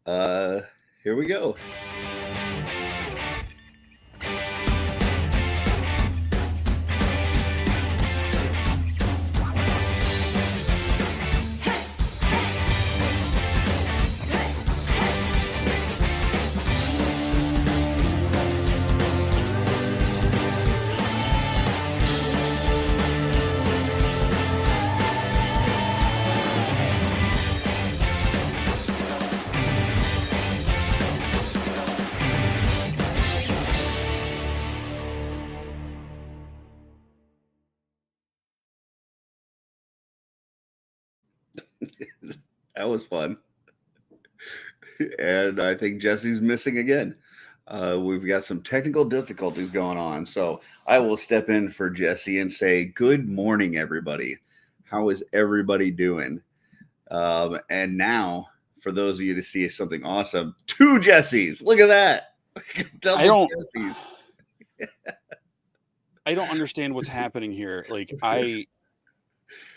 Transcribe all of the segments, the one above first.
Uh, Here we go. That was fun. And I think Jesse's missing again. We've got some technical difficulties going on. So I will step in for Jesse and say, good morning, everybody. How is everybody doing? And now, for those of you to see something awesome, two Jessies. Look at that. Double Jessies. I don't understand what's happening here. Like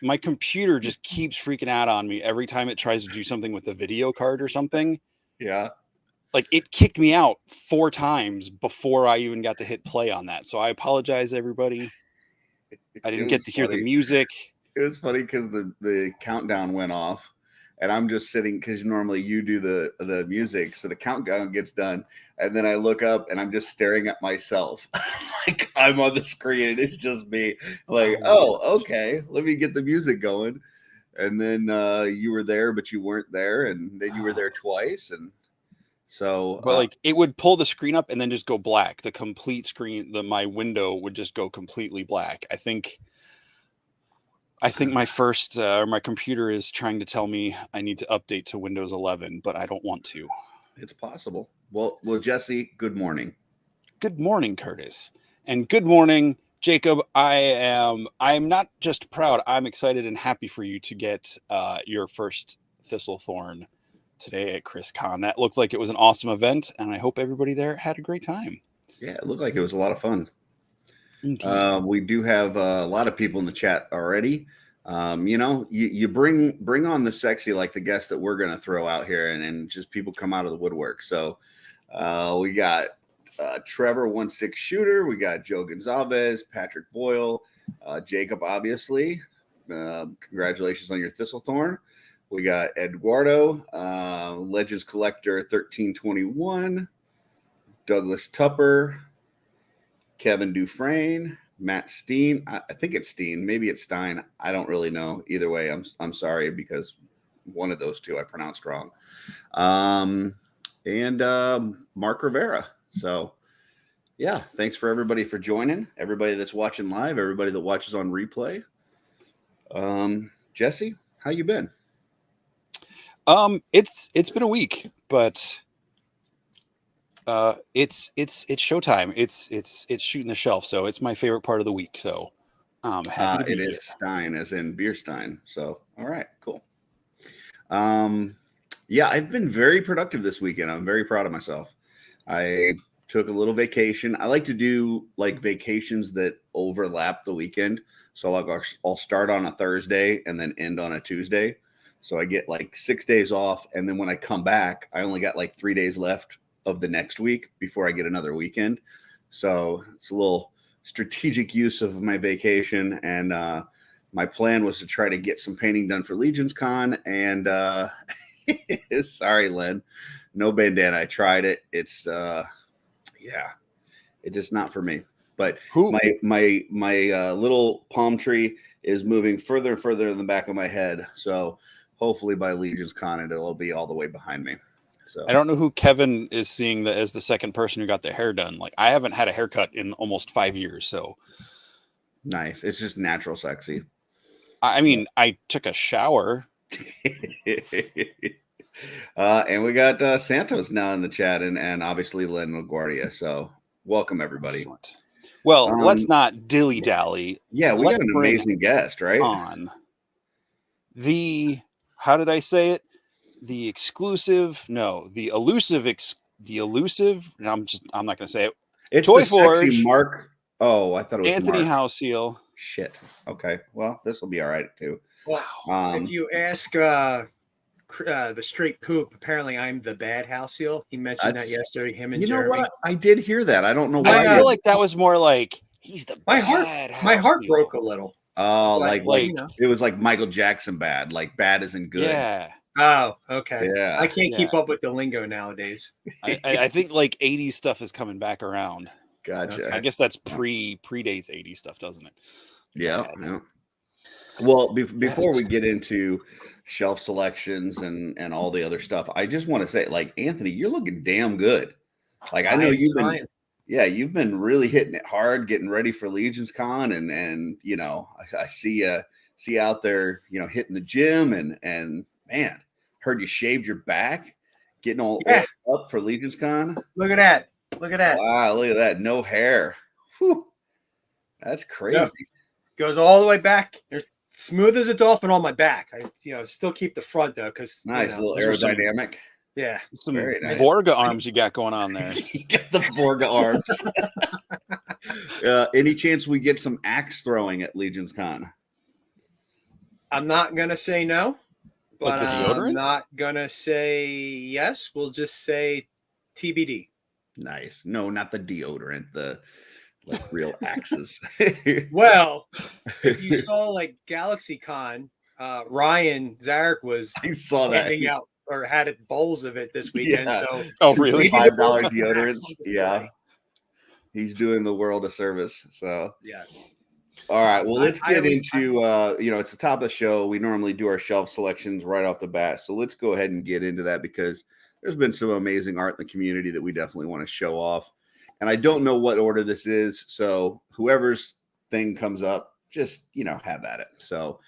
my computer just keeps freaking out on me every time it tries to do something with a video card or something. Yeah. Like it kicked me out 4 times before I even got to hit play on that. So I apologize, everybody. I didn't get to hear the music. It was funny because the countdown went off, and I'm just sitting because normally you do the music, so the countdown gets done, and then I look up and I'm just staring at myself, like I'm on the screen and it's just me. Like, oh, okay, let me get the music going, and then you were there, but you weren't there, and then you were there twice, and so. But like it would pull the screen up and then just go black. The complete screen, my window would just go completely black. I think my computer is trying to tell me I need to update to Windows 11, but I don't want to. It's possible. Well, Jesse, good morning. Good morning, Curtis. And good morning, Jacob. I'm not just proud, I'm excited and happy for you to get your first Thistlethorn today at ChrisCon. That looked like it was an awesome event, and I hope everybody there had a great time. Yeah, it looked like it was a lot of fun. Indeed. We do have a lot of people in the chat already. You bring on the sexy, like the guests that we're going to throw out here, and just people come out of the woodwork. So we got Trevor 1-6 shooter. We got Joe Gonzalez, Patrick Boyle, Jacob, obviously. Congratulations on your Thistlethorn. We got Eduardo, Legends Collector 1321, Douglas Tupper, Kevin Dufresne, Matt Steen. I think it's Steen. Maybe it's Stein. I don't really know. Either way, I'm sorry because one of those two I pronounced wrong. And Mark Rivera. So, yeah, thanks for everybody for joining. Everybody that's watching live. Everybody that watches on replay. Jesse, how you been? It's been a week, but it's showtime. It's shooting the shelf, so it's my favorite part of the week. So I'm happy to be here. It is Stein, as in beer Stein. So all right, cool. Yeah, I've been very productive this weekend. I'm very proud of myself. I took a little vacation. I like to do like vacations that overlap the weekend. So like I'll start on a Thursday and then end on a Tuesday. So I get like 6 days off, and then when I come back, I only got like 3 days left of the next week before I get another weekend. So it's a little strategic use of my vacation. And my plan was to try to get some painting done for Legions Con. And sorry, Len, no bandana. I tried it. It's it's just not for me. But my little palm tree is moving further and further in the back of my head. So hopefully by Legions Con, it'll be all the way behind me. So I don't know who Kevin is seeing as the second person who got their hair done. Like I haven't had a haircut in almost 5 years. So nice. It's just natural sexy. I mean, I took a shower. And we got Santos now in the chat, and obviously Len LaGuardia. So welcome everybody. Excellent. Well, let's not dilly dally. Yeah, we got an amazing guest, right? On how did I say it? The elusive. I'm not going to say it. It's Toy the Forge. Sexy Mark. Oh, I thought it was Anthony Mark. Houseal. Shit. Okay. Well, this will be all right too. Well, if you ask the straight poop. Apparently, I'm the bad Houseal. He mentioned that yesterday. Him and You know Jeremy. what? I did hear that. I don't know My, why. I feel like that was more like he's the my bad heart Houseal. broke a little. Oh, But, like you know. it was like Michael Jackson bad, like bad isn't good. Yeah. Oh, okay. Yeah. I can't keep up with the lingo nowadays. I think like 80s stuff is coming back around. Gotcha. I guess that's predates 80s stuff, doesn't it? Yeah. Well, before Yes. we get into shelf selections and all the other stuff, I just want to say, like, Anthony, you're looking damn good. Like, I know you've been really hitting it hard, getting ready for Legions Con, and you know, I see you out there, you know, hitting the gym, and man, heard you shaved your back, getting all up for Legions Con. Look at that. Look at that. Wow, look at that. No hair. Whew. That's crazy. Yep. Goes all the way back. They're smooth as a dolphin on my back. I still keep the front though, because Nice little aerodynamic. Yeah. Some Very nice. Vorga arms you got going on there. You got the Vorga arms. Any chance we get some axe throwing at Legions Con? I'm not gonna say no, but Like the deodorant? I'm not gonna say yes. We'll just say TBD. Nice. No, not the deodorant. The like real axes. Well, if you saw like GalaxyCon, Ryan Zarek was I saw that. handing out or had it bowls of it this weekend. Yeah. So Oh, really? $5 Maybe deodorants. the Yeah. He's doing the world a service. So yes. all right. Well, let's I get always- into it's the top of the show. We normally do our shelf selections right off the bat. So let's go ahead and get into that because there's been some amazing art in the community that we definitely want to show off. And I don't know what order this is. So whoever's thing comes up, just, have at it. So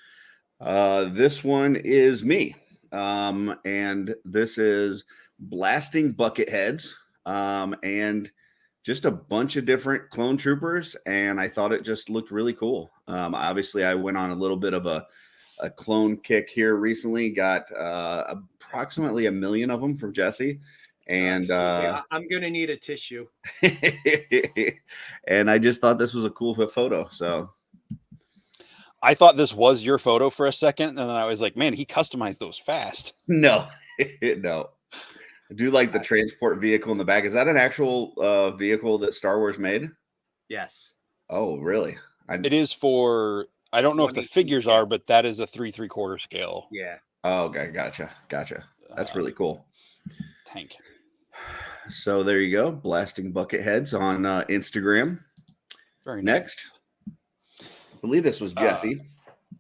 this one is me. And this is blasting bucket heads. And just a bunch of different clone troopers. And I thought it just looked really cool. Obviously I went on a little bit of a clone kick here recently, got approximately 1 million of them from Jesse. And I'm gonna need a tissue. And I just thought this was a cool photo. So I thought this was your photo for a second, and then I was like, man, he customized those fast. no. I do like the transport vehicle in the back. Is that an actual vehicle that Star Wars made? Yes. Oh, really? It is for, I don't know if the 1/18 figures scale. are, but that is a 3 3/4 scale Yeah. Oh, okay. Gotcha. That's really cool. tank. So there you go. Blasting bucket heads on Instagram. Very Next. I believe this was Jesse.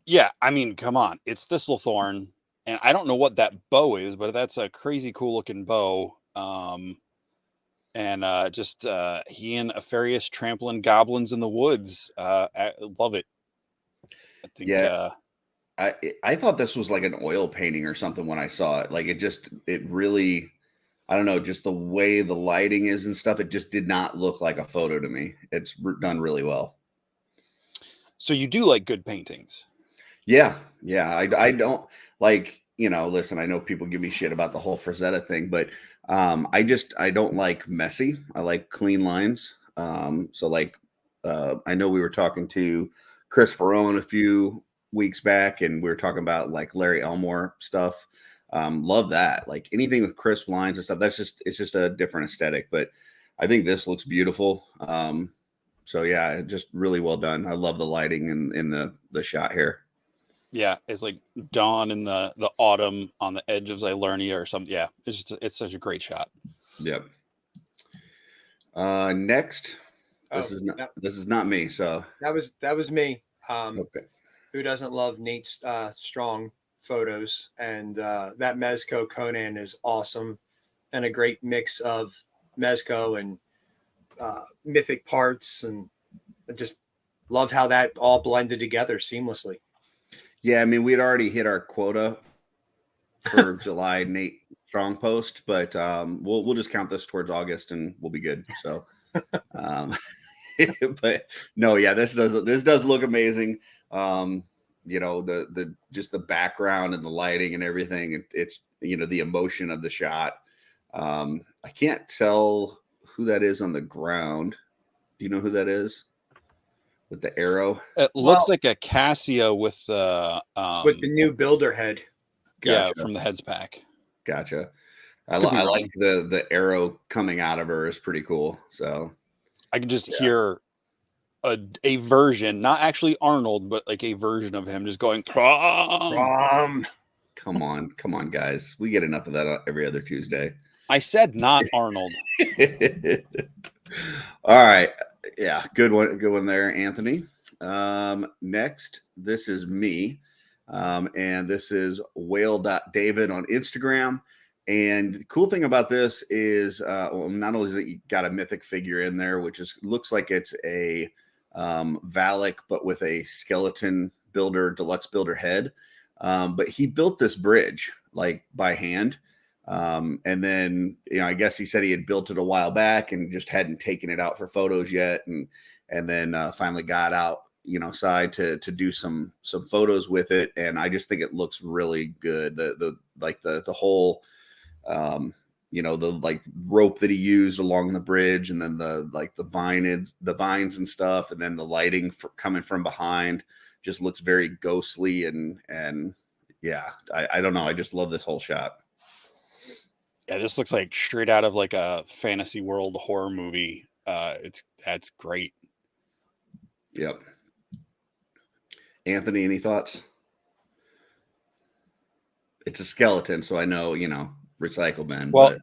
Yeah, I mean, come on. It's Thistlethorn, and I don't know what that bow is, but that's a crazy cool looking bow. And just he and Afarius trampling goblins in the woods. I love it. I think I thought this was like an oil painting or something when I saw it. Like it really, I don't know, just the way the lighting is and stuff. It just did not look like a photo to me. It's done really well. so you do like good paintings. Yeah. I don't like, listen, I know people give me shit about the whole Frazetta thing, but I don't like messy. I like clean lines. So like I know we were talking to Chris Ferrone a few weeks back and we were talking about like Larry Elmore stuff. Love that. Like anything with crisp lines and stuff. It's just a different aesthetic, but I think this looks beautiful. So yeah, just really well done. I love the lighting in the shot here. Yeah, it's like dawn in the autumn on the edge of Zylernia or something. Yeah, it's such a great shot. Yep. Next, this is not me. So That was me. okay. Who doesn't love Nate's strong photos? And that Mezco Conan is awesome, and a great mix of Mezco and mythic parts, and I just love how that all blended together seamlessly. Yeah, I mean, we'd already hit our quota for July Nate Strong post, but we'll just count this towards August and we'll be good. So, but no, yeah, this does look amazing. The just the background and the lighting and everything. It's the emotion of the shot. I can't tell who that is on the ground. Do you know who that is? With the arrow, It looks like a Cassia with the new builder head. Yeah, Gotcha. from the heads pack. Gotcha. Could be I like wrong. the arrow coming out of her is pretty cool. So I can just yeah. hear a version, not actually Arnold, but like a version of him just going Crom. Come on, guys. We get enough of that every other Tuesday. I said not Arnold. All right. Yeah, good one there, Anthony. Next, this is me. And this is whale.david on Instagram. And the cool thing about this is well, not only is that you got a mythic figure in there, which is looks like it's a Valak, but with a skeleton builder, deluxe builder head. But he built this bridge like by hand. And then, I guess he said he had built it a while back and just hadn't taken it out for photos yet. And then finally got out, side to do some photos with it. And I just think it looks really good. The whole, the like rope that he used along the bridge, and then the vines and stuff. And then the lighting coming from behind just looks very ghostly. And yeah, I don't know. I just love this whole shot. Yeah, this looks like straight out of like a fantasy world horror movie. That's great. Yep. Anthony, any thoughts? It's a skeleton, so I know, recycle bin. Well,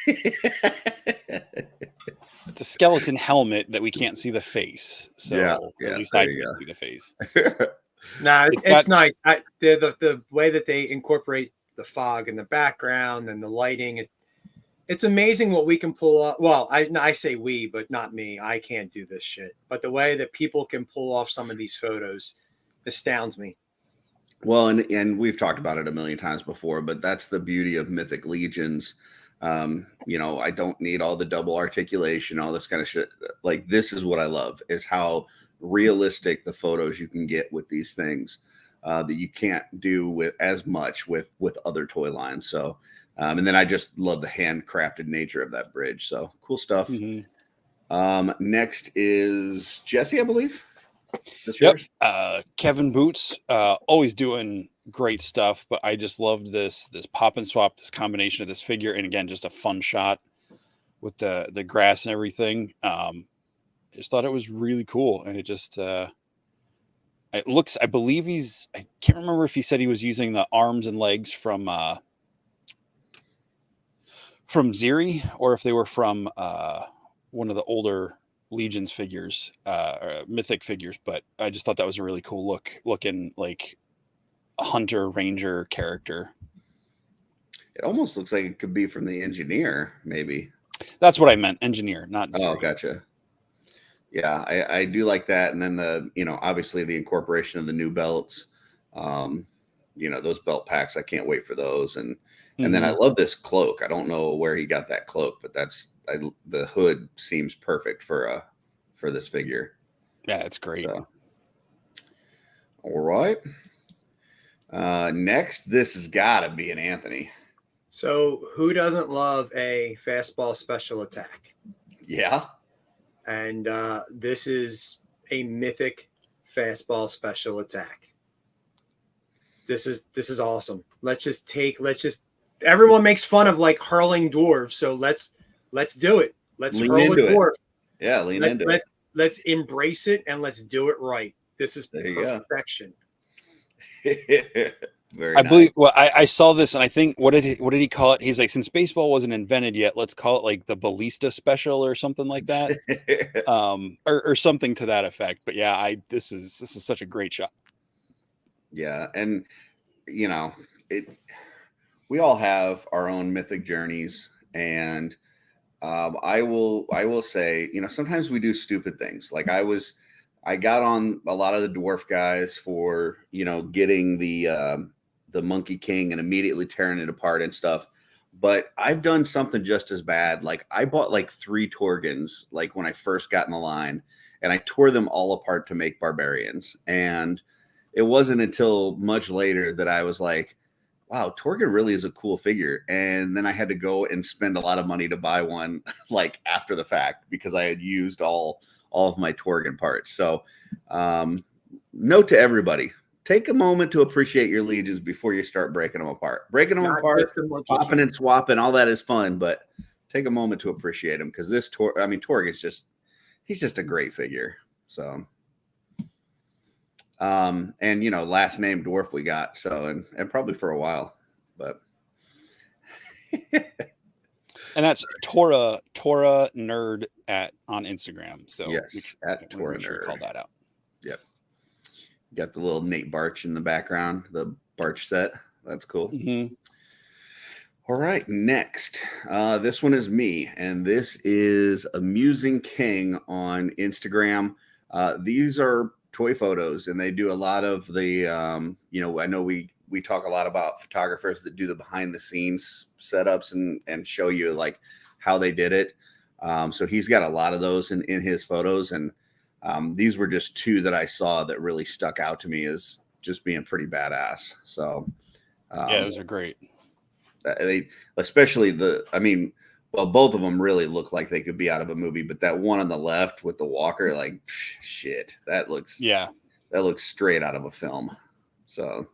but it's a skeleton helmet that we can't see the face. So yeah, at least there I you can't see the face. Nah, It's it's got- nice. The way that they incorporate the fog in the background and the lighting, it's amazing what we can pull off. Well, I say we, but not me. I can't do this shit. But the way that people can pull off some of these photos astounds me. Well, and we've talked about it a million times before, but that's the beauty of Mythic Legions. I don't need all the double articulation, all this kind of shit. Like, this is what I love, is how realistic the photos you can get with these things that you can't do with as much with other toy lines. So, and then I just love the handcrafted nature of that bridge. So cool stuff. Mm-hmm. Next is Jesse, I believe. This Yep. yours? Kevin Boots, always doing great stuff, but I just loved this pop and swap, this combination of this figure, and again, just a fun shot with the grass and everything. I just thought it was really cool, and it just it looks. I believe I can't remember if he said he was using the arms and legs from Ziri, or if they were from one of the older Legions figures, or mythic figures. But I just thought that was a really cool looking like a hunter ranger character. It almost looks like it could be from the engineer, maybe. That's what I meant, engineer, not Ziri. Oh, gotcha. Yeah, I do like that. And then obviously the incorporation of the new belts, those belt packs, I can't wait for those. And then I love this cloak. I don't know where he got that cloak, but the hood seems perfect for this figure. Yeah, it's great. So, all right. Next, this has got to be an Anthony. So who doesn't love a fastball special attack? Yeah. And this is a mythic fastball special attack. This is awesome. Everyone makes fun of like hurling dwarves, so let's do it. Let's lean hurl a into dwarf. it. Yeah, lean into it. Let's embrace it and let's do it right. This is perfection. Very I nice. believe. Well, I saw this, and I think what did he call it? He's like, since baseball wasn't invented yet, let's call it like the ballista special or something like that, or something to that effect. But yeah, this is such a great shot. Yeah, and we all have our own mythic journeys, and I will say, sometimes we do stupid things. Like I got on a lot of the dwarf guys for getting the Monkey King and immediately tearing it apart and stuff. But I've done something just as bad. Like I bought like 3 Torgans like when I first got in the line, and I tore them all apart to make barbarians. And it wasn't until much later that I was like, wow, Torgan really is a cool figure. And then I had to go and spend a lot of money to buy one like after the fact, because I had used all of my Torgan parts. So note to everybody, take a moment to appreciate your legions before you start breaking them apart. Breaking them Not apart, just them like you popping can. and swapping, all that is fun, but take a moment to appreciate him because this Torg is he's just a great figure. So, and last name dwarf we got, so and probably for a while, but And that's Tora Nerd on Instagram. So yes, at Tora make sure we call that out. Yep. Got the little Nate Barch in the background, the Barch set. That's cool. Mm-hmm. All right, next. This one is me, and this is Amusing King on Instagram. These are toy photos, and they do a lot of the, I know we talk a lot about photographers that do the behind the scenes setups and show you like how they did it. So he's got a lot of those in his photos, and these were just two that I saw that really stuck out to me as just being pretty badass. So yeah, those are great. They, especially both of them really look like they could be out of a movie, but that one on the left with the walker, like shit, that looks straight out of a film. So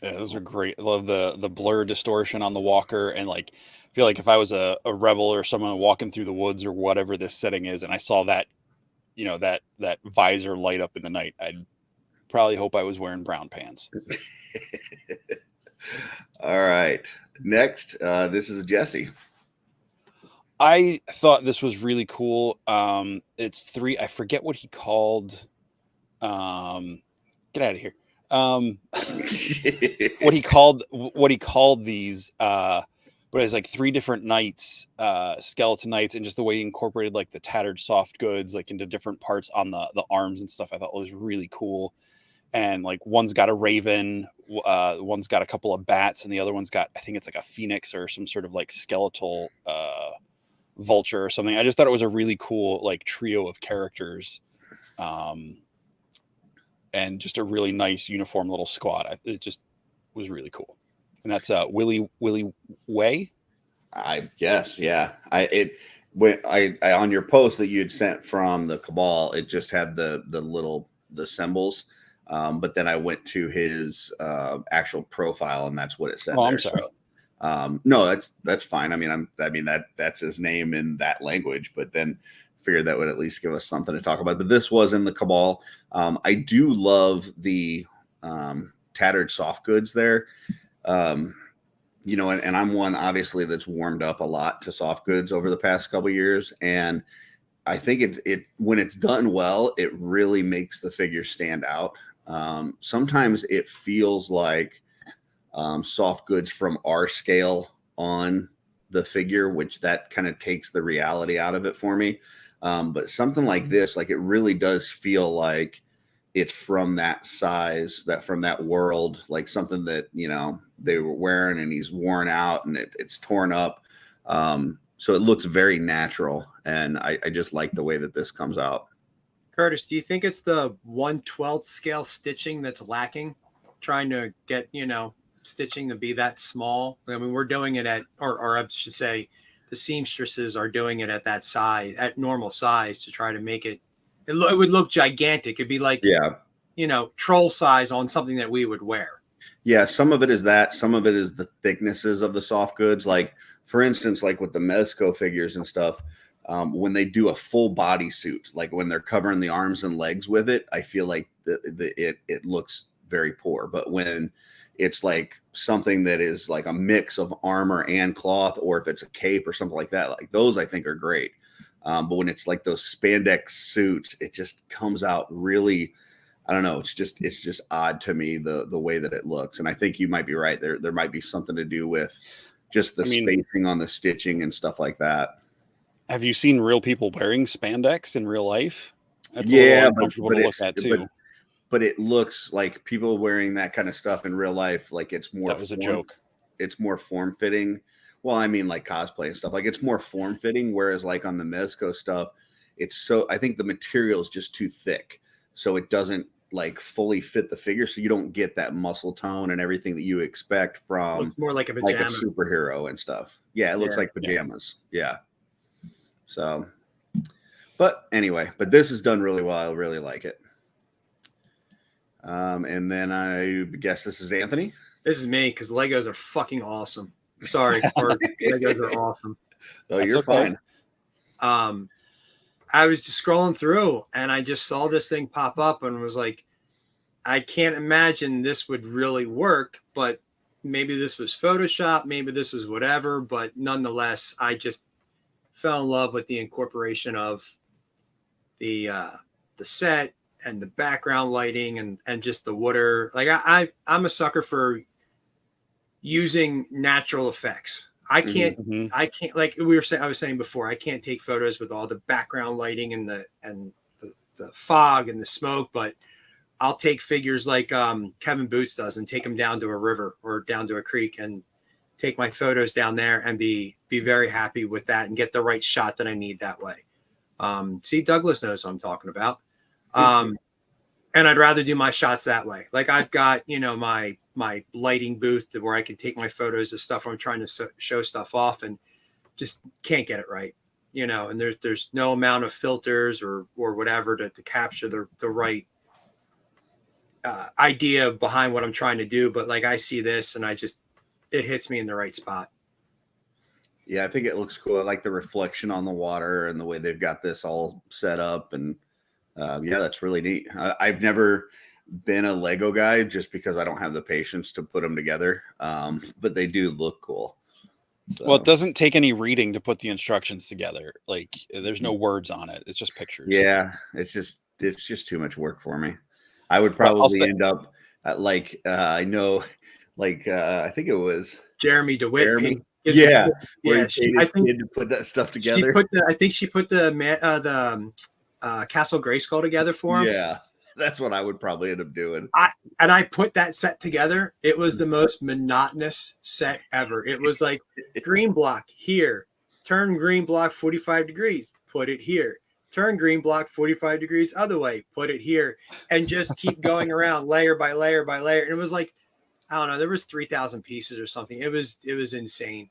yeah, those are great. I love the blur distortion on the walker, and like I feel like if I was a rebel or someone walking through the woods or whatever this setting is, and I saw that, that visor light up in the night, I'd probably hope I was wearing brown pants. All right. Next, this is Jesse. I thought this was really cool. It's 3. I forget what he called. Get out of here. What he called these. But it's like 3 different knights, skeleton knights, and just the way he incorporated like the tattered soft goods like into different parts on the arms and stuff. I thought was really cool. And like one's got a raven, one's got a couple of bats, and the other one's got, I think it's like a phoenix or some sort of like skeletal vulture or something. I just thought it was a really cool like trio of characters, and just a really nice uniform little squad. It just was really cool. And that's Willie Way. I guess, yeah. I on your post that you had sent from the Cabal, it just had the symbols. But then I went to his actual profile, and that's what it said. Oh, I'm sorry. So, no, that's fine. I mean, that's his name in that language. But then figured that would at least give us something to talk about. But this was in the Cabal. I do love the tattered soft goods there. And I'm one obviously that's warmed up a lot to soft goods over the past couple of years, and I think it when it's done well, it really makes the figure stand out. Sometimes it feels like soft goods from our scale on the figure, which that kind of takes the reality out of it for me. But something like this, like it really does feel like it's from that size, from that world, like something that, they were wearing and he's worn out and it's torn up. So it looks very natural. And I just like the way that this comes out. Curtis, do you think it's the 1/12 scale stitching that's lacking? Trying to get, stitching to be that small. I mean, we're doing it or I should say the seamstresses are doing it at that size, at normal size, to try to make it would look gigantic. It'd be like, troll size on something that we would wear. Yeah, some of it is that. Some of it is the thicknesses of the soft goods. Like, for instance, like with the Mezco figures and stuff, when they do a full body suit, like when they're covering the arms and legs with it, I feel like it looks very poor. But when it's like something that is like a mix of armor and cloth, or if it's a cape or something like that, like those I think are great. But when it's like those spandex suits, it just comes out really, I don't know. It's just odd to me, the way that it looks. And I think you might be right. There might be something to do with just the spacing on the stitching and stuff like that. Have you seen real people wearing spandex in real life? That's a little uncomfortable to look at too. But it looks like people wearing that kind of stuff in real life, like it's more. That was a joke. It's more form fitting. Well, I mean, like cosplay and stuff, like it's more form fitting. Whereas like on the Mezco stuff, I think the material is just too thick. So it doesn't like fully fit the figure. So you don't get that muscle tone and everything that you expect from it's more like a pajama, like a superhero and stuff. Yeah. It looks like pajamas. Yeah. So, but anyway, this is done really well. I really like it. And then I guess this is Anthony. This is me because Legos are fucking awesome. Sorry, Legos are awesome. Oh, That's you're okay. fine. I was just scrolling through and I just saw this thing pop up and was like, I can't imagine this would really work, but maybe this was Photoshop, maybe this was whatever, but nonetheless, I just fell in love with the incorporation of the set and the background lighting and just the water. Like I'm a sucker for using natural effects. I can't like I was saying before, I can't take photos with all the background lighting and the fog and the smoke, but I'll take figures like Kevin Boots does and take them down to a river or down to a creek and take my photos down there and be very happy with that and get the right shot that I need that way. See, Douglas knows what I'm talking about. And I'd rather do my shots that way. Like I've got, my lighting booth where I can take my photos of stuff I'm trying to show stuff off and just can't get it right, and there's no amount of filters or whatever to capture the right idea behind what I'm trying to do. But like I see this and it hits me in the right spot. Yeah, I think it looks cool. I like the reflection on the water and the way they've got this all set up. And yeah, that's really neat. I've never been a Lego guy just because I don't have the patience to put them together. But they do look cool. So. Well, it doesn't take any reading to put the instructions together. Like there's no words on it. It's just pictures. Yeah, it's just too much work for me. I would probably end up at I know, I think it was Jeremy DeWitt. Jeremy. Yeah. I think to put that stuff together. I think she put the Castle Grayskull together for him. Yeah, that's what I would probably end up doing. I put that set together. It was the most monotonous set ever. It was like green block here, turn green block 45 degrees, put it here. Turn green block 45 degrees other way, put it here, and just keep going around layer by layer by layer. And it was like, I don't know, there was 3,000 pieces or something. It was insane.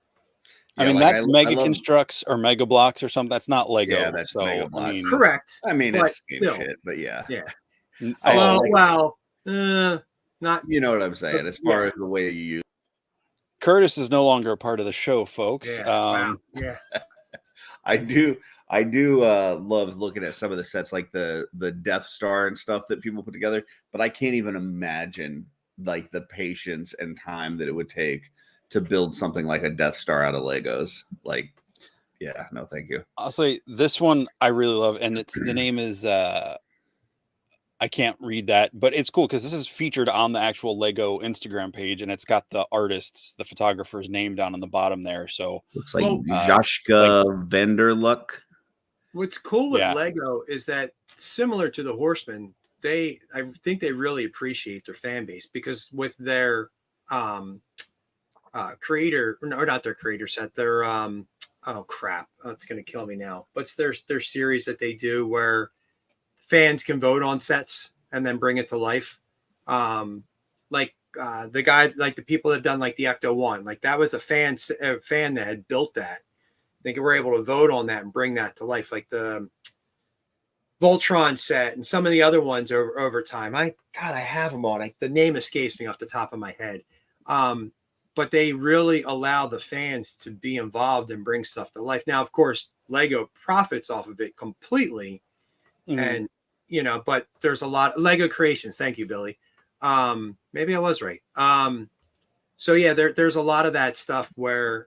I mean, that's Mega Constructs or Mega Blocks or something. That's not Lego. Yeah, that's Mega Blocks. I mean, correct. I mean, it's the same shit, but yeah. Yeah. Not. You know what I'm saying? As far as the way you use. Curtis is no longer a part of the show, folks. Yeah. Yeah. I do love looking at some of the sets, like the Death Star and stuff that people put together, but I can't even imagine like the patience and time that it would take to build something like a Death Star out of Legos. Like, yeah, no, thank you. I'll say this one I really love, and the name is I can't read that, but it's cool because this is featured on the actual Lego Instagram page, and it's got the artist's, the photographer's name down on the bottom there. So looks like Joshka Vanderluck. What's cool with Lego is that similar to the Horsemen, I think they really appreciate their fan base because with their creator, or not their creator set, their oh crap, it's gonna kill me now. But it's their series that they do where fans can vote on sets and then bring it to life. The guy, like the people that have done like the Ecto 1, like that was a fan that had built that. They were able to vote on that and bring that to life, like the Voltron set and some of the other ones over time. I have them all. Like the name escapes me off the top of my head. But they really allow the fans to be involved and bring stuff to life. Now, of course, Lego profits off of it completely. And, but there's a lot of Lego creations. Thank you, Billy. Maybe I was right. So yeah, there's a lot of that stuff where,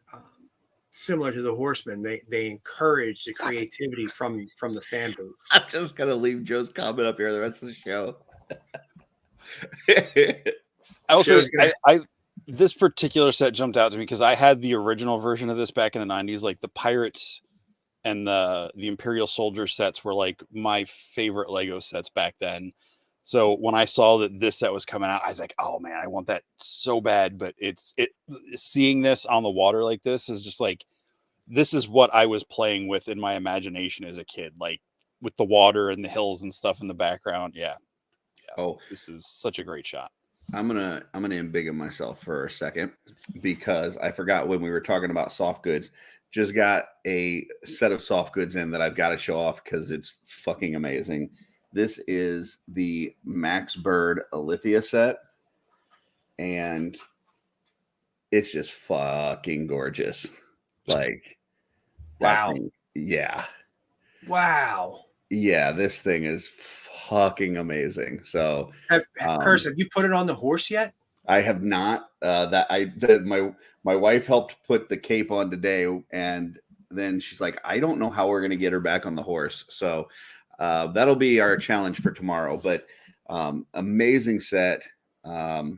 similar to the Horsemen, they encourage the creativity from the fan base. I'm just gonna leave Joe's comment up here the rest of the show. I will say, this particular set jumped out to me because I had the original version of this back in the 90s, like the Pirates and the Imperial Soldier sets were like my favorite Lego sets back then. So when I saw that this set was coming out, I was like, oh man, I want that so bad. But seeing this on the water like this is just like, this is what I was playing with in my imagination as a kid, like with the water and the hills and stuff in the background. Yeah. Oh, this is such a great shot. I'm gonna embiggen myself for a second because I forgot when we were talking about soft goods. Just got a set of soft goods in that I've got to show off because it's fucking amazing. This is the Max Bird Alithia set, and it's just fucking gorgeous. Like that Wow. thing, yeah. Wow. Yeah, this thing is fucking amazing. So, Curse, have you put it on the horse yet? I have not. My wife helped put the cape on today, and then she's like, I don't know how we're gonna get her back on the horse. So that'll be our challenge for tomorrow. But amazing set. I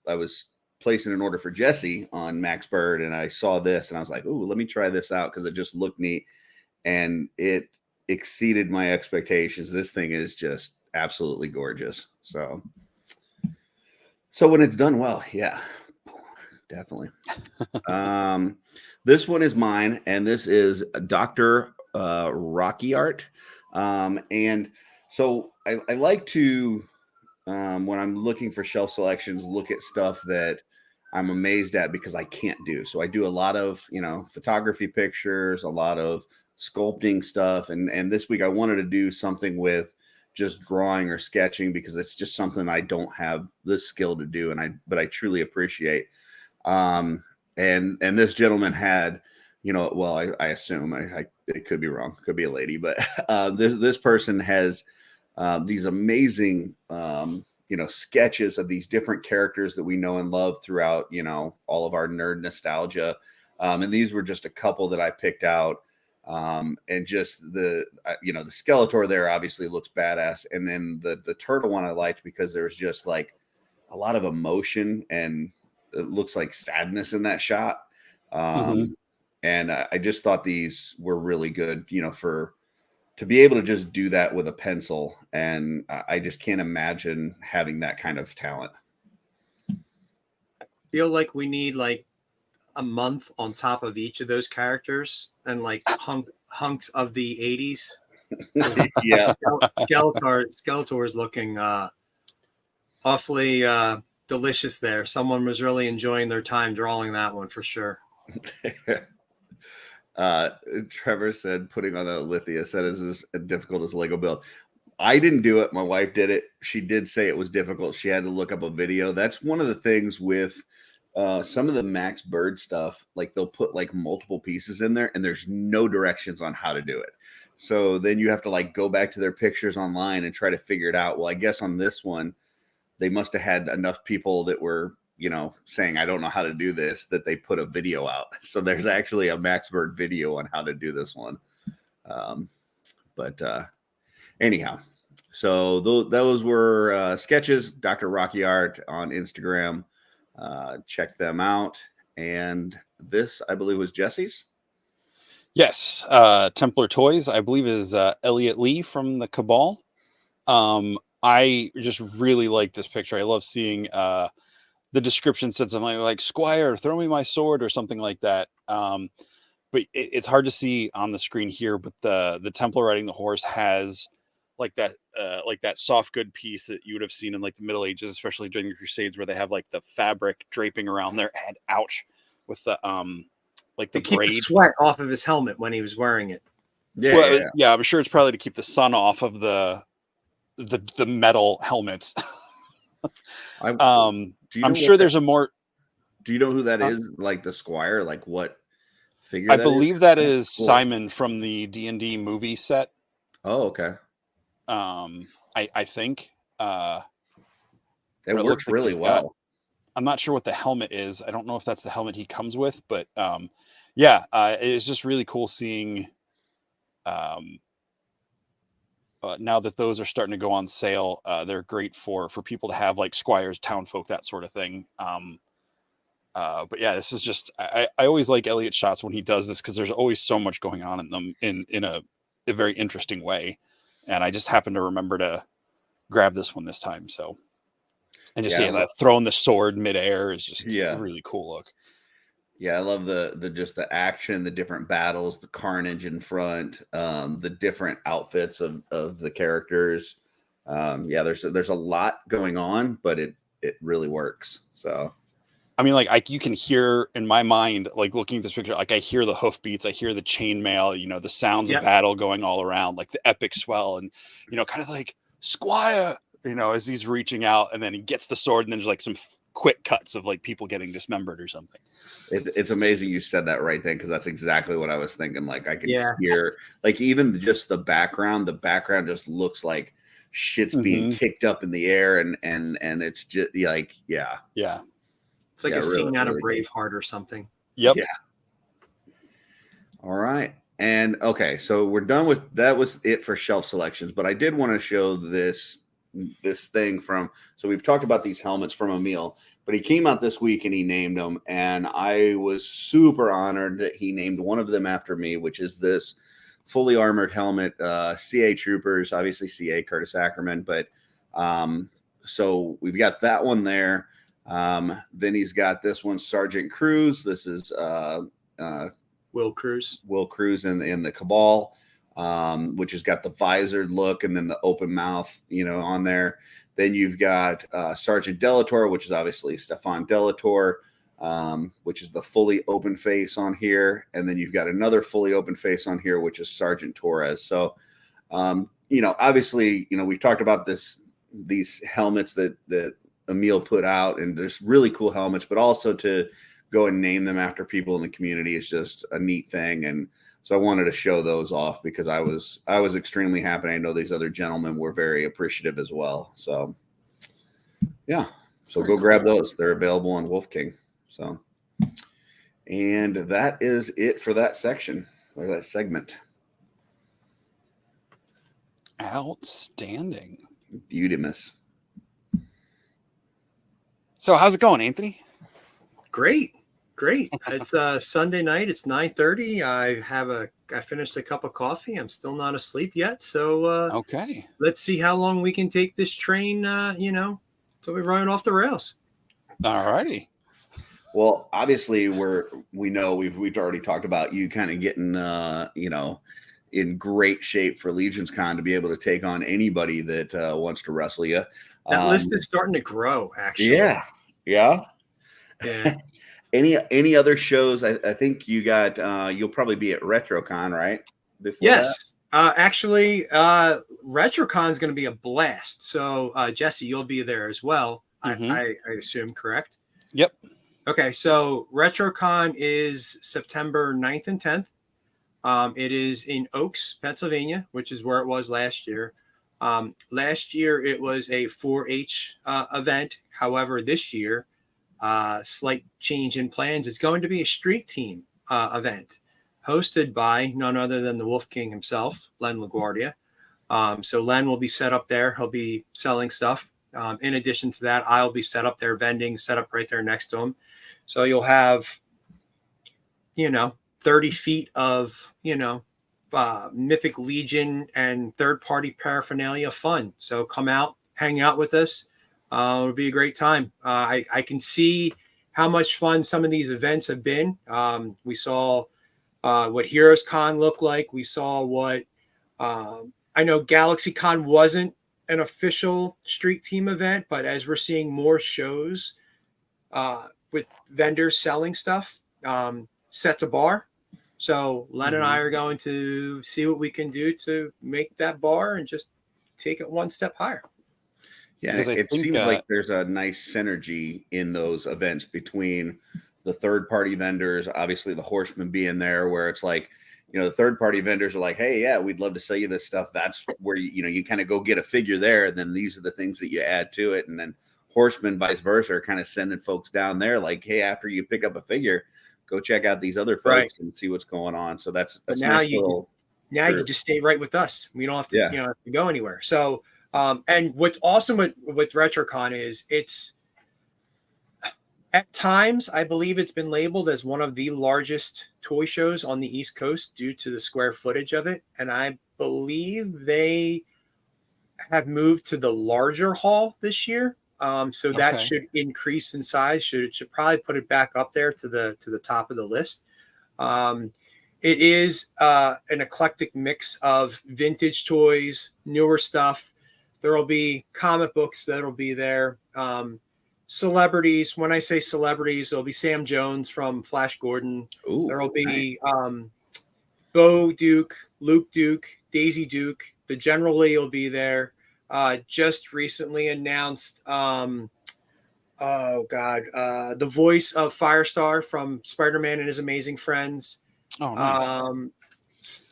was placing an order for Jesse on Max Bird, and I saw this, and I was like, "Ooh, let me try this out," because it just looked neat, and it exceeded my expectations. This thing is just absolutely gorgeous. So when it's done well, yeah, definitely. This one is mine, and this is Dr. Rocky Art. And so I like to, when I'm looking for shelf selections, look at stuff that I'm amazed at because I can't do. So I do a lot of, photography pictures, a lot of sculpting stuff. And this week I wanted to do something with just drawing or sketching because it's just something I don't have the skill to do. But I truly appreciate. And this gentleman had, I assume it could be wrong, could be a lady, but this person has these amazing, sketches of these different characters that we know and love throughout, all of our nerd nostalgia. And these were just a couple that I picked out. And just the Skeletor there obviously looks badass. And then the turtle one I liked because there's just like a lot of emotion and it looks like sadness in that shot. And I just thought these were really good, to be able to just do that with a pencil. And I just can't imagine having that kind of talent. Feel like we need like a month on top of each of those characters and like hunks of the 80s. Yeah. Skeletor is looking awfully delicious there. Someone was really enjoying their time drawing that one for sure. Trevor said putting on the Lithia set is as difficult as Lego build. I didn't do it. My wife did it. She did say it was difficult. She had to look up a video. That's one of the things with some of the Max Bird stuff. Like they'll put like multiple pieces in there and there's no directions on how to do it. So then you have to like go back to their pictures online and try to figure it out. Well, I guess on this one, they must have had enough people that were, saying, I don't know how to do this, that they put a video out. So there's actually a Max Bird video on how to do this one. But anyhow, so those were sketches, Dr. Rocky Art on Instagram. Check them out. And this, I believe, was Jesse's. Yes. Templar Toys, I believe, is Elliot Lee from the Cabal. I just really like this picture. I love seeing the description said something like Squire, throw me my sword or something like that. But it's hard to see on the screen here, but the Templar riding the horse has like that soft good piece that you would have seen in like the Middle Ages, especially during the Crusades, where they have like the fabric draping around their head. Ouch. With the like the to keep braid. the sweat off of his helmet when he was wearing it. Yeah, well, yeah, I'm sure it's probably to keep the sun off of the metal helmets. I'm sure there's a more. Do you know who that is? Like the Squire, like what figure? I believe that is cool. Simon from the D&D movie set. Oh, okay. I think it works like really well. I'm not sure what the helmet is. I don't know if that's the helmet he comes with, but yeah, it's just really cool seeing. Now that those are starting to go on sale, they're great for people to have, like squires, townfolk, that sort of thing. But yeah, this is just I always like Elliot shots when he does this because there's always so much going on in them in a very interesting way, and I just happened to remember to grab this one this time. So, and just that throwing the sword midair is just a really cool look. Yeah, I love the just the action, the different battles, the carnage in front, the different outfits of the characters. Yeah, there's a lot going on, but it really works. So I mean, like you can hear in my mind, like looking at this picture, like I hear the hoofbeats, I hear the chainmail, the sounds of battle going all around, like the epic swell, and kind of like Squire, as he's reaching out, and then he gets the sword, and then there's like some quick cuts of like people getting dismembered or something. It's amazing you said that right then, because that's exactly what I was thinking. Like I can hear, like even just the background just looks like shit's being kicked up in the air, and it's just like yeah. It's like a scene out of Braveheart or something. Yep. Yeah. All right. And okay, so we're done with that. Was it for shelf selections, but I did want to show this thing from, so we've talked about these helmets from Emil, but he came out this week and he named them, and I was super honored that he named one of them after me, which is this fully armored helmet, CA Troopers, obviously CA Curtis Ackerman, but so we've got that one there. Then he's got this one, Sergeant Cruz. This is Will Cruz in the Cabal, which has got the visored look and then the open mouth, on there. Then you've got Sergeant Delator, which is obviously Stefan Delator, which is the fully open face on here. And then you've got another fully open face on here, which is Sergeant Torres. So, obviously, we've talked about these helmets that Emil put out, and there's really cool helmets, but also to go and name them after people in the community is just a neat thing. And so I wanted to show those off because I was extremely happy. I know these other gentlemen were very appreciative as well. So yeah, so go grab those. They're available on Wolf King. So, and that is it for that section or that segment. Outstanding. Beautimous. So how's it going, Anthony? Great. It's Sunday night. It's 9:30. I finished a cup of coffee. I'm still not asleep yet. So okay. Let's see how long we can take this train, till we run it off the rails. All righty. Well, obviously we know we've already talked about you kind of getting in great shape for Legions Con to be able to take on anybody that wants to wrestle you. That list is starting to grow, actually. Yeah. Yeah. Any other shows? I think you got you'll probably be at RetroCon, right? Yes. Actually, RetroCon is going to be a blast. So Jesse, you'll be there as well. I assume, correct? Yep. Okay, so RetroCon is September 9th and 10th. It is in Oaks, Pennsylvania, which is where it was last year. Last year, it was a 4-H event. However, this year, slight change in plans. It's going to be a street team event hosted by none other than the Wolf King himself, Len LaGuardia. So Len will be set up there. He'll be selling stuff. In addition to that, I'll be set up there, vending, set up right there next to him. So you'll have, 30 feet of, Mythic Legion and third-party paraphernalia fun. So come out, hang out with us. It'll be a great time. I can see how much fun some of these events have been. We saw what Heroes Con looked like. We saw what I know Galaxy Con wasn't an official street team event, but as we're seeing more shows with vendors selling stuff, sets a bar. So Len and I are going to see what we can do to make that bar and just take it one step higher. Yeah, it seems like there's a nice synergy in those events between the third-party vendors, obviously the Horsemen being there, where it's like, the third-party vendors are like, hey, yeah, we'd love to sell you this stuff. That's where, you kind of go get a figure there, and then these are the things that you add to it. And then Horsemen, vice versa, are kind of sending folks down there like, hey, after you pick up a figure, go check out these other folks and see what's going on. So that's now nice you can just stay right with us. We don't have to, have to go anywhere. So, and what's awesome with RetroCon is it's at times, I believe it's been labeled as one of the largest toy shows on the East Coast due to the square footage of it. And I believe they have moved to the larger hall this year. So that should increase in size. It should probably put it back up there to the top of the list. It is an eclectic mix of vintage toys, newer stuff. There will be comic books that'll be there. celebrities. When I say celebrities, there'll be Sam Jones from Flash Gordon. Ooh, There'll be nice. Bo Duke, Luke Duke, Daisy Duke. The General Lee will be there. Just recently announced, the voice of Firestar from Spider-Man and His Amazing Friends. Oh, nice.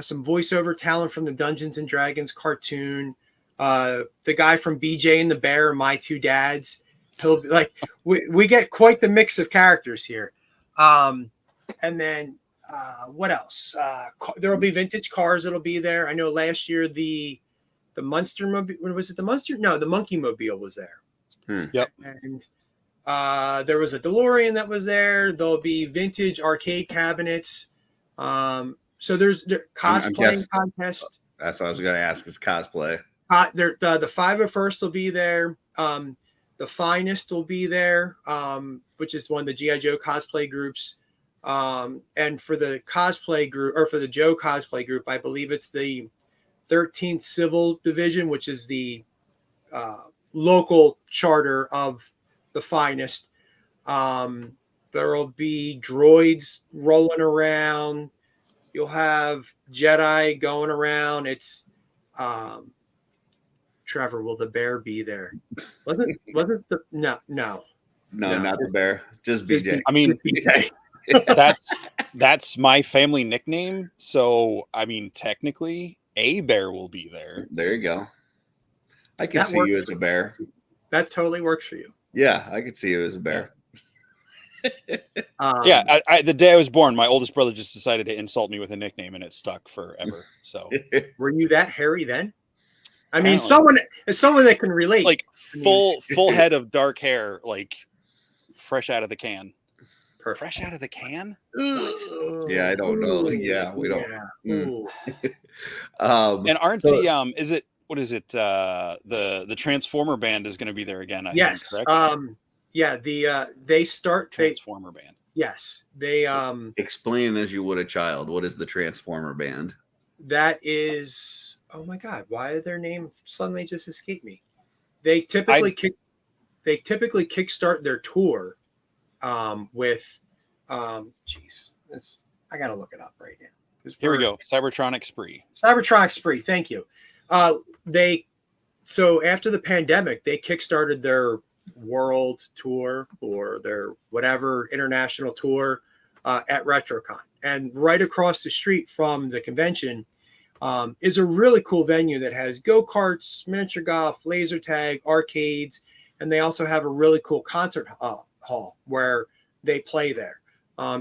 Some voiceover talent from the Dungeons and Dragons cartoon. The guy from BJ and the Bear, My Two Dads. He'll be like, we get quite the mix of characters here. And then what else? There will be vintage cars that'll be there. I know last year the Munster Mobile, was it the Munster? No, the Monkey Mobile was there. Yep. And there was a DeLorean that was there. There'll be vintage arcade cabinets. So there's cosplaying contest. That's what I was going to ask, is cosplay. The 501st will be there. The Finest will be there, which is one of the G.I. Joe cosplay groups. And for the cosplay group, or for the Joe cosplay group, I believe it's the 13th Civil Division, which is the local charter of the Finest. There will be droids rolling around. You'll have Jedi going around. It's Trevor, will the bear be there? Wasn't the no, not the bear, just BJ. I mean, that's my family nickname. So I mean, technically, a bear will be there. There you go. I can see you as a bear. That totally works for you. Yeah, I could see you as a bear. The day I was born, my oldest brother just decided to insult me with a nickname, and it stuck forever. So, were you that hairy then? I mean, someone that can relate, like full head of dark hair, like fresh out of the can. Perfect. Fresh out of the can? Yeah, I don't know. Yeah, we don't. And aren't the is it, what is it? The Transformer band is going to be there again. I think, correct? They start Transformer band. Yes, they explain as you would a child. What is the Transformer band? That is, oh my God, why did their name suddenly just escape me? They typically kickstart their tour with I gotta look it up right now. Here we go. Cybertronic Spree. Thank you. So after the pandemic, they kickstarted their world tour or their whatever international tour at RetroCon. And right across the street from the convention is a really cool venue that has go-karts, miniature golf, laser tag, arcades, and they also have a really cool concert hall where they play there.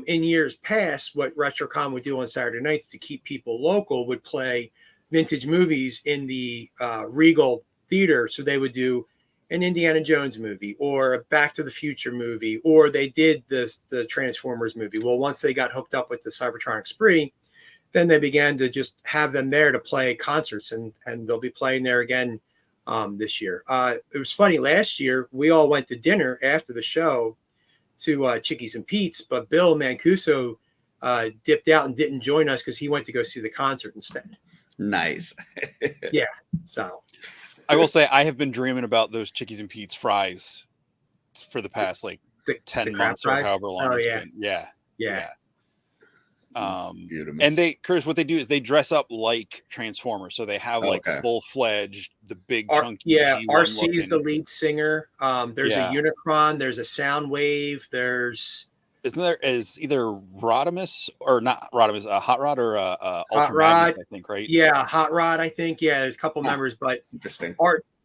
In years past, what RetroCon would do on Saturday nights to keep people local would play vintage movies in the Regal Theater. So they would do an Indiana Jones movie or a Back to the Future movie, or they did the Transformers movie. Well, once they got hooked up with the Cybertronic Spree, then they began to just have them there to play concerts, and they'll be playing there again this year. It was funny. Last year, we all went to dinner after the show to Chickies and Pete's, but Bill Mancuso dipped out and didn't join us because he went to go see the concert instead. Nice. Yeah. So I will say I have been dreaming about those Chickies and Pete's fries for the past 10 months or however long it's been. Yeah. And Curtis, what they do is they dress up like Transformers, so they have full-fledged, the big chunky. Yeah, RC is the lead singer. There's a Unicron. There's a Soundwave. Isn't there either Rodimus or not Rodimus, a Hot Rod or a Hot Rod, I think, right? Yeah, Hot Rod, I think. Yeah, there's a couple members, but interesting.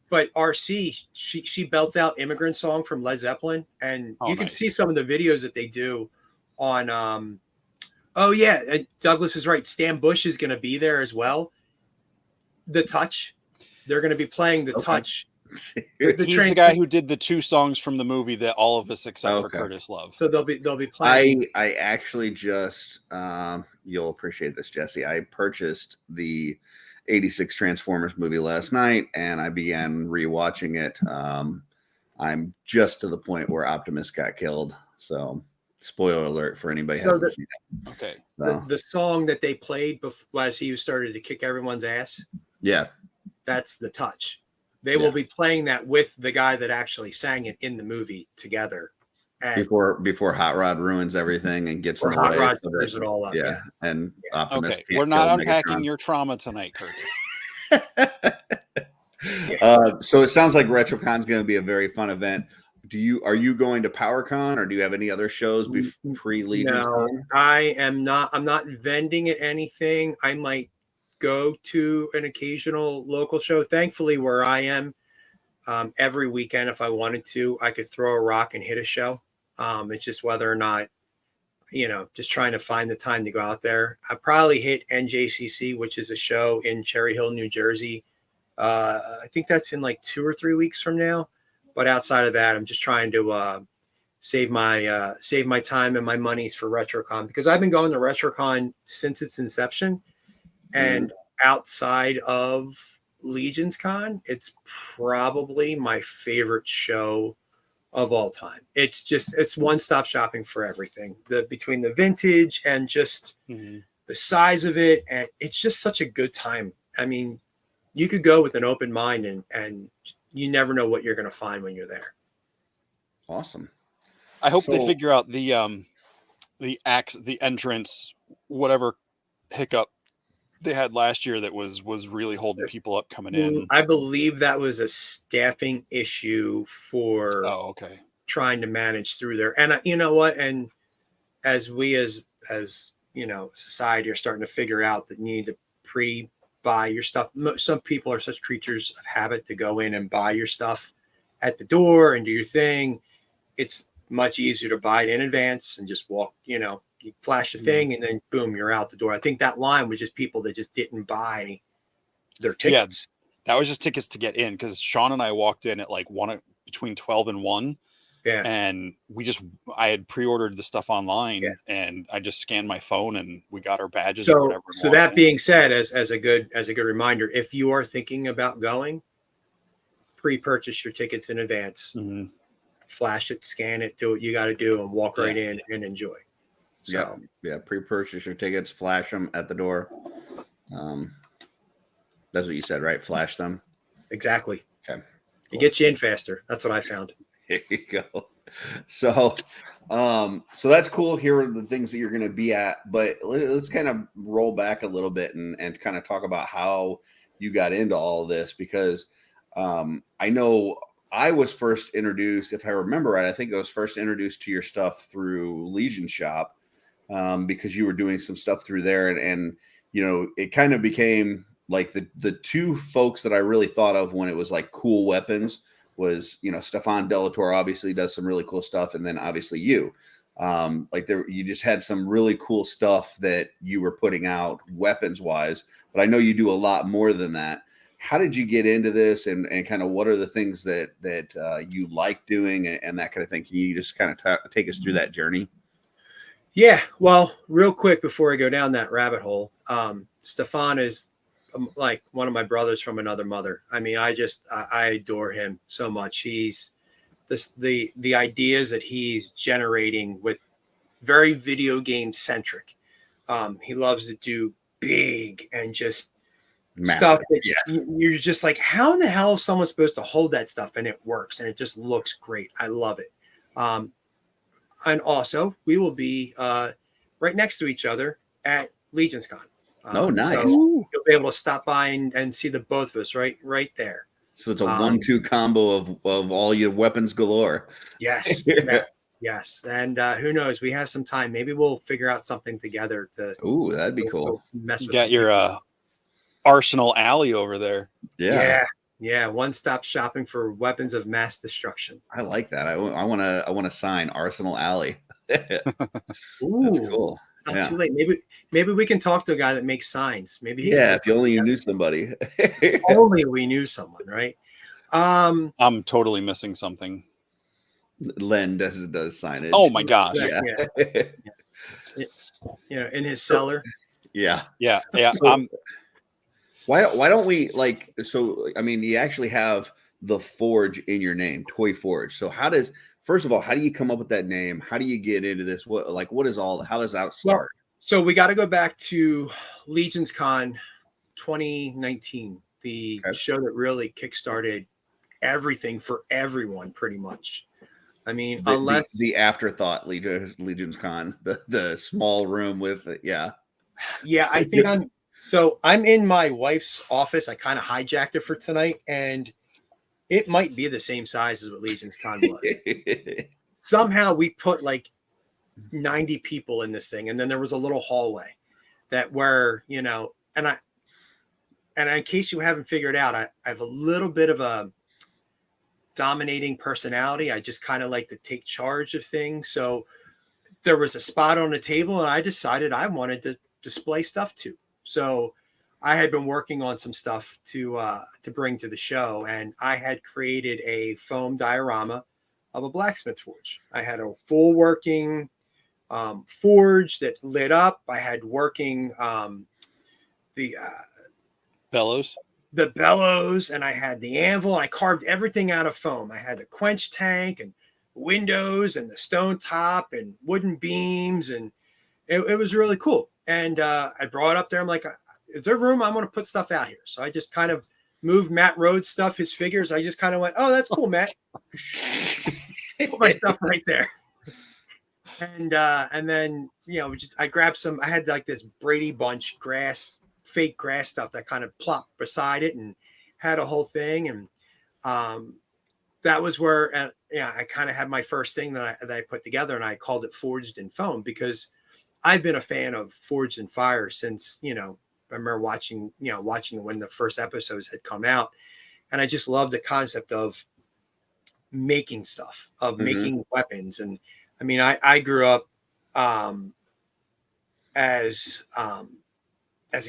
But RC, she belts out "Immigrant Song" from Led Zeppelin, and you can see some of the videos that they do on. Douglas is right. Stan Bush is going to be there as well. The Touch, they're going to be playing the Touch. He's the guy who did the 2 songs from the movie that all of us except for Curtis love. So they'll be playing. I actually just you'll appreciate this, Jesse. I purchased the 86 Transformers movie last night, and I began rewatching it. I'm just to the point where Optimus got killed, so spoiler alert for anybody who hasn't seen it. Okay. So. The song that they played before, as he started to kick everyone's ass. Yeah. That's The Touch. They will be playing that with the guy that actually sang it in the movie together. And before Hot Rod ruins everything and gets in the Hot way. Rod screws it all up. Yeah. And Optimus Okay, can't we're not kill unpacking Megatron. your trauma tonight, Curtis. So it sounds like RetroCon's going to be a very fun event. Are you going to PowerCon, or do you have any other shows pre-Legion's No, Con? I am not. I'm not vending at anything. I might go to an occasional local show. Thankfully, where I am, every weekend, if I wanted to, I could throw a rock and hit a show. It's just whether or not, just trying to find the time to go out there. I probably hit NJCC, which is a show in Cherry Hill, New Jersey. I think that's in like 2 or 3 weeks from now. But outside of that, I'm just trying to save my time and my monies for RetroCon, because I've been going to RetroCon since its inception, and outside of Legion's Con, it's probably my favorite show of all time. It's one-stop shopping for everything. Between the vintage and just the size of it, and it's just such a good time. I mean, you could go with an open mind, and you never know what you're going to find when you're there. Awesome. I hope they figure out the entrance, whatever hiccup they had last year that was really holding people up coming in. I believe that was a staffing issue for trying to manage through there. And you know what? And as we as society are starting to figure out that you need to pre-buy your stuff. Some people are such creatures of habit to go in and buy your stuff at the door and do your thing. It's much easier to buy it in advance and just walk, you flash the thing and then boom, you're out the door. I think that line was just people that just didn't buy their tickets. Yeah, that was just tickets to get in, because Sean and I walked in at like between 12 and 1. Yeah. And I had pre-ordered the stuff online and I just scanned my phone and we got our badges or whatever. So that being said, as a good reminder, if you are thinking about going, pre-purchase your tickets in advance, flash it, scan it, do what you got to do, and walk right in and enjoy. So pre-purchase your tickets, flash them at the door. That's what you said, right? Flash them. Exactly. Okay. Cool. It gets you in faster. That's what I found. Here you go. So that's cool. Here are the things that you're going to be at, but let's kind of roll back a little bit and kind of talk about how you got into all of this, because I know I was first introduced, if I remember right, I think I was first introduced to your stuff through Legion Shop, because you were doing some stuff through there, and it kind of became like the two folks that I really thought of when it was like cool weapons was, Stefan Delator obviously does some really cool stuff, and then obviously you just had some really cool stuff that you were putting out weapons wise, but I know you do a lot more than that. How did you get into this, and kind of what are the things that you like doing and that kind of thing? Can you just kind of take us through that journey? Yeah. Well, real quick before I go down that rabbit hole, Stefan is like one of my brothers from another mother. I mean, I adore him so much. He's the ideas that he's generating with very video game centric. He loves to do big and just massive stuff that you're just like, how in the hell is someone supposed to hold that stuff and it works and it just looks great. I love it. And also we will be right next to each other at Legion's Con. Nice. So you'll be able to stop by and see the both of us right there. So it's a 1-2 combo of all your weapons galore. Yes. Yes. And who knows? We have some time. Maybe we'll figure out something together to. Ooh, that'd be cool. Mess with you got your Arsenal Alley over there. Yeah. One-stop shopping for weapons of mass destruction. I like that. I want to sign Arsenal Alley. Ooh, that's cool. It's not too late. Maybe we can talk to a guy that makes signs. Maybe if you only knew somebody. Only we knew someone, right? I'm totally missing something. Len does signage. Oh my gosh! Yeah. In his cellar. Yeah. So, why don't we I mean, you actually have the Forge in your name, Toy Forge. So first of all, how do you come up with that name? How do you get into this? How does that start? Well, so we got to go back to Legion's Con 2019, the show that really kickstarted everything for everyone pretty much. I mean, The, unless the afterthought Legion's Con, the small room with yeah, I think I'm in my wife's office. I kind of hijacked it for tonight, and it might be the same size as what Legion's Con was. Somehow we put like 90 people in this thing, and then there was a little hallway that where, you know, and in case you haven't figured out, I have a little bit of a dominating personality. I just kind of like to take charge of things. So there was a spot on the table, and I decided I wanted to display stuff too. So I had been working on some stuff to bring to the show, and I had created a foam diorama of a blacksmith forge. I had a full working forge that lit up. I had working the bellows, and I had the anvil. I carved everything out of foam. I had the quench tank and windows and the stone top and wooden beams, and it was really cool. And I brought it up there. I'm like, is there room? I'm going to put stuff out here. So I just kind of moved Matt Rhodes' stuff, his figures. I just kind of went, oh, that's cool, Matt. Put my stuff right there. And then, you know, I grabbed some, I had like this Brady Bunch fake grass stuff that kind of plopped beside it and had a whole thing. And that was where, I kind of had my first thing that I put together, and I called it Forged in Foam, because I've been a fan of Forged in Fire since, you know, I remember watching when the first episodes had come out. And I just loved the concept of making stuff, of making weapons. And I mean, I grew up as a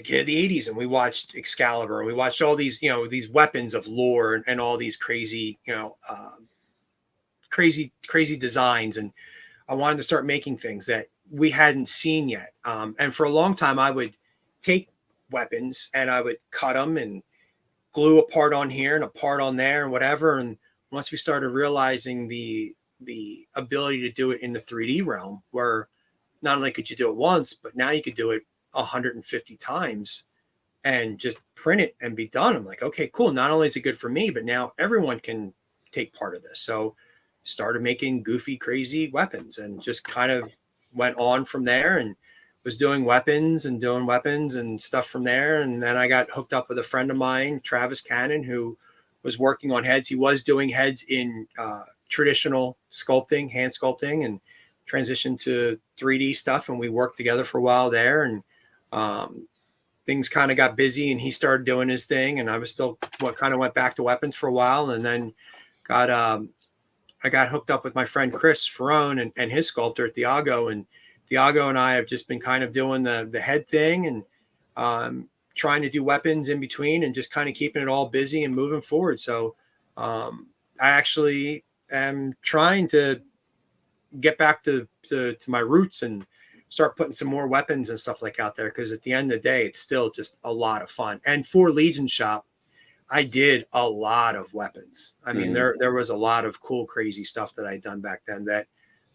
kid of the 80s, and we watched Excalibur, and we watched all these, you know, these weapons of lore and all these crazy, you know, crazy designs. And I wanted to start making things that we hadn't seen yet. And for a long time, I would take weapons and I would cut them and glue a part on here and a part on there and whatever. And once we started realizing the ability to do it in the 3D realm, where not only could you do it once, but now you could do it 150 times and just print it and be done. I'm like, okay, cool. Not only is it good for me, but now everyone can take part of this. So started making goofy, crazy weapons, and just kind of went on from there, and was doing weapons and stuff from there. And then I got hooked up with a friend of mine, Travis Cannon, who was working on heads. He was doing heads in traditional sculpting, hand sculpting, and transitioned to 3D stuff. And we worked together for a while there, and things kind of got busy, and he started doing his thing, and I was still went back to weapons for a while. And then I got hooked up with my friend Chris Ferrone and his sculptor at Thiago, and Thiago and I have just been kind of doing the head thing, and trying to do weapons in between, and just kind of keeping it all busy and moving forward. So I actually am trying to get back to my roots and start putting some more weapons and stuff like out there, because at the end of the day, it's still just a lot of fun. And for Legion Shop, I did a lot of weapons. I mean, there was a lot of cool, crazy stuff that I'd done back then that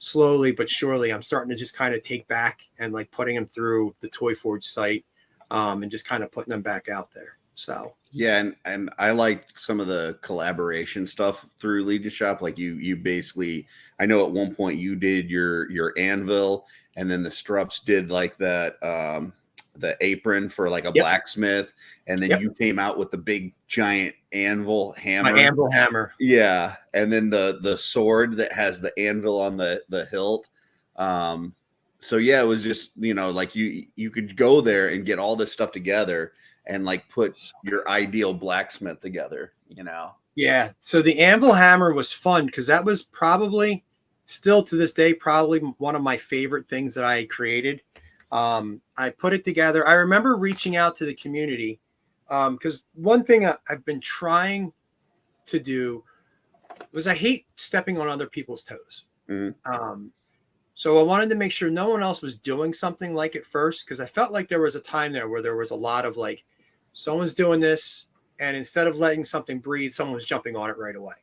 slowly but surely I'm starting to just kind of take back and like putting them through the Toy Forge site, and just kind of putting them back out there. So yeah, and I liked some of the collaboration stuff through Legion Shop. Like you basically, I know at one point you did your anvil, and then the Strups did like that the apron for like a blacksmith, and then you came out with the big giant anvil hammer. My anvil hammer. Yeah, and then the sword that has the anvil on the hilt. So yeah, it was just, you know, like you could go there and get all this stuff together and like put your ideal blacksmith together, you know. Yeah. So the anvil hammer was fun, because that was probably still to this day probably one of my favorite things that I had created. I put it together. I remember reaching out to the community, because one thing I've been trying to do was I hate stepping on other people's toes. So I wanted to make sure no one else was doing something like it first, because I felt like there was a time there where there was a lot of like, someone's doing this, and instead of letting something breathe, someone was jumping on it right away.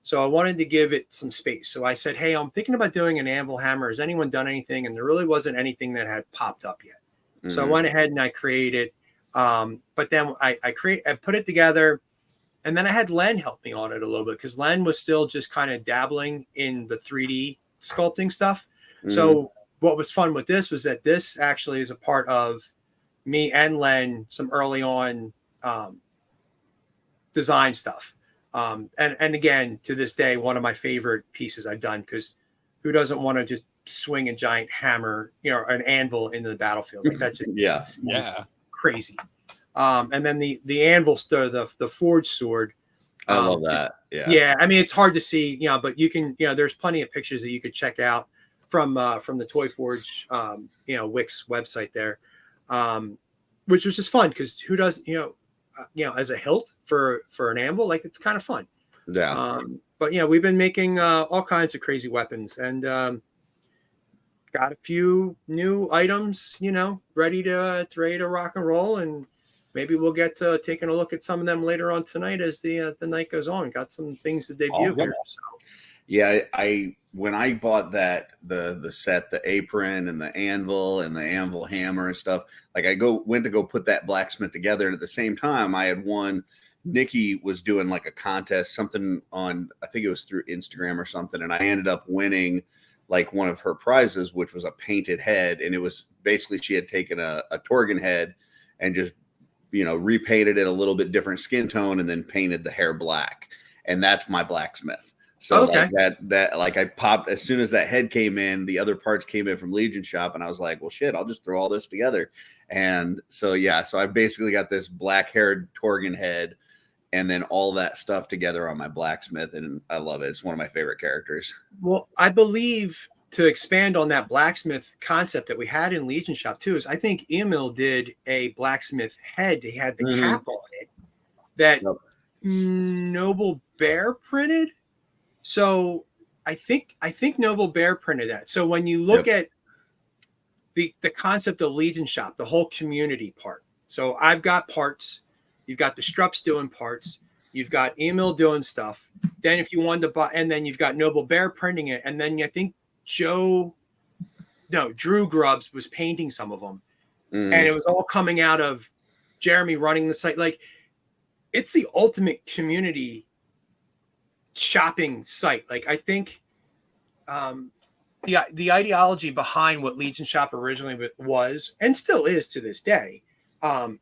So I wanted to give it some space. So I said, hey, I'm thinking about doing an anvil hammer. Has anyone done anything? And there really wasn't anything that had popped up yet. So I went ahead and I created, but then I put it together. And then I had Len help me on it a little bit because Len was still just kind of dabbling in the 3D sculpting stuff. So what was fun with this was that this actually is a part of me and Len, some early on design stuff. And again, to this day, one of my favorite pieces I've done, because who doesn't want to just swing a giant hammer, an anvil into the battlefield? Like that just seems crazy. And then the anvil, the forged sword. I love that. Yeah. Yeah. I mean, it's hard to see, but you can, there's plenty of pictures that you could check out from the Toy Forge, Wix website there, which was just fun because who does, as a hilt for an anvil, like it's kind of fun. Yeah. But we've been making all kinds of crazy weapons and got a few new items, ready to rock and roll, and maybe we'll get to taking a look at some of them later on tonight as the night goes on. Got some things to debut here. So. Yeah, I when I bought the set, the apron and the anvil hammer and stuff, like I went to go put that blacksmith together, and at the same time I had won. Nikki was doing like a contest, something on, I think it was through Instagram or something, and I ended up winning like one of her prizes, which was a painted head, and it was basically she had taken a Torgan head and just repainted it a little bit different skin tone and then painted the hair black, and that's my blacksmith. So like that like I popped as soon as that head came in, the other parts came in from Legion Shop, and I was like, well, shit, I'll just throw all this together. And so so I basically got this black-haired Torgan head and then all that stuff together on my blacksmith, and I love it. It's one of my favorite characters. Well, I believe, to expand on that blacksmith concept that we had in Legion Shop too, is I think Emil did a blacksmith head. He had the cap on it that Noble Bear printed. So I think Noble Bear printed that. So when you look at the concept of Legion Shop, the whole community part. So I've got parts. You've got the Strups doing parts. You've got Emil doing stuff. Then if you wanted to buy, and then you've got Noble Bear printing it. And then I think Drew Grubbs was painting some of them. And it was all coming out of Jeremy running the site. Like, it's the ultimate community shopping site. Like, I think the ideology behind what Legion Shop originally was, and still is to this day,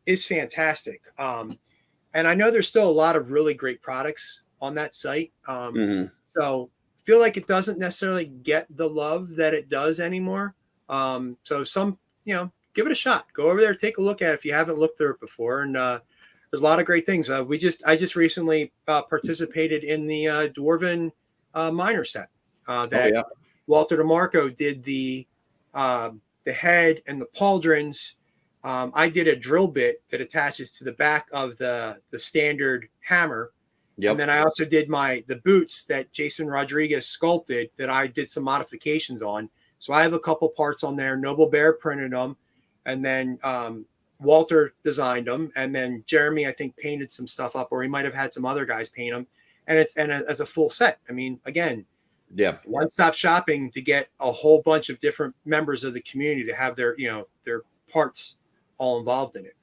is fantastic. And I know there's still a lot of really great products on that site. So I feel like it doesn't necessarily get the love that it does anymore. So give it a shot. Go over there, take a look at it if you haven't looked through it before. And there's a lot of great things. I just recently participated in the Dwarven Miner set that Walter DeMarco did the head and the pauldrons. I did a drill bit that attaches to the back of the standard hammer. And then I also did the boots that Jason Rodriguez sculpted that I did some modifications on. So I have a couple parts on there. Noble Bear printed them. And then Walter designed them. And then Jeremy, I think, painted some stuff up, or he might have had some other guys paint them. And as a full set. I mean, again, one-stop shopping to get a whole bunch of different members of the community to have their parts all involved in it.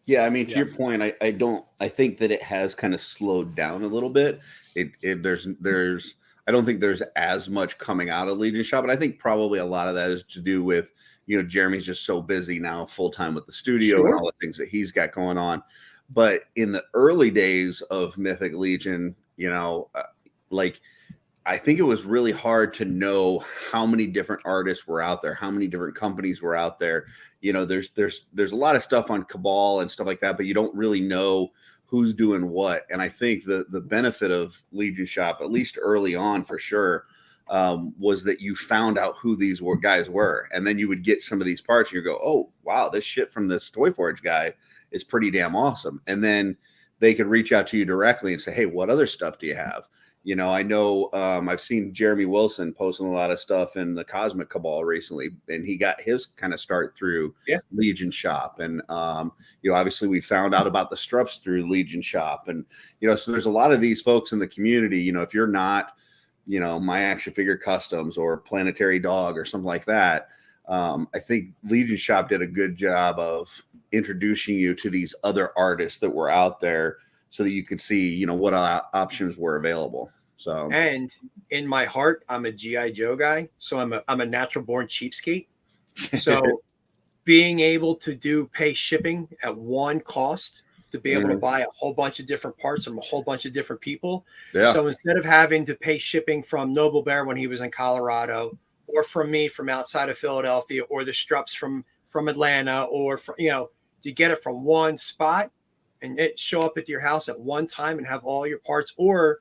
Yeah, I mean, to your point, I think that it has kind of slowed down a little bit. I don't think there's as much coming out of Legion Shop, and I think probably a lot of that is to do with, Jeremy's just so busy now full time with the studio and all the things that he's got going on. But in the early days of Mythic Legion, I think it was really hard to know how many different artists were out there, how many different companies were out there. There's a lot of stuff on Cabal and stuff like that, but you don't really know who's doing what. And I think the benefit of Legion Shop, at least early on for sure, was that you found out who these guys were. And then you would get some of these parts and you go, oh, wow, this shit from this Toy Forge guy is pretty damn awesome. And then they could reach out to you directly and say, hey, what other stuff do you have? I know I've seen Jeremy Wilson posting a lot of stuff in the Cosmic Cabal recently, and he got his kind of start through Legion Shop. And, obviously we found out about the Strups through Legion Shop. And, so there's a lot of these folks in the community, if you're not, My Action Figure Customs or Planetary Dog or something like that, I think Legion Shop did a good job of introducing you to these other artists that were out there, so that you could see, what options were available. So, and in my heart, I'm a GI Joe guy, so I'm a natural born cheapskate. So being able to pay shipping at one cost to be able to buy a whole bunch of different parts from a whole bunch of different people. yeah, So instead of having to pay shipping from Noble Bear when he was in Colorado, or from me from outside of Philadelphia, or the Strups from Atlanta, or from, to get it from one spot and it show up at your house at one time and have all your parts, or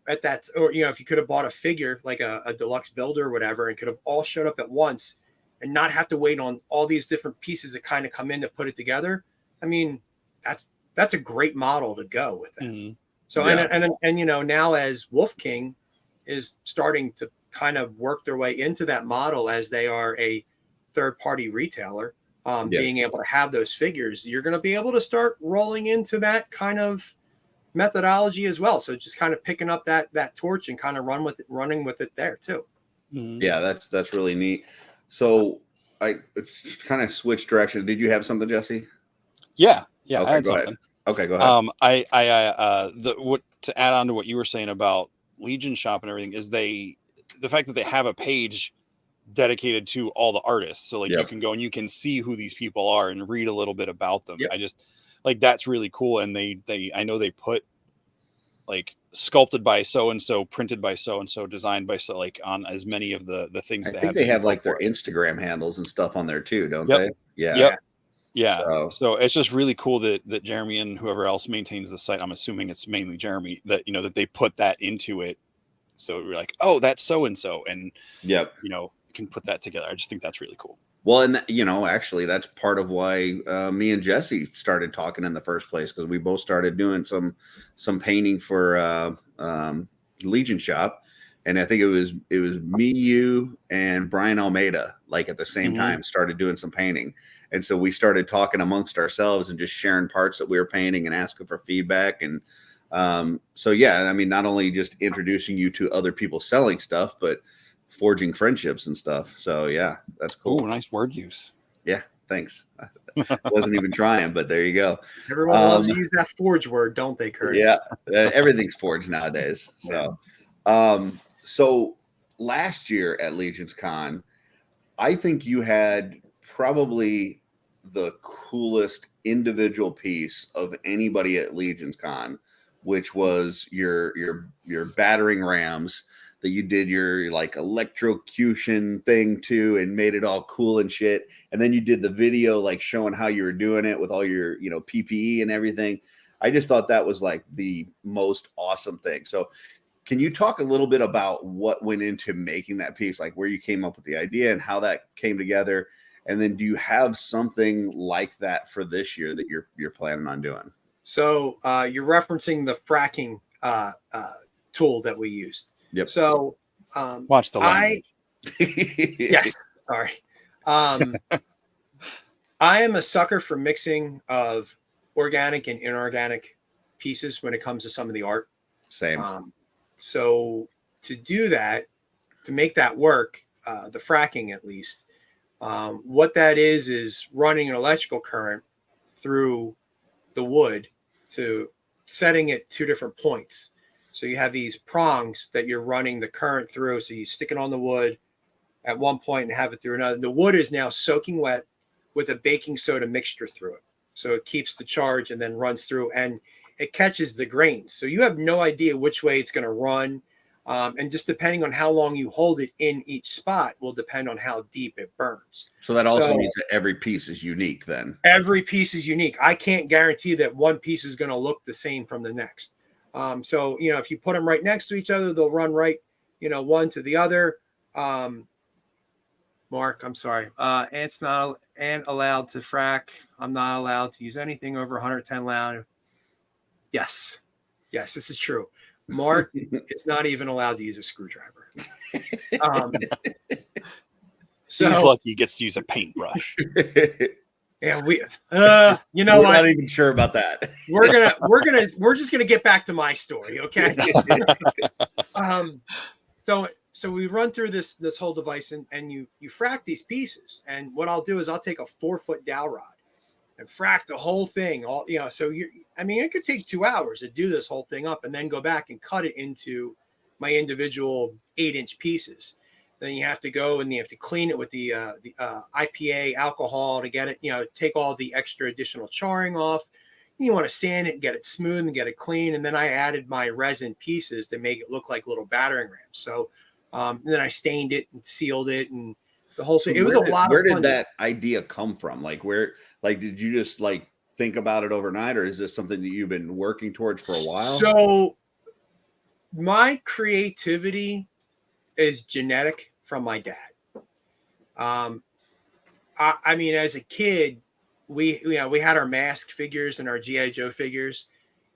at that, or if you could have bought a figure like a deluxe builder or whatever, and could have all showed up at once and not have to wait on all these different pieces that kind of come in to put it together. I mean, that's a great model to go with that. Mm-hmm. So, yeah. and now as Wolf King is starting to kind of work their way into that model as they are a third-party retailer, being able to have those figures, you're going to be able to start rolling into that kind of methodology as well. So just kind of picking up that torch and kind of running with it there too. Mm-hmm. Yeah, that's really neat. So I kind of switched direction. Did you have something, Jesse? Yeah, okay, I had something. Okay, go ahead. What to add on to what you were saying about Legion Shop and everything is the fact that they have a page dedicated to all the artists. So you can go and you can see who these people are and read a little bit about them. I just that's really cool. And I know they put sculpted by so and so, printed by so and so, designed by so, on as many of the things. I think they have their Instagram handles and stuff on there too, don't they? Yeah. So it's just really cool that Jeremy and whoever else maintains the site, I'm assuming it's mainly Jeremy, that that they put that into it. So we're like, oh, that's so and so, and can put that together. I just think that's really cool. Well, and actually, that's part of why me and Jesse started talking in the first place, because we both started doing some painting for Legion Shop, and I think it was me, you, and Brian Almeida, at the same time, started doing some painting, and so we started talking amongst ourselves and just sharing parts that we were painting and asking for feedback, and so yeah, I mean, not only just introducing you to other people selling stuff, but forging friendships and stuff. So yeah, that's cool. Oh, nice word use. Yeah, thanks. Wasn't even trying, but there you go. Everyone loves to use that forge word, don't they, Curtis? Yeah, everything's forged nowadays. So, so last year at Legion's Con, I think you had probably the coolest individual piece of anybody at Legion's Con, which was your battering rams that you did your electrocution thing too, and made it all cool and shit. And then you did the video showing how you were doing it with all your PPE and everything. I just thought that was the most awesome thing. So can you talk a little bit about what went into making that piece, where you came up with the idea and how that came together? And then do you have something like that for this year that you're planning on doing? So you're referencing the fracking tool that we used. Yep. So watch the language. Yes. Sorry. I am a sucker for mixing of organic and inorganic pieces when it comes to some of the art. Same. So to do that, to make that work, the fracking at least, what that is running an electrical current through the wood to setting it 2 different points. So you have these prongs that you're running the current through. So you stick it on the wood at one point and have it through another. The wood is now soaking wet with a baking soda mixture through it. So it keeps the charge and then runs through, and it catches the grains. So you have no idea which way it's going to run. And just depending on how long you hold it in each spot will depend on how deep it burns. So that also means that every piece is unique then. Every piece is unique. I can't guarantee that one piece is going to look the same from the next. So, if you put them right next to each other, they'll run right, one to the other. Mark, I'm sorry. It's not allowed to frack. I'm not allowed to use anything over 110 loud. Yes, this is true. Mark is not even allowed to use a screwdriver. So he's lucky he gets to use a paintbrush. Yeah, we're what? Not even sure about that. we're just gonna get back to my story, okay? So we run through this whole device and you frack these pieces, and what I'll do is I'll take a 4-foot dowel rod and frack the whole thing. All, you know, so I mean, it could take 2 hours to do this whole thing up and then go back and cut it into my individual 8-inch pieces. Then you have to go and you have to clean it with the IPA alcohol to get it, you know, take all the extra additional charring off. You want to sand it and get it smooth and get it clean. And then I added my resin pieces to make it look like little battering rams. So then I stained it and sealed it and the whole thing. So it was a lot of fun. Where did that idea come from? Like did you just like think about it overnight, or is this something that you've been working towards for a while? So my creativity is genetic from my dad. I mean, as a kid, we had our masked figures and our G.I. Joe figures.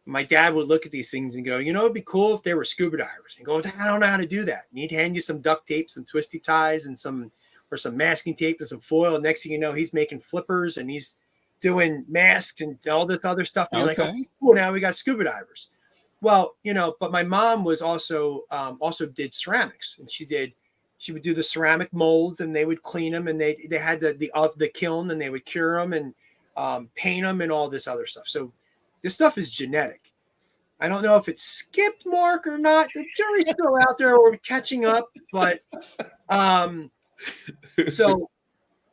My dad would look at these things and go, you know, it'd be cool if they were scuba divers. And go, I don't know how to do that. And he'd hand you some duct tape, some twisty ties, and some masking tape and some foil. And next thing you know, he's making flippers and he's doing masks and all this other stuff. And you're like, oh, cool, now we got scuba divers. Well, you know, but my mom was also did ceramics, and she would do the ceramic molds, and they would clean them, and they had the kiln, and they would cure them and paint them and all this other stuff. So this stuff is genetic. I don't know if it's skipped Mark or not. The jury's still out there. We're catching up, but so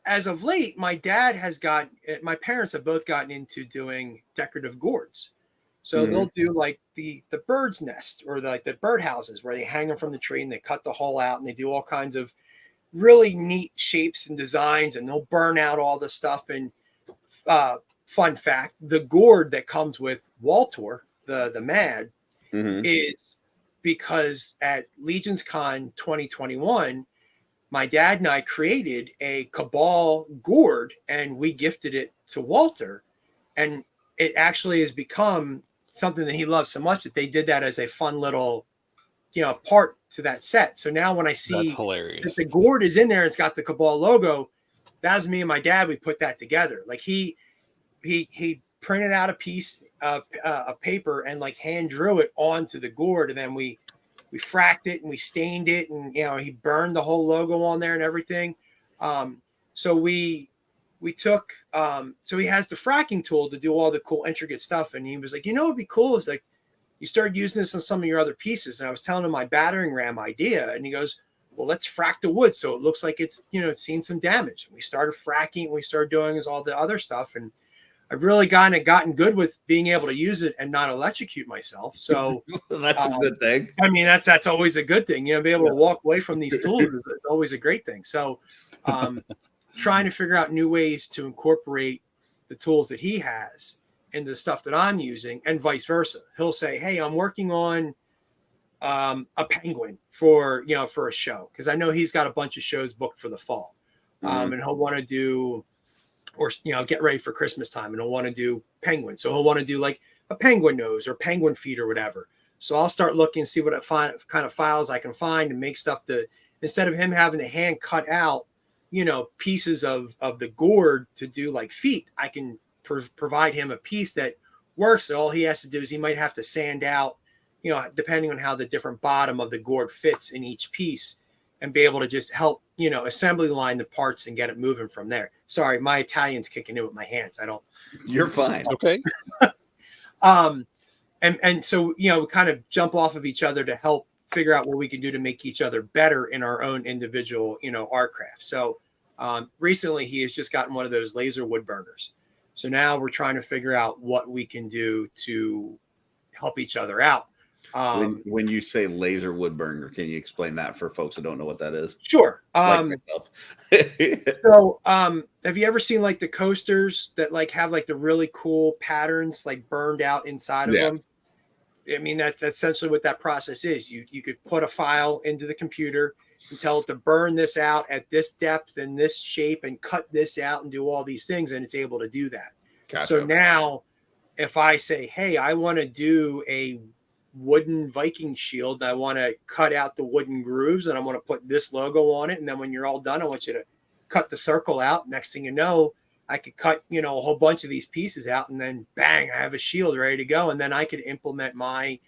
as of late, my parents have both gotten into doing decorative gourds. So they'll do like the bird's nest or the bird houses where they hang them from the tree and they cut the hole out and they do all kinds of really neat shapes and designs, and they'll burn out all the stuff. And fun fact, the gourd that comes with Waltor, the MAD, is because at Legion's Con 2021, my dad and I created a Cabal gourd and we gifted it to Walter. And it actually has become something that he loves so much that they did that as a fun little, you know, part to that set. So now when I see that the gourd is in there, it's got the Cabal logo. That was me and my dad. We put that together. Like he printed out a piece of paper and like hand drew it onto the gourd. And then we fracked it and we stained it. And, you know, he burned the whole logo on there and everything. So we took, so he has the fracking tool to do all the cool intricate stuff. And he was like, you know, it'd be cool. It's like, you started using this on some of your other pieces. And I was telling him my battering ram idea. And he goes, well, let's frack the wood. So it looks like it's, you know, it's seen some damage. And we started fracking. And we started doing all the other stuff. And I've really gotten good with being able to use it and not electrocute myself. So that's a good thing. I mean, that's always a good thing, you know, be able to walk away from these tools is always a great thing. So, trying to figure out new ways to incorporate the tools that he has into the stuff that I'm using, and vice versa. He'll say, hey, I'm working on a penguin for a show, because I know he's got a bunch of shows booked for the fall. And he'll want to do, or, you know, get ready for Christmas time, and he'll want to do penguin. So he'll want to do like a penguin nose or penguin feet or whatever. So I'll start looking and see what kind of files I can find and make stuff that, instead of him having to hand cut out, you know, pieces of the gourd to do like feet, I can provide him a piece that works. And all he has to do is he might have to sand out, you know, depending on how the different bottom of the gourd fits in each piece, and be able to just help, you know, assembly line the parts and get it moving from there. Sorry, my Italian's kicking in with my hands. You're fine. Okay. And so, you know, we kind of jump off of each other to help figure out what we can do to make each other better in our own individual, you know, art craft. So recently he has just gotten one of those laser wood burners. So now we're trying to figure out what we can do to help each other out. When you say laser wood burner, can you explain that for folks who don't know what that is? Sure. Like myself. So have you ever seen like the coasters that like have like the really cool patterns like burned out inside of them? I mean, that's essentially what that process is. You could put a file into the computer and tell it to burn this out at this depth and this shape and cut this out and do all these things, and it's able to do that. Gotcha. So now if I say, hey, I want to do a wooden Viking shield, I want to cut out the wooden grooves and I want to put this logo on it, and then when you're all done, I want you to cut the circle out. Next thing you know, I could cut, you know, a whole bunch of these pieces out, and then bang, I have a shield ready to go. And then I could implement my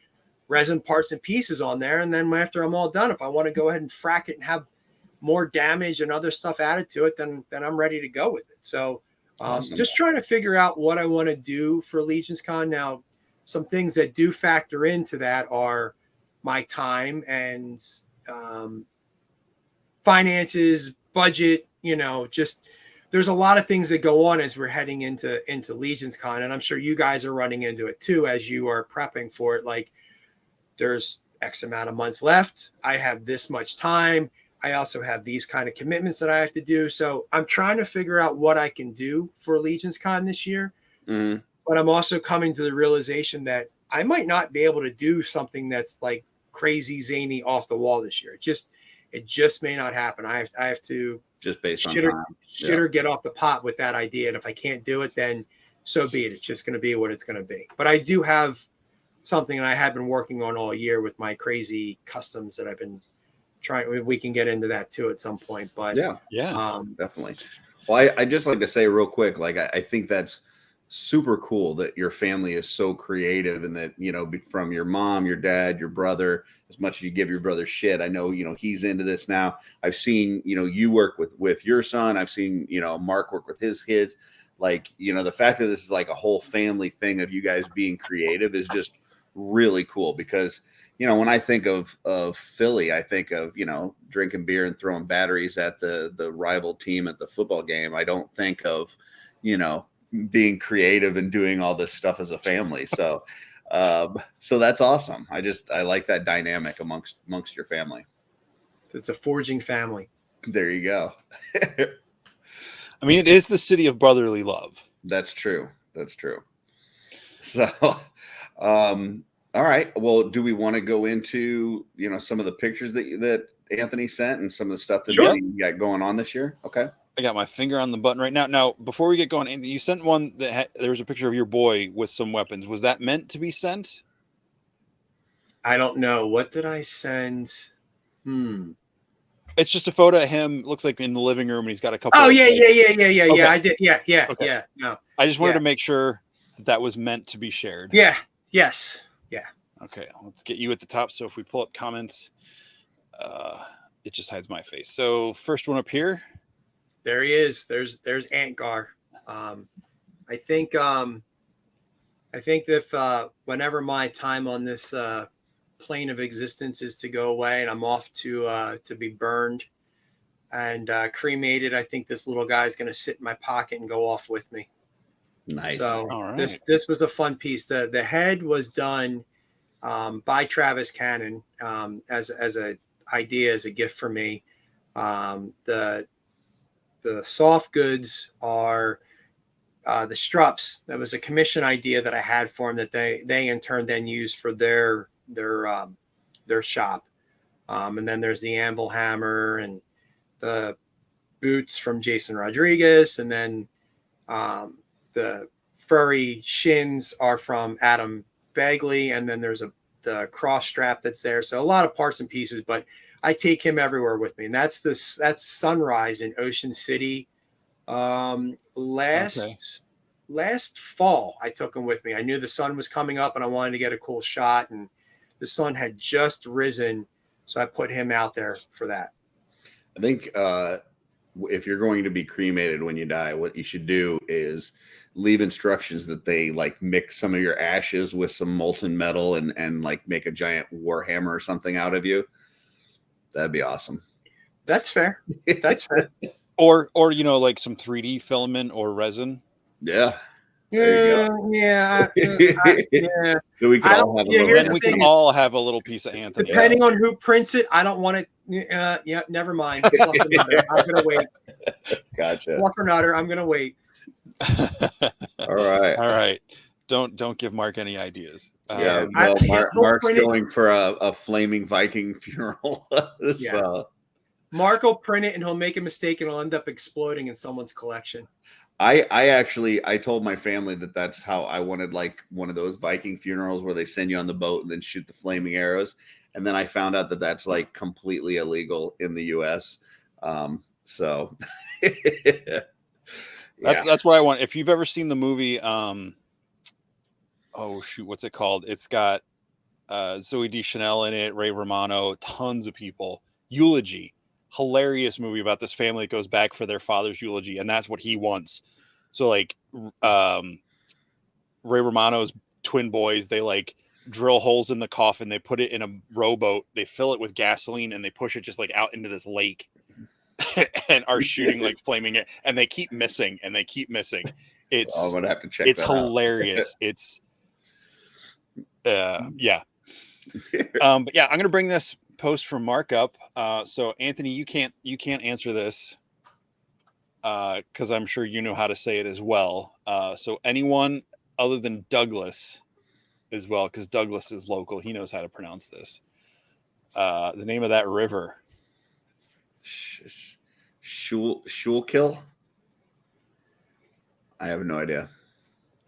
resin parts and pieces on there. And then after I'm all done, if I want to go ahead and frack it and have more damage and other stuff added to it, then I'm ready to go with it. So Awesome. Just trying to figure out what I want to do for Legions Con. Now, some things that do factor into that are my time and finances, budget, just there's a lot of things that go on as we're heading into Legions Con. And I'm sure you guys are running into it too, as you are prepping for it. Like there's X amount of months left. I have this much time. I also have these kind of commitments that I have to do. So I'm trying to figure out what I can do for Legions Con this year. Mm-hmm. But I'm also coming to the realization that I might not be able to do something that's like crazy, zany, off the wall this year. It just may not happen. I have to just based on shit or get off the pot with that idea. And if I can't do it, then so be it. It's just going to be what it's going to be. But I do have something that I have been working on all year with my crazy customs that I've been trying. We can get into that too at some point. But yeah, definitely. Well, I just like to say real quick, like I think that's super cool that your family is so creative and that, from your mom, your dad, your brother, as much as you give your brother shit, I know, he's into this now. I've seen, you work with your son. I've seen, Mark work with his kids. Like, the fact that this is like a whole family thing of you guys being creative is just really cool because, when I think of Philly, I think of, drinking beer and throwing batteries at the rival team at the football game. I don't think of, being creative and doing all this stuff as a family. So, so that's awesome. I like that dynamic amongst your family. It's a forging family. There you go. I mean, it is the city of brotherly love. That's true. So, all right. Well, do we want to go into, some of the pictures that Anthony sent and some of the stuff that you got going on this year? Okay. I got my finger on the button right now. Now, before we get going, Anthony, you sent one that there was a picture of your boy with some weapons. Was that meant to be sent? I don't know. What did I send? It's just a photo of him. Looks like in the living room, and he's got a couple. Oh, yeah. Okay. I did. Yeah. Okay. Yeah. No. I just wanted to make sure that was meant to be shared. Yeah. Yes. Yeah. Okay. Let's get you at the top. So if we pull up comments, it just hides my face. So first one up here. There he is. There's Antgar. I think if whenever my time on this plane of existence is to go away and I'm off to be burned and cremated, I think this little guy is going to sit in my pocket and go off with me. Nice. So all right. This was a fun piece. The head was done by Travis Cannon as a idea, as a gift for me. The soft goods are the strups. That was a commission idea that I had for them that they in turn then used for their shop. And then there's the anvil hammer and the boots from Jason Rodriguez. And then the furry shins are from Adam Bagley. And then there's the cross strap that's there. So a lot of parts and pieces, but I take him everywhere with me. And that's Sunrise in Ocean City. Last fall, I took him with me. I knew the sun was coming up and I wanted to get a cool shot, and the sun had just risen. So I put him out there for that. I think if you're going to be cremated when you die, what you should do is leave instructions that they like mix some of your ashes with some molten metal and like make a giant war hammer or something out of you. That'd be awesome. That's fair. That's fair. Or like some 3D filament or resin. Yeah. Yeah. So we can all have a little. And we can all have a little piece of Anthony. Depending on who prints it, I don't want it. Yeah, never mind. I'm gonna wait. Gotcha. Fluffernutter, I'm gonna wait. All right. Don't give Mark any ideas. Yeah, Mark's going for a flaming Viking funeral. Yes. Mark will print it and he'll make a mistake and it'll end up exploding in someone's collection. I told my family that's how I wanted, like one of those Viking funerals where they send you on the boat and then shoot the flaming arrows. And then I found out that that's like completely illegal in the US. So that's what I want. If you've ever seen the movie, what's it called? It's got Zooey Deschanel in it, Ray Romano, tons of people. Eulogy, hilarious movie about this family that goes back for their father's eulogy, and that's what he wants So like Ray Romano's twin boys, they like drill holes in the coffin, they put it in a rowboat, they fill it with gasoline, and they push it just like out into this lake and are shooting like flaming it, and they keep missing and they keep missing. It's I'm gonna have to check. It's that hilarious. It's yeah. But yeah, I'm gonna bring this post from Mark up. So Anthony, you can't answer this because I'm sure you know how to say it as well. So anyone other than Douglas as well, because Douglas is local, he knows how to pronounce this. The name of that river. Schuylkill. I have no idea.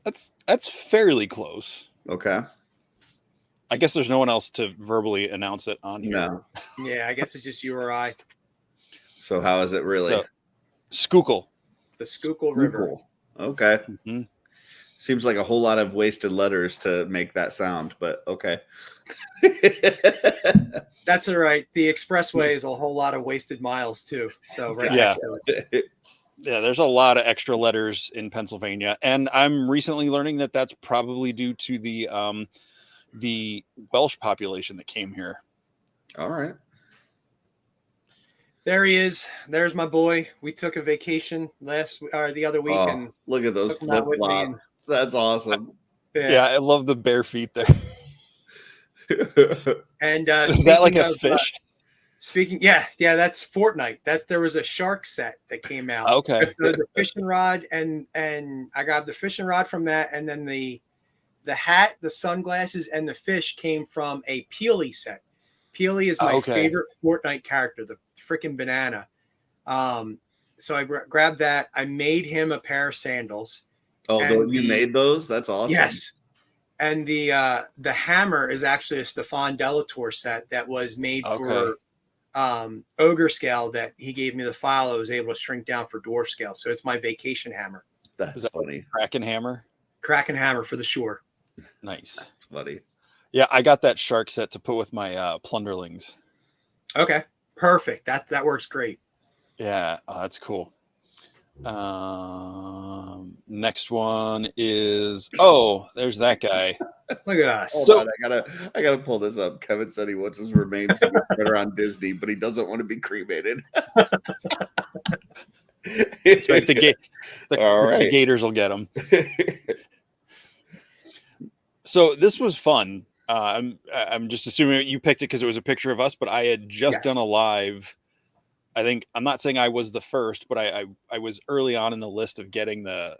That's fairly close. Okay. I guess there's no one else to verbally announce it on here. No. Yeah, I guess it's just you or I. So how is it really? So, Schuylkill. The Schuylkill River. Okay. Mm-hmm. Seems like a whole lot of wasted letters to make that sound, but okay. That's all right. The expressway is a whole lot of wasted miles too. So right Yeah. next to it. Yeah, there's a lot of extra letters in Pennsylvania, and I'm recently learning that that's probably due to the Welsh population that came here. All right. There he is. There's my boy. We took a vacation the other week, and look at those took him out with me, flip-flops. and- That's awesome. Yeah, I love the bare feet there. And is that like a fish? Yeah, that's Fortnite. There was a shark set that came out. Okay. So the fishing rod, and I grabbed the fishing rod from that, and then the hat, the sunglasses, and the fish came from a Peely set. Peely is my favorite Fortnite character, the freaking banana. So I grabbed that. I made him a pair of sandals. Oh, you made those? That's awesome. Yes. And the hammer is actually a Stefan Delatour set that was made for ogre scale, that he gave me the file. I was able to shrink down for dwarf scale. So it's my vacation hammer. That's funny. Kraken hammer? Kraken hammer for the shore. Nice. That's funny. Yeah, I got that shark set to put with my plunderlings. Okay. Perfect. That works great. Yeah, that's cool. Next one is there's that guy. Look at us. Hold on, I gotta pull this up. Kevin said he wants his remains to be better on Disney, but he doesn't want to be cremated. Like the Gators will get him. So this was fun. I'm just assuming you picked it because it was a picture of us, but I had just done a live. I think I'm not saying I was the first, but I was early on in the list of getting the.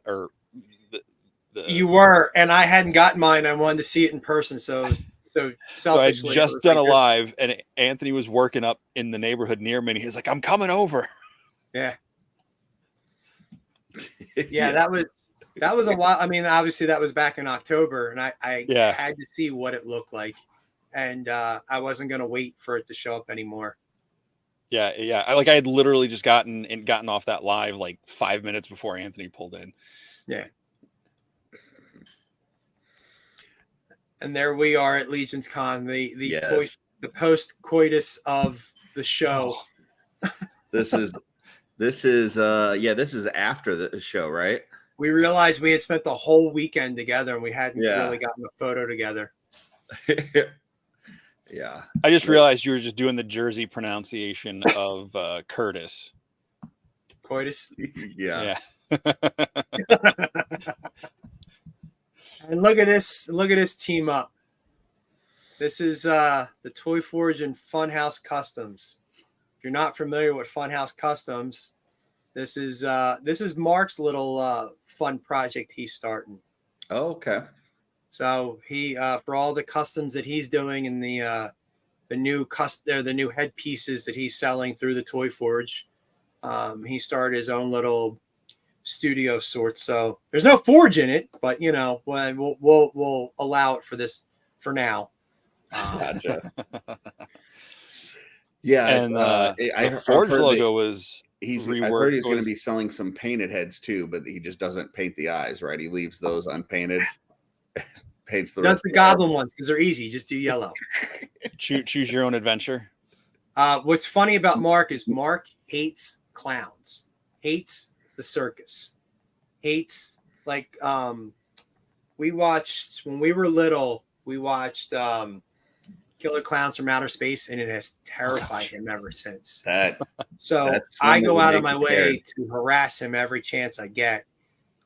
You were, and I hadn't gotten mine. I wanted to see it in person, so selfishly. I just done a live, and Anthony was working up in the neighborhood near me, and he's like, "I'm coming over." Yeah. Yeah, that was a while. I mean, obviously that was back in October, and I had to see what it looked like, and I wasn't going to wait for it to show up anymore. Yeah. I had literally just gotten off that live like 5 minutes before Anthony pulled in. Yeah. And there we are at Legion's Con, the post coitus of the show. This is after the show, right? We realized we had spent the whole weekend together, and we hadn't really gotten a photo together. Yeah. I just realized you were just doing the Jersey pronunciation of Curtis. Coitus? Yeah. And look at this team up. This is the Toy Forge and Funhouse Customs. If you're not familiar with Funhouse Customs, this is Mark's little fun project he's starting. Oh, okay. So he for all the customs that he's doing and the new headpieces that he's selling through the Toy Forge, he started his own little studio sorts. So there's no forge in it, but we'll allow it for this for now. Gotcha. Yeah, and the Forge logo was reworked. I heard he's going to be selling some painted heads too, but he just doesn't paint the eyes, right? He leaves those unpainted. Paints the rest. That's the goblin ones because they're easy. Just do yellow. Choose your own adventure. What's funny about Mark is Mark hates clowns, hates the circus. hates like we watched when we were little. We watched Killer Clowns from Outer Space, and it has terrified him ever since. So that's I one that go would out of make my you scared. way to harass him every chance I get.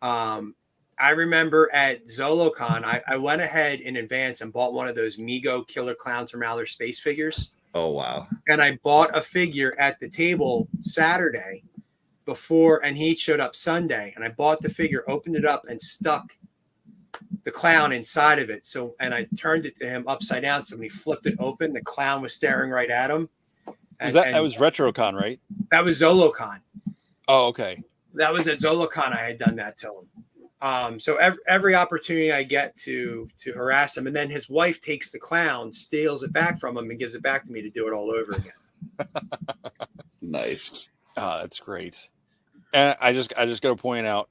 I remember at ZoloCon, I went ahead in advance and bought one of those Mego Killer Clowns from Outer Space figures. Oh wow! And I bought a figure at the table Saturday before, and he showed up Sunday. And I bought the figure, opened it up, and stuck the clown inside of it. So, and I turned it to him upside down. So when he flipped it open, the clown was staring right at him. And, that was RetroCon, right? That was ZoloCon. Oh, okay. That was at ZoloCon. I had done that to him. So every opportunity I get to harass him, and then his wife takes the clown, steals it back from him, and gives it back to me to do it all over again. Nice. Oh, that's great. And I just got to point out,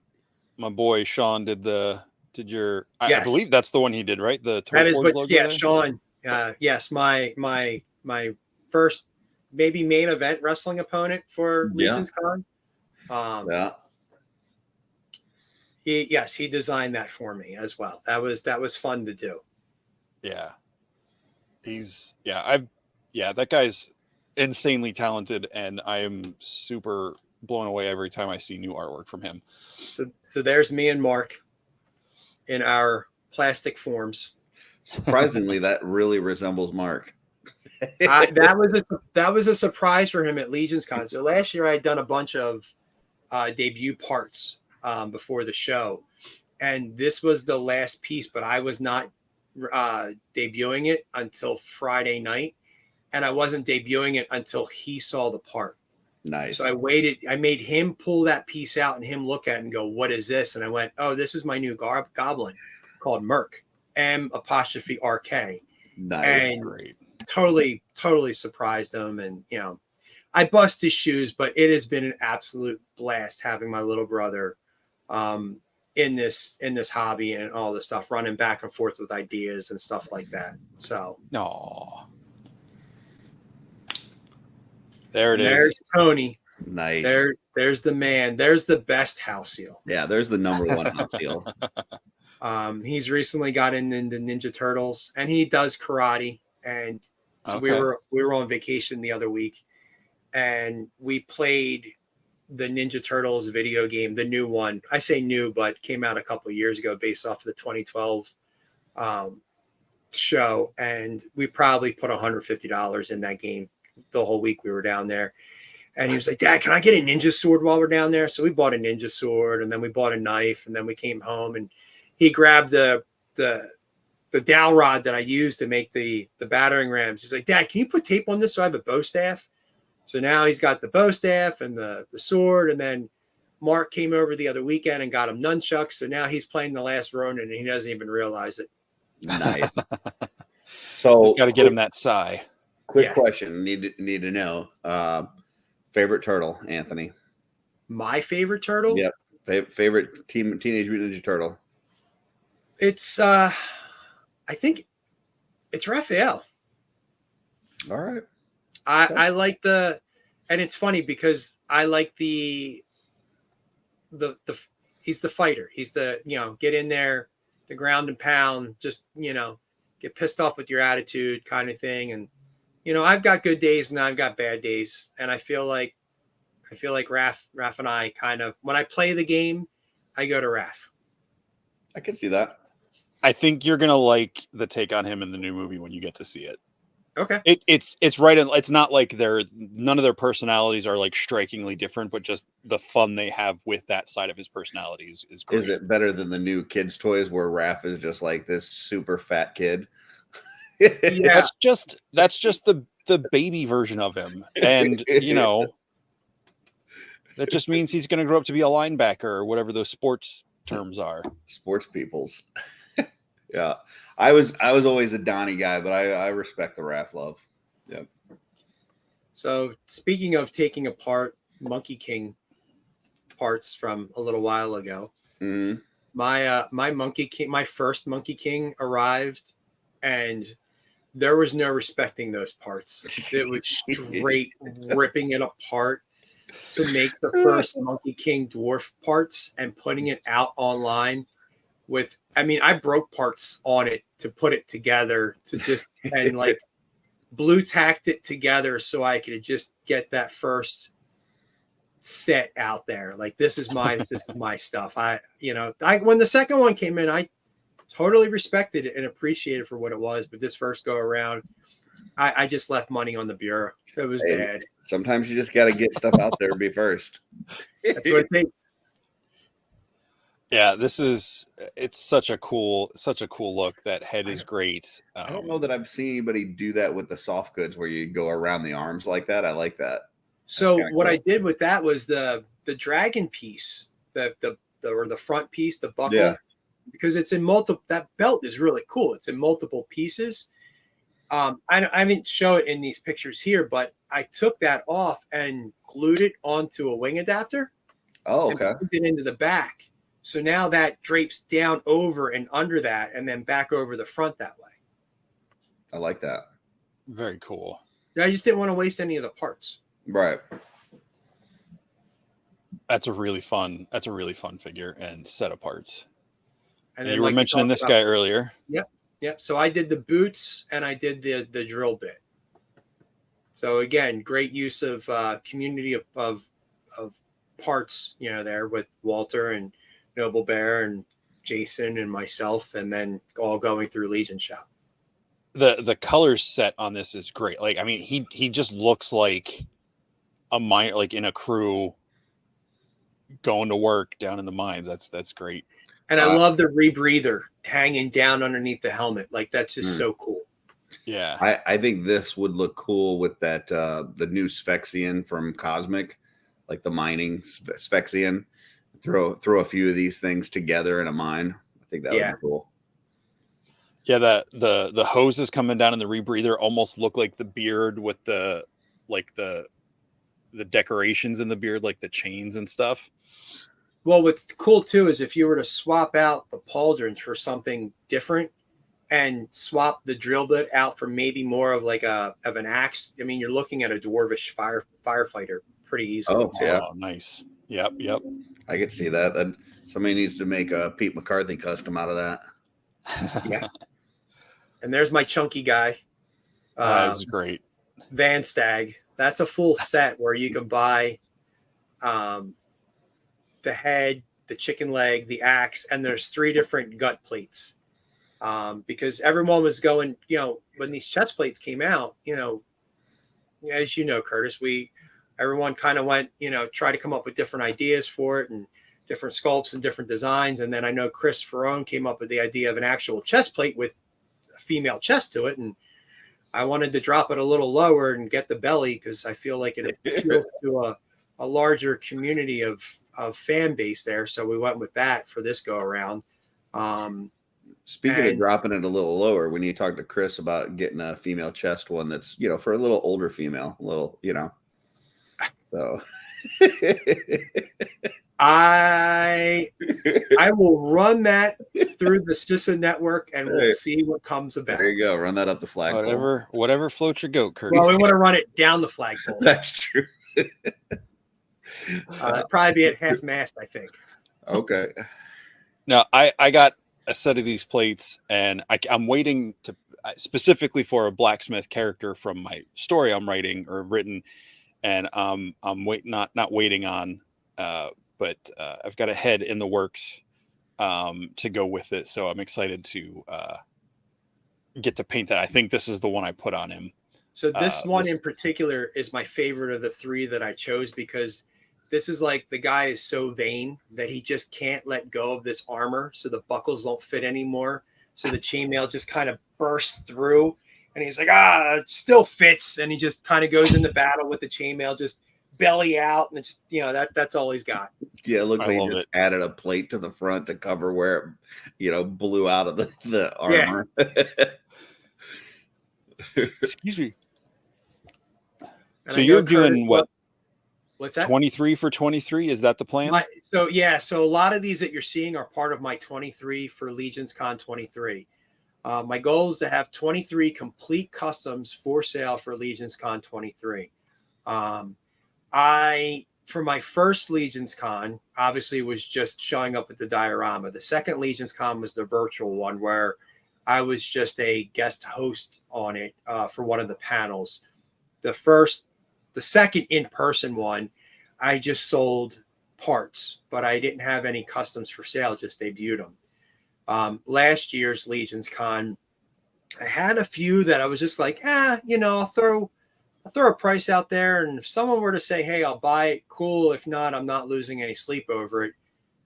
my boy Sean did your. Yes. I believe that's the one he did, right? The that is what. logo Yeah, there? Sean. Yes, my first maybe main event wrestling opponent for Legion's Con. Yeah. He designed that for me as well. That was fun to do. Yeah. That guy's insanely talented, and I am super blown away every time I see new artwork from him. So there's me and Mark in our plastic forms. Surprisingly, that really resembles Mark. That was a surprise for him at Legion's Con. So last year I had done a bunch of debut parts before the show, and this was the last piece, but I was not debuting it until Friday night, and I wasn't debuting it until he saw the part. Nice. So I waited. I made him pull that piece out and him look at it and go, "What is this?" And I went, "Oh, this is my new goblin called Merc, M'_RK." Nice. And Great. Totally surprised him. And I bust his shoes, but it has been an absolute blast having my little brother in this hobby and all this stuff, running back and forth with ideas and stuff like that. So no. There it there's is. Tony. Nice. There's the man. There's the best Houseal. Yeah, there's the number one Houseal. He's recently got into Ninja Turtles, and he does karate. And so we were on vacation the other week, and we played the Ninja Turtles video game, the new one. I say new, but came out a couple of years ago based off of the 2012 show. And we probably put $150 in that game the whole week we were down there. And he was like, "Dad, can I get a ninja sword while we're down there?" So we bought a ninja sword, and then we bought a knife, and then we came home, and he grabbed the dowel rod that I used to make the battering rams. He's like, "Dad, can you put tape on this so I have a bow staff?" So now he's got the bow staff and the sword. And then Mark came over the other weekend and got him nunchucks. So now he's playing the last Ronin, and he doesn't even realize it. Nice. So got to get him that sigh. Quick question. Need to know. Favorite turtle, Anthony? My favorite turtle? Yep. Favorite Teenage Mutant Ninja Turtle? It's I think it's Raphael. All right. I like and it's funny because I like the he's the fighter. He's the, get in there, the ground and pound, just, get pissed off with your attitude kind of thing. And, I've got good days and I've got bad days. And I feel like Raph and I kind of, when I play the game, I go to Raph. I can see that. I think you're going to like the take on him in the new movie when you get to see it. Okay. It's right. It's not like none of their personalities are like strikingly different, but just the fun they have with that side of his personality is great. Is it better than the new kids' toys where Raph is just like this super fat kid? Yeah. That's just the baby version of him. And, that just means he's going to grow up to be a linebacker or whatever those sports terms are. Sports peoples. Yeah. I was always a Donnie guy, but I respect the Raph love. Yep. So speaking of taking apart Monkey King parts from a little while ago, mm-hmm. my first Monkey King arrived, and there was no respecting those parts. It was straight ripping it apart. to make the first Monkey King dwarf parts and putting it out online with, I mean, I broke parts on it to put it together to just, and like blue tacked it together so I could just get that first set out there. Like, this is my stuff. When the second one came in, I totally respected it and appreciated it for what it was. But this first go around, I just left money on the bureau. It was bad. Sometimes you just got to get stuff out there to be first. That's what it takes. Yeah, it's such a cool look. That head is great. I don't know that I've seen anybody do that with the soft goods where you go around the arms like that. I like that. So what I did with that was the dragon piece, the front piece, the buckle, because it's in multiple. That belt is really cool. It's in multiple pieces. I didn't show it in these pictures here, but I took that off and glued it onto a wing adapter. Oh, okay. And put it into the back. So now that drapes down over and under that, and then back over the front that way. I like that. Very cool. I just didn't want to waste any of the parts. Right. That's a really fun figure and set of parts. And you were like mentioning this guy earlier. Yep. So I did the boots and I did the drill bit. So again, great use of community of parts, there with Walter and Noble Bear and Jason and myself, and then all going through Legion Shop. The color set on this is great. Like, I mean, he just looks like a mine, like in a crew going to work down in the mines. That's great. And I love the rebreather hanging down underneath the helmet. Like, that's just so cool. Yeah. I think this would look cool with that the new Sphexian from Cosmic, like the mining Sphexian. Throw a few of these things together in a mine. I think that would be cool. Yeah, the hoses coming down in the rebreather almost look like the beard with the decorations in the beard, like the chains and stuff. Well, what's cool too is if you were to swap out the pauldrons for something different and swap the drill bit out for maybe more of like an axe, I mean, you're looking at a dwarvish firefighter pretty easily. Oh, nice. Yep. I could see that. Somebody needs to make a Pete McCarthy custom out of that. Yeah. And there's my chunky guy. That's great. Van Stag. That's a full set where you can buy the head, the chicken leg, the axe, and there's 3 different gut plates. Because everyone was going, when these chest plates came out, as you know, Curtis, everyone kind of went, try to come up with different ideas for it and different sculpts and different designs. And then I know Chris Ferrone came up with the idea of an actual chest plate with a female chest to it. And I wanted to drop it a little lower and get the belly because I feel like it appeals to a larger community of fan base there. So we went with that for this go around. Speaking of dropping it a little lower, when you talk to Chris about getting a female chest one that's, for a little older female, so I will run that through the CISA network and we'll see what comes about. There you go. Run that up the flagpole. Whatever floats your goat, Curtis. Well, we want to run it down the flagpole. That's true. Probably be at half mast, I think. Okay. Now, I got a set of these plates, and I'm waiting to specifically for a blacksmith character from my story I'm writing or written, and I'm not waiting on, but I've got a head in the works to go with it, so I'm excited to get to paint that. I think this is the one I put on him. So this one in particular is my favorite of the 3 that I chose because this is like the guy is so vain that he just can't let go of this armor. So the buckles don't fit anymore. So the chainmail just kind of bursts through and he's like, it still fits. And he just kind of goes into battle with the chainmail, just belly out. And it's, that's all he's got. Yeah. It looks like he just added a plate to the front to cover where it, blew out of the armor. Yeah. Excuse me. And so you're doing Curtis, what? What's that? 23 for 23? Is that the plan? So a lot of these that you're seeing are part of my 23 for Legions Con 23. My goal is to have 23 complete customs for sale for Legions Con 23. I for my first Legions Con, obviously was just showing up at the diorama. The second Legions Con was the virtual one where I was just a guest host on it for one of the panels. The second in-person one, I just sold parts, but I didn't have any customs for sale, just debuted them. Last year's Legions Con, I had a few that I was just like, I'll throw a price out there. And if someone were to say, hey, I'll buy it, cool. If not, I'm not losing any sleep over it.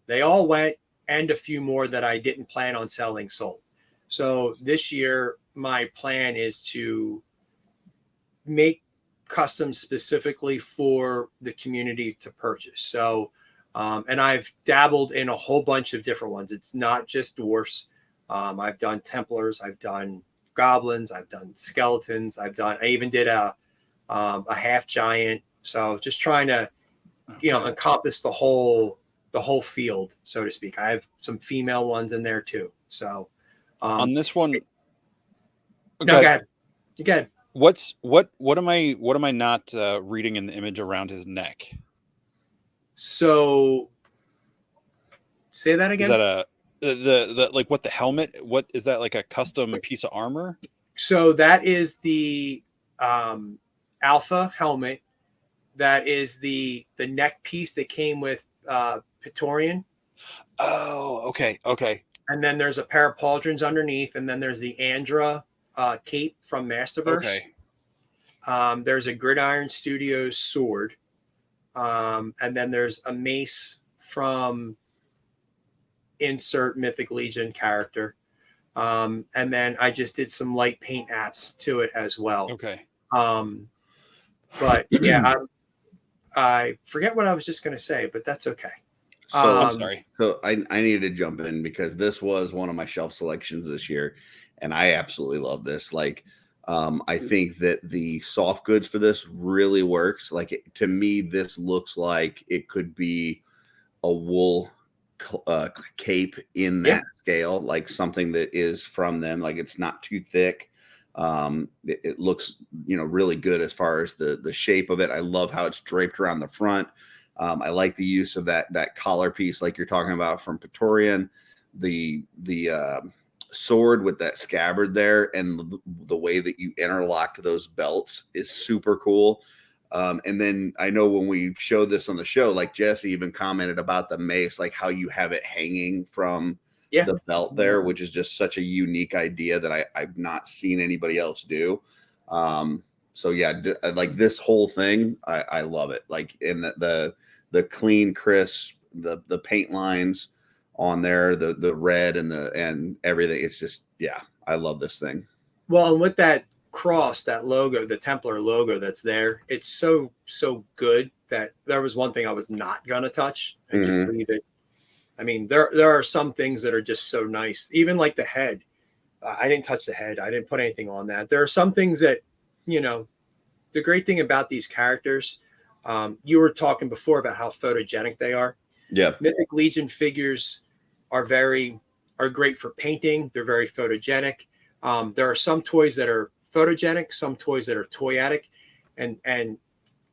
They all went, and a few more that I didn't plan on selling sold. So this year, my plan is to make customs specifically for the community to purchase. So, and I've dabbled in a whole bunch of different ones. It's not just dwarfs. I've done Templars, I've done goblins, I've done skeletons, I even did a half giant. So just trying to, encompass the whole field, so to speak. I have some female ones in there too. So on this one, no, go ahead. You got it. What am I not reading in the image around his neck? So say that again. Is that the like what the helmet? What is that, like a custom piece of armor? So that is the Alpha helmet. That is the neck piece that came with Praetorian. Oh, okay. And then there's a pair of pauldrons underneath, and then there's the Andra cape from Masterverse. Okay. There's a Gridiron Studios sword, and then there's a mace from insert Mythic Legion character, and then I just did some light paint apps to it as well. Okay. But yeah, I forget what I was just going to say, but that's okay. So I'm sorry. So I needed to jump in because this was one of my shelf selections this year, and I absolutely love this. Like, I think that the soft goods for this really works. Like, to me, this looks like it could be a wool cape in that scale, like something that is from them. Like, it's not too thick. It looks, really good as far as the shape of it. I love how it's draped around the front. I like the use of that collar piece, like you're talking about from Praetorian, the sword with that scabbard there, and the way that you interlocked those belts is super cool. And then I know when we showed this on the show, like Jesse even commented about the mace, like how you have it hanging from the belt there, which is just such a unique idea that I've not seen anybody else do. So yeah, like this whole thing, I love it. Like in the clean, crisp, the paint lines on there, the red and everything. It's just, I love this thing. Well, and with that cross, that logo, the Templar logo that's there, it's so good that there was one thing I was not gonna touch and just leave it. I mean, there are some things that are just so nice, even like the head. I didn't touch the head. I didn't put anything on that. There are some things that, the great thing about these characters, you were talking before about how photogenic they are. Yeah. Mythic Legion figures are great for painting. They're very photogenic. There are some toys that are photogenic, some toys that are toyetic, and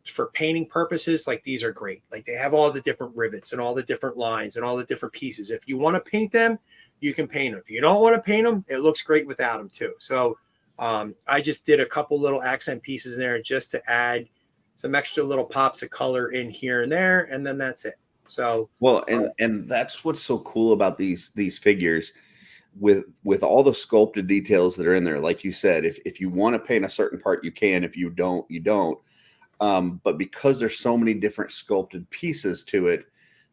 for painting purposes, like these are great. Like they have all the different rivets and all the different lines and all the different pieces. If you want to paint them, you can paint them. If you don't want to paint them, it looks great without them too. So I just did a couple little accent pieces in there just to add some extra little pops of color in here and there, and then that's it. So well, and that's what's so cool about these figures, with all the sculpted details that are in there. Like you said, if you want to paint a certain part, you can. If you don't, you don't. But because there's so many different sculpted pieces to it,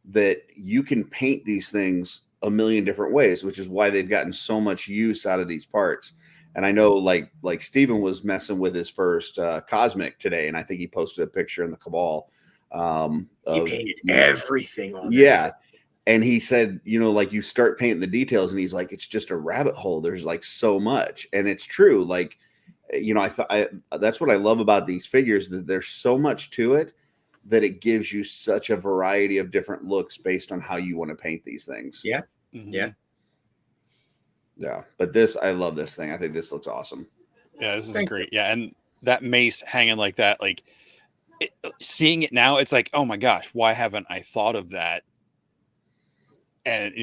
that you can paint these things a million different ways, which is why they've gotten so much use out of these parts. And I know like Steven was messing with his first Cosmic today, and I think he posted a picture in the Cabal. He painted everything on that. And he said, like you start painting the details, and he's like, it's just a rabbit hole. There's like so much. And it's true. Like, that's what I love about these figures, that there's so much to it that it gives you such a variety of different looks based on how you want to paint these things. Yeah. Mm-hmm. Yeah. But I love this thing. I think this looks awesome. Yeah, this is great. Yeah. And that mace hanging like that, like seeing it now, it's like, oh my gosh, why haven't I thought of that? And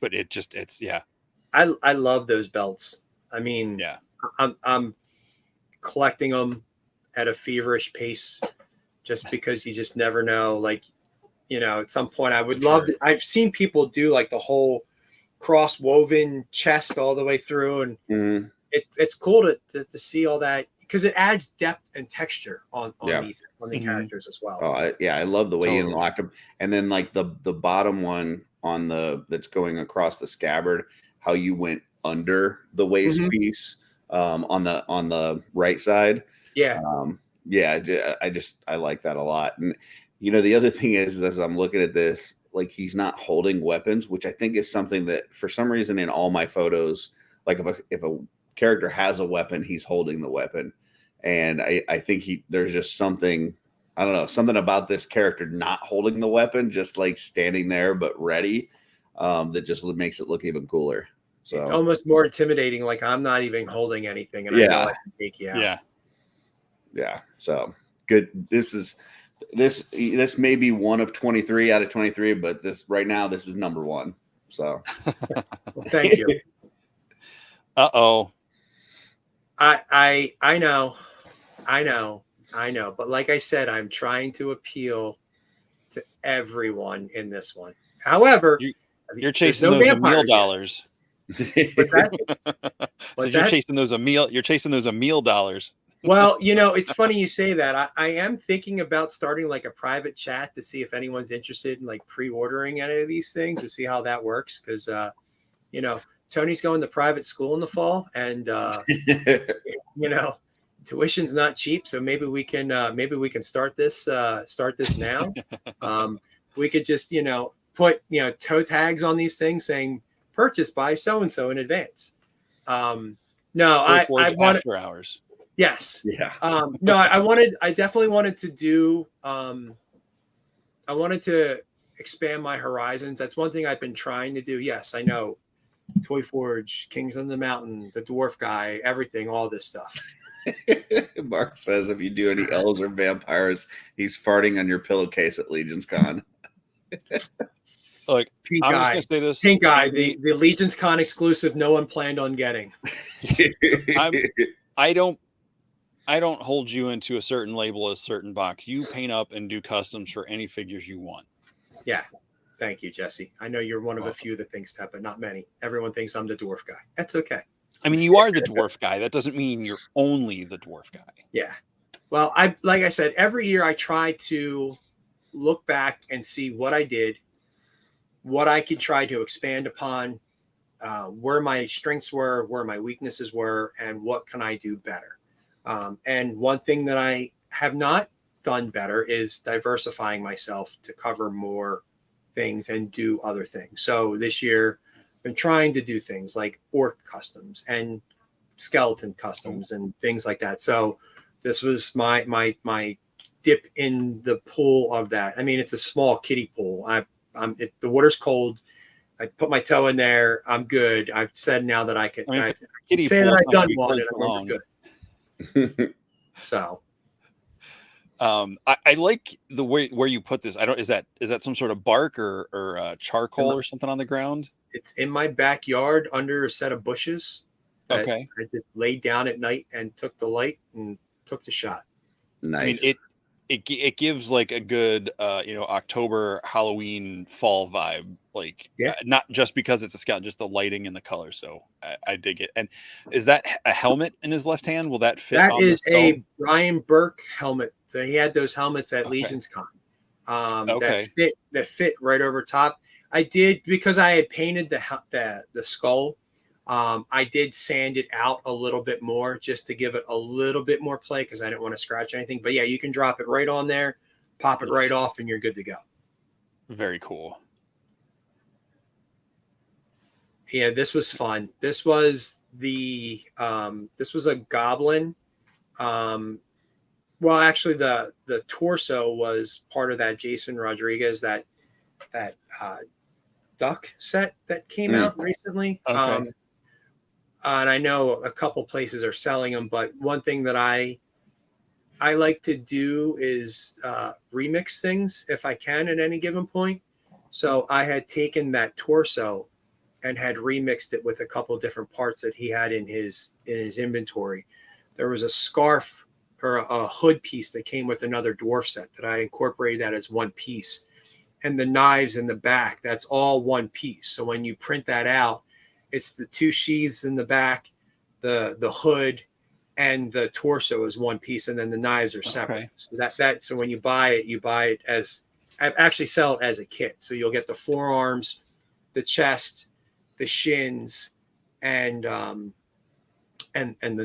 but it's yeah. I love those belts. I mean, Yeah. I'm collecting them at a feverish pace just because you just never know. Like, at some point I would love to, I've seen people do like the whole cross woven chest all the way through. And Mhm. it's cool to see all that because it adds depth and texture on Yeah. the characters as well. Oh, I love the way you Totally. unlock them, and then like the bottom one on that's going across the scabbard, how you went under the waist Mhm. piece on the right side. Yeah. Yeah, I like that a lot. And the other thing is, as I'm looking at this, like he's not holding weapons, which I think is something that for some reason in all my photos, like if a character has a weapon, he's holding the weapon. And I think there's just something, I don't know, something about this character not holding the weapon, just like standing there but ready, that just makes it look even cooler. It's So almost more intimidating. Like I'm not even holding anything and I know I yeah, can take you out. Yeah. yeah. So good. This may be one of 23 out of 23, but this right now, this is number one. So Well, thank you. Uh-oh. I know. But like I said, I'm trying to appeal to everyone in this one. However, You're there's chasing no those Emil vampires yet. dollars. What's that? So What's you're that? chasing those Emil dollars. Well, it's funny you say that. I am thinking about starting like a private chat to see if anyone's interested in like pre-ordering any of these things to see how that works. Because Tony's going to private school in the fall, and tuition's not cheap. So maybe we can start this now. We could just put toe tags on these things saying purchased by so and so in advance. No, I Forge want after hours. yes. Yeah. No, I definitely wanted to do, I wanted to expand my horizons. That's one thing I've been trying to do. Yes, I know. Toy Forge, Kings on the Mountain, the Dwarf Guy, everything, all this stuff. Mark says if you do any elves or vampires, he's farting on your pillowcase at Legion's Con. Look, Pink I'm Guy. just gonna say this. Pink Guy, the Legion's Con exclusive no one planned on getting. I don't hold you into a certain label, a certain box. You paint up and do customs for any figures you want. Yeah. Thank you, Jesse. I know you're one of a few that thinks that, but not many. Everyone thinks I'm the dwarf guy. That's okay. I mean, you are the dwarf guy. That doesn't mean you're only the dwarf guy. Yeah. Well, like I said, every year I try to look back and see what I did, what I could try to expand upon, where my strengths were, where my weaknesses were, and what can I do better. And one thing that I have not done better is diversifying myself to cover more things and do other things. So this year I've been trying to do things like orc customs and skeleton customs and things like that. So this was my dip in the pool of that. I mean, it's a small kiddie pool. The water's cold. I put my toe in there. I'm good. I've said now that I can say that I've done one and I'm good. So I like the way where you put this. Is that some sort of bark or charcoal or something on the ground? It's in my backyard under a set of bushes. Okay. I just laid down at night and took the light and took the shot. Nice. I mean, it gives like a good October Halloween fall vibe, like not just because it's a scout, just the lighting and the color. So I dig it. And is that a helmet in his left hand? Will that fit? That on is the skull? a Brian Burke helmet. So he had those helmets at Legion's Con. That fit right over top. I did, because I had painted the skull. I did sand it out a little bit more just to give it a little bit more play because I didn't want to scratch anything. But yeah, you can drop it right on there, pop it right off, and you're good to go. Very cool. Yeah, this was fun. This was a goblin. Well, actually, the torso was part of that Jason Rodriguez that duck set that came out recently. Okay. And I know a couple places are selling them, but one thing that I I like to do is remix things if I can at any given point. So I had taken that torso and had remixed it with a couple of different parts that he had in his inventory. There was a scarf or a hood piece that came with another dwarf set that I incorporated that as one piece. And the knives in the back, that's all one piece. So when you print that out, it's the two sheaths in the back, the hood, and the torso is one piece, and then the knives are separate. Okay. So so when you buy it as I actually sell it as a kit. So you'll get the forearms, the chest, the shins, and the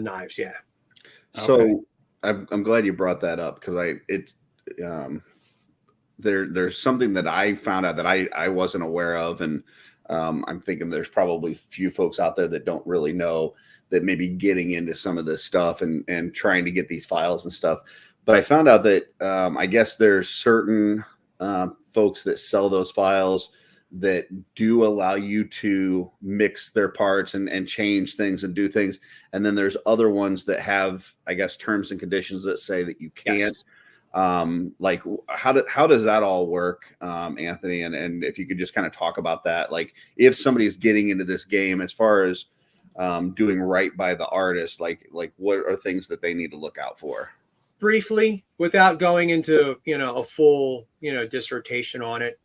knives. Yeah. So Okay. I'm glad you brought that up because there's something that I found out that I wasn't aware of, and I'm thinking there's probably few folks out there that don't really know that maybe getting into some of this stuff and trying to get these files and stuff. But I found out that I guess there's certain folks that sell those files that do allow you to mix their parts and change things and do things. And then there's other ones that have, I guess, terms and conditions that say that you can't. Yes. Like how does that all work, Anthony? And if you could just kind of talk about that, like if somebody's getting into this game as far as doing right by the artist, like what are things that they need to look out for? Briefly, without going into a full dissertation on it,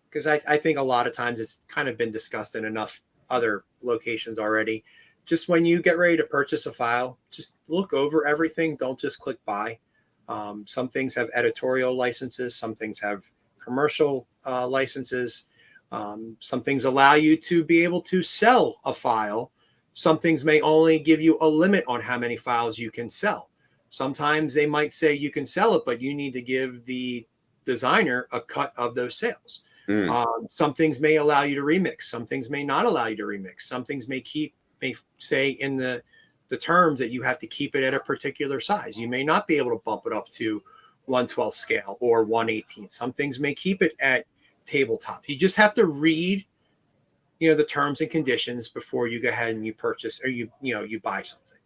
because I think a lot of times it's kind of been discussed in enough other locations already. Just when you get ready to purchase a file, just look over everything. Don't just click buy. Some things have editorial licenses. Some things have commercial licenses. Some things allow you to be able to sell a file. Some things may only give you a limit on how many files you can sell. Sometimes they might say you can sell it, but you need to give the designer a cut of those sales. Some things may allow you to remix. Some things may not allow you to remix. Some things may say in the terms that you have to keep it at a particular size. You may not be able to bump it up to 1/12 scale or 1/18. Some things may keep it at tabletop. You just have to read, the terms and conditions before you go ahead and you purchase or you buy something.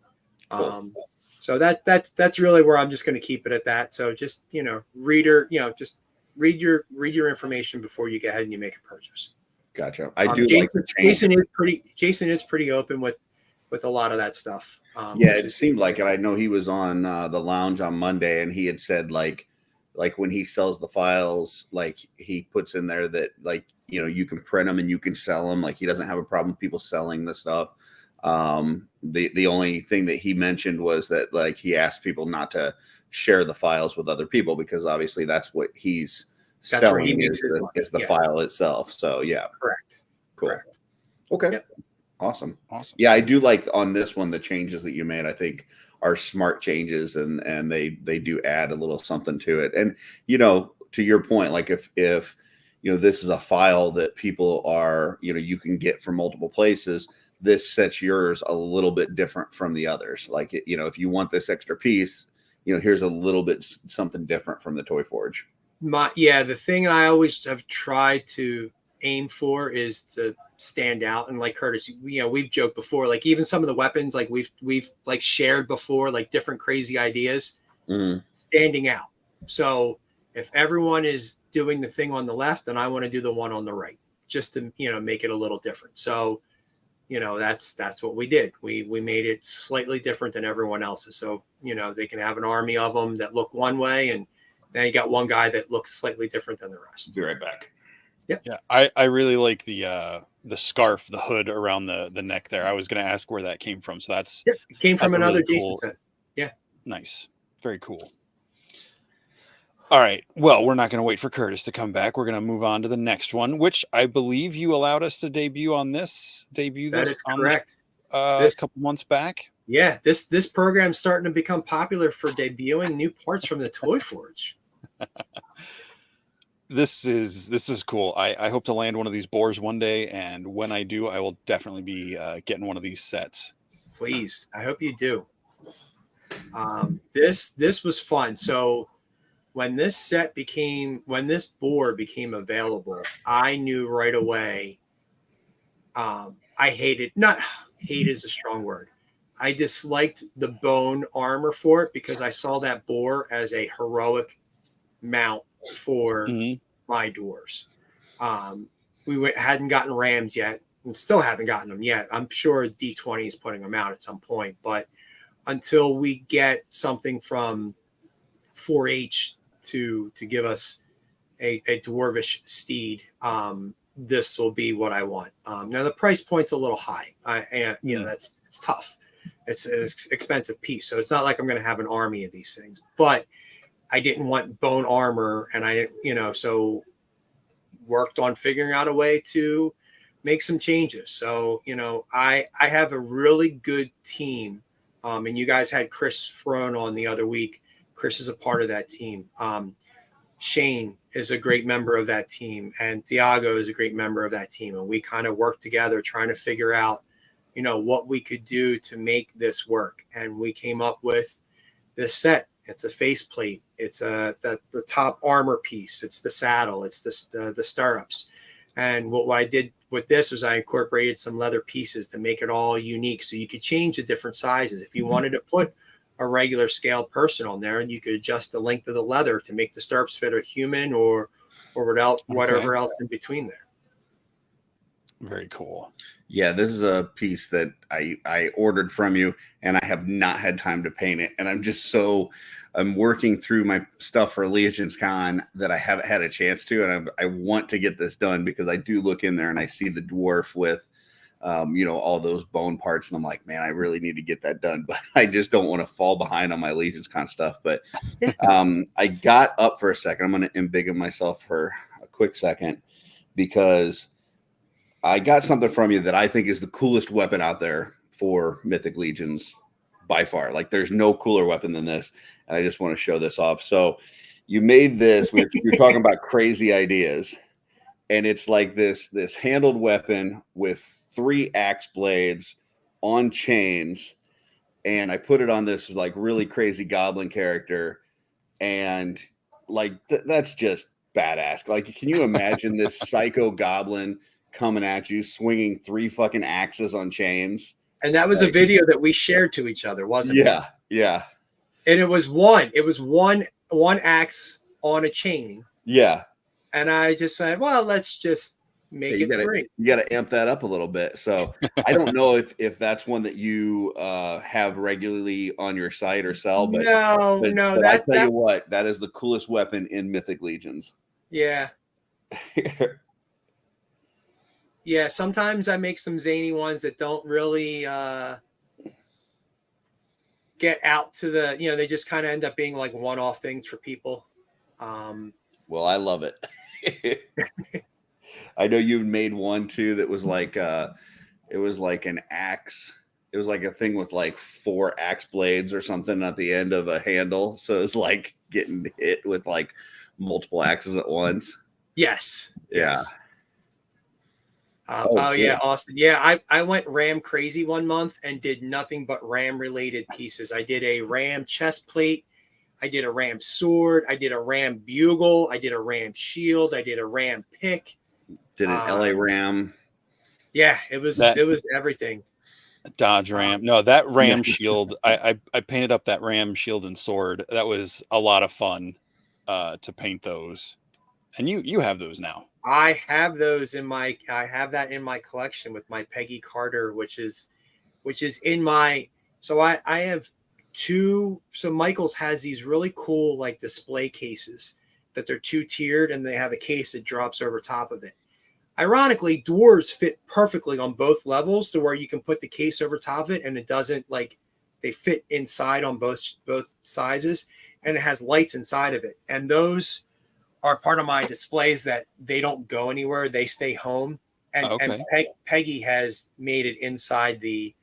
Cool. So that's really where I'm just going to keep it at that. So just just read your information before you go ahead and you make a purchase. Gotcha. I do Jason, like the change. Jason is pretty open with a lot of that stuff. Yeah, it seemed like it. I know he was on the lounge on Monday, and he had said like when he sells the files, like he puts in there that you can print them and you can sell them. Like he doesn't have a problem with people selling the stuff. The only thing that he mentioned was that like he asked people not to share the files with other people because obviously that's what he's selling is the file itself. So yeah, correct. Cool. Correct. Okay. Yep. Awesome. Yeah, I do like on this one the changes that you made. I think are smart changes, and they do add a little something to it. And to your point, like if this is a file that people are you can get from multiple places, this sets yours a little bit different from the others. Like if you want this extra piece, here's a little bit something different from the Toy Forge. The thing I always have tried to aim for is to stand out. And like Curtis, we've joked before, like even some of the weapons, like we've like shared before, like different crazy ideas, standing out. So if everyone is doing the thing on the left, then I want to do the one on the right, just to make it a little different. So that's what we did. We made it slightly different than everyone else's. So they can have an army of them that look one way, and now you got one guy that looks slightly different than the rest. Be right back. Yeah, I really like the scarf, the hood around the neck there. I was going to ask where that came from. So it came from another really Jason cool set. Yeah. Nice. Very cool. All right. Well, we're not going to wait for Curtis to come back. We're going to move on to the next one, which I believe you allowed us to debut this. That is correct. A couple months back. Yeah, this program's starting to become popular for debuting new parts from the Toy Forge. This is cool. I hope to land one of these boars one day, and when I do, I will definitely be getting one of these sets. Please, I hope you do. This was fun. So when this board became available, I knew right away. Not hate is a strong word. I disliked the bone armor for it because I saw that boar as a heroic mount for my dwarves. Hadn't gotten rams yet, and still haven't gotten them yet. I'm sure D20 is putting them out at some point, but until we get something from 4-H to give us a dwarvish steed, this will be what I want. Now the price point's a little high. It's tough. It's an expensive piece, so it's not like I'm going to have an army of these things. But I didn't want bone armor, and so worked on figuring out a way to make some changes. So I have a really good team, and you guys had Chris Frone on the other week. Chris is a part of that team. Shane is a great member of that team, and Thiago is a great member of that team. And we kind of worked together trying to figure out, what we could do to make this work. And we came up with this set. It's a faceplate. It's the top armor piece. It's the saddle. It's the stirrups. And what I did with this was I incorporated some leather pieces to make it all unique. So you could change the different sizes. If you wanted to put a regular scaled person on there, and you could adjust the length of the leather to make the stirrups fit a human or whatever else in between there. Very cool. Yeah, this is a piece that I ordered from you, and I have not had time to paint it. And I'm working through my stuff for Legion's Con that I haven't had a chance to. And I want to get this done because I do look in there and I see the dwarf with, all those bone parts. And I'm like, man, I really need to get that done. But I just don't want to fall behind on my Legion's Con stuff. But I got up for a second. I'm going to embiggen myself for a quick second because I got something from you that I think is the coolest weapon out there for Mythic Legions by far. Like there's no cooler weapon than this. And I just want to show this off. So you made this, you're talking about crazy ideas. And it's like this handled weapon with 3 axe blades on chains. And I put it on this like really crazy goblin character. And like, that's just badass. Like, can you imagine this psycho goblin coming at you, swinging 3 fucking axes on chains? And that was a video that we shared to each other, wasn't it? Yeah. And it was one axe on a chain. Yeah. And I just said, well, let's just make it 3. You got to amp that up a little bit. So I don't know if that's one that you have regularly on your site or sell, but no. But I tell you what, that is the coolest weapon in Mythic Legions. Yeah. Yeah, sometimes I make some zany ones that don't really get out to the, they just kind of end up being like one-off things for people. Well, I love it. I know you made one too that was like it was like an axe. It was like a thing with like 4 axe blades or something at the end of a handle. So it's like getting hit with like multiple axes at once. Yes. Yeah. Yes. Yeah, Austin. Yeah, I went Ram crazy one month and did nothing but Ram related pieces. I did a Ram chest plate. I did a Ram sword. I did a Ram bugle. I did a Ram shield. I did a Ram pick. Did an LA Ram. Yeah, it was everything. Dodge Ram. No, that Ram shield. I painted up that Ram shield and sword. That was a lot of fun to paint those. And you have those now. I have those I have that in my collection with my Peggy Carter, which is in my, so I have 2. So Michael's has these really cool like display cases that they're 2-tiered and they have a case that drops over top of it. Ironically, dwarves fit perfectly on both levels to where you can put the case over top of it and it doesn't like, they fit inside on both sizes and it has lights inside of it. And those are part of my displays that they don't go anywhere. They stay home. And, and Peggy has made it inside the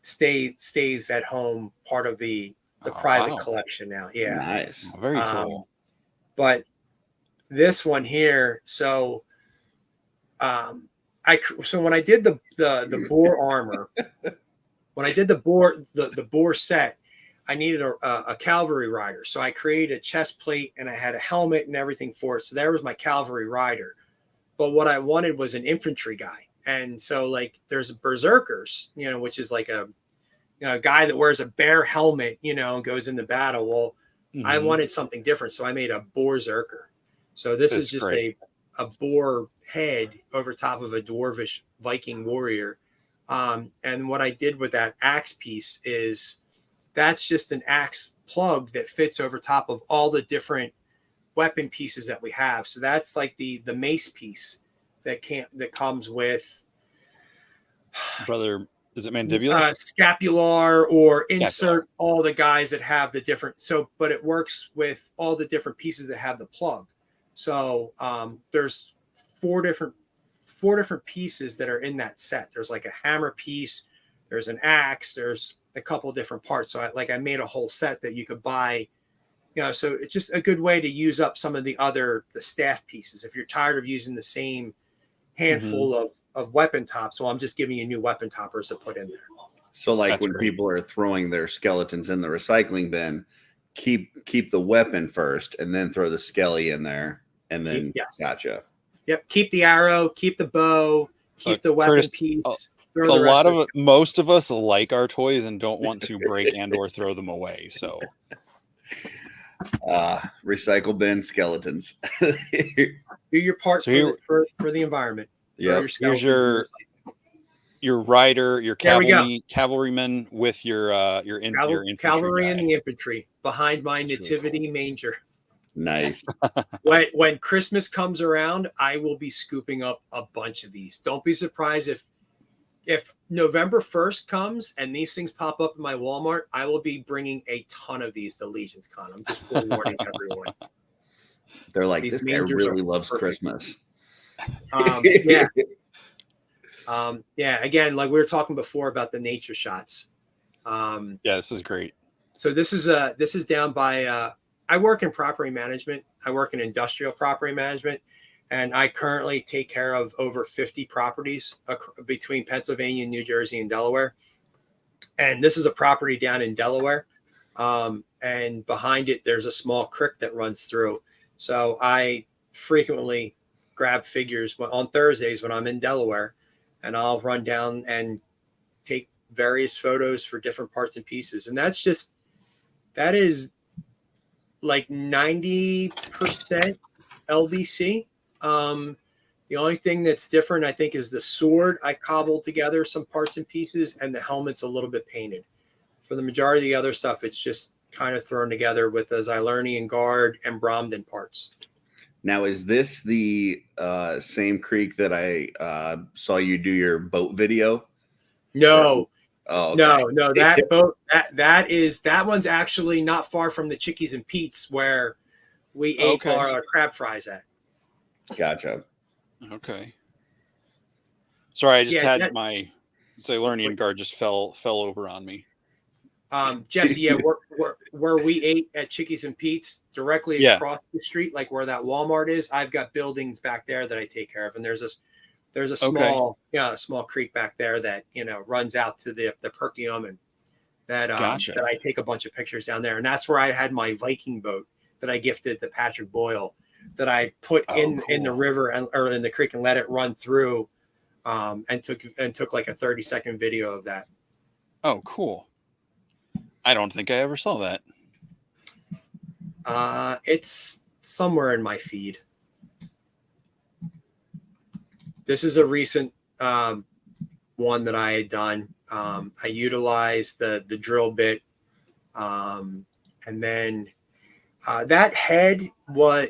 stays at home part of the private collection now. Yeah. Nice. Very cool. But this one here, so when I did the boar armor, when I did the boar set, I needed a cavalry rider. So I created a chest plate and I had a helmet and everything for it. So there was my cavalry rider. But what I wanted was an infantry guy. And so like there's berserkers, which is like a guy that wears a bear helmet, and goes into battle. Well, I Mhm. wanted something different, so I made a Berserker. So this is That's just great. a boar head over top of a dwarvish Viking warrior. And what I did with that axe piece is that's just an axe plug that fits over top of all the different weapon pieces that we have. So that's like the mace piece that comes with Brother, is it mandibulus? scapular, or Scapular. insert all the guys that have the different. So, but it works with all the different pieces that have the plug. So there's four different pieces that are in that set. There's like a hammer piece, there's an axe, there's a couple different parts. So I made a whole set that you could buy. So it's just a good way to use up some of the staff pieces. If you're tired of using the same handful of weapon tops, well, I'm just giving you new weapon toppers to put in there. So like That's when great. people are throwing their skeletons in the recycling bin, keep the weapon first and then throw the skelly in there. And then Yes. Gotcha. Yep. Keep the arrow, keep the bow, keep the weapon Curtis, piece. Most of us like our toys and don't want to break and or throw them away. So Recycle bin skeletons. Do your part for the environment. Yeah. Here's your rider, your cavalryman with your infantry cavalry guy. and the infantry behind my nativity manger. Nice. When Christmas comes around, I will be scooping up a bunch of these. Don't be surprised if November 1st comes and these things pop up in my Walmart. I will be bringing a ton of these to Legion's Con. I'm just forewarning everyone. They're like, this guy really loves Christmas. Yeah. Again, like we were talking before about the nature shots. This is great. So this is down by I work in property management. I work in industrial property management, and I currently take care of over 50 properties between Pennsylvania, New Jersey, and Delaware. And this is a property down in Delaware. And behind it, there's a small creek that runs through. So I frequently grab figures on Thursdays when I'm in Delaware, and I'll run down and take various photos for different parts and pieces. And that is like 90% LBC. The only thing that's different, I think, is the sword. I cobbled together some parts and pieces, and the helmet's a little bit painted. For the majority of the other stuff, it's just kind of thrown together with the Xylernian guard and Bromden parts. Now, is this the same creek that I saw you do your boat video? No. Oh, okay. No, that boat, that one's actually not far from the Chickies and Pete's where we ate our crab fries at. Gotcha. Okay. Sorry, I just had my Xylernian guard just fell over on me. Jesse, where we ate at Chickies and Pete's, directly across the street, like where that Walmart is, I've got buildings back there that I take care of, and there's a small creek back there that runs out to the Perkium, and that I take a bunch of pictures down there, and that's where I had my Viking boat that I gifted to Patrick Boyle, that I put in the river or in the creek and let it run through, and took like a 30-second video of that. Oh, cool. I don't think I ever saw that. It's somewhere in my feed. This is a recent one that I had done. I utilized the drill bit, and then that head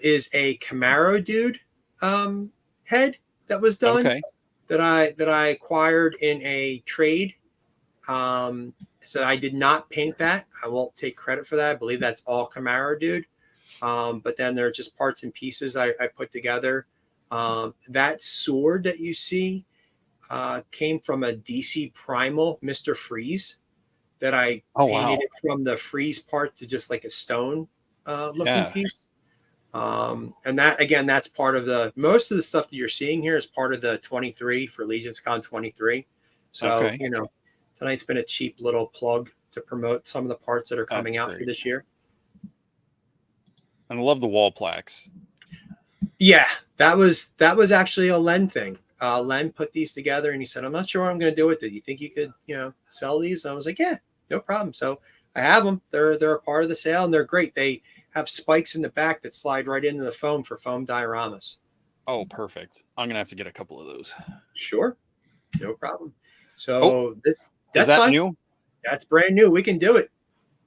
is a Camaro dude head that was done that I acquired in a trade. So I did not paint that. I won't take credit for that. I believe that's all Camaro dude. But then there are just parts and pieces I put together. That sword that you see came from a DC Primal Mr. Freeze that I painted it from the freeze part to just like a stone looking piece. And that, again, that's part of most of the stuff that you're seeing here is part of the 23 for Legion's Con 23. So, tonight's been a cheap little plug to promote some of the parts that are coming out for this year. And I love the wall plaques. Yeah, that was actually a Len thing. Len put these together and he said, I'm not sure what I'm going to do with it. You think you could, sell these? And I was like, yeah, no problem. So I have them. They're a part of the sale, and they're great. They have spikes in the back that slide right into the foam for foam dioramas. Oh, perfect. I'm gonna have to get a couple of those. Sure, no problem. Oh, So is that's that fine. new? That's brand new. We can do it.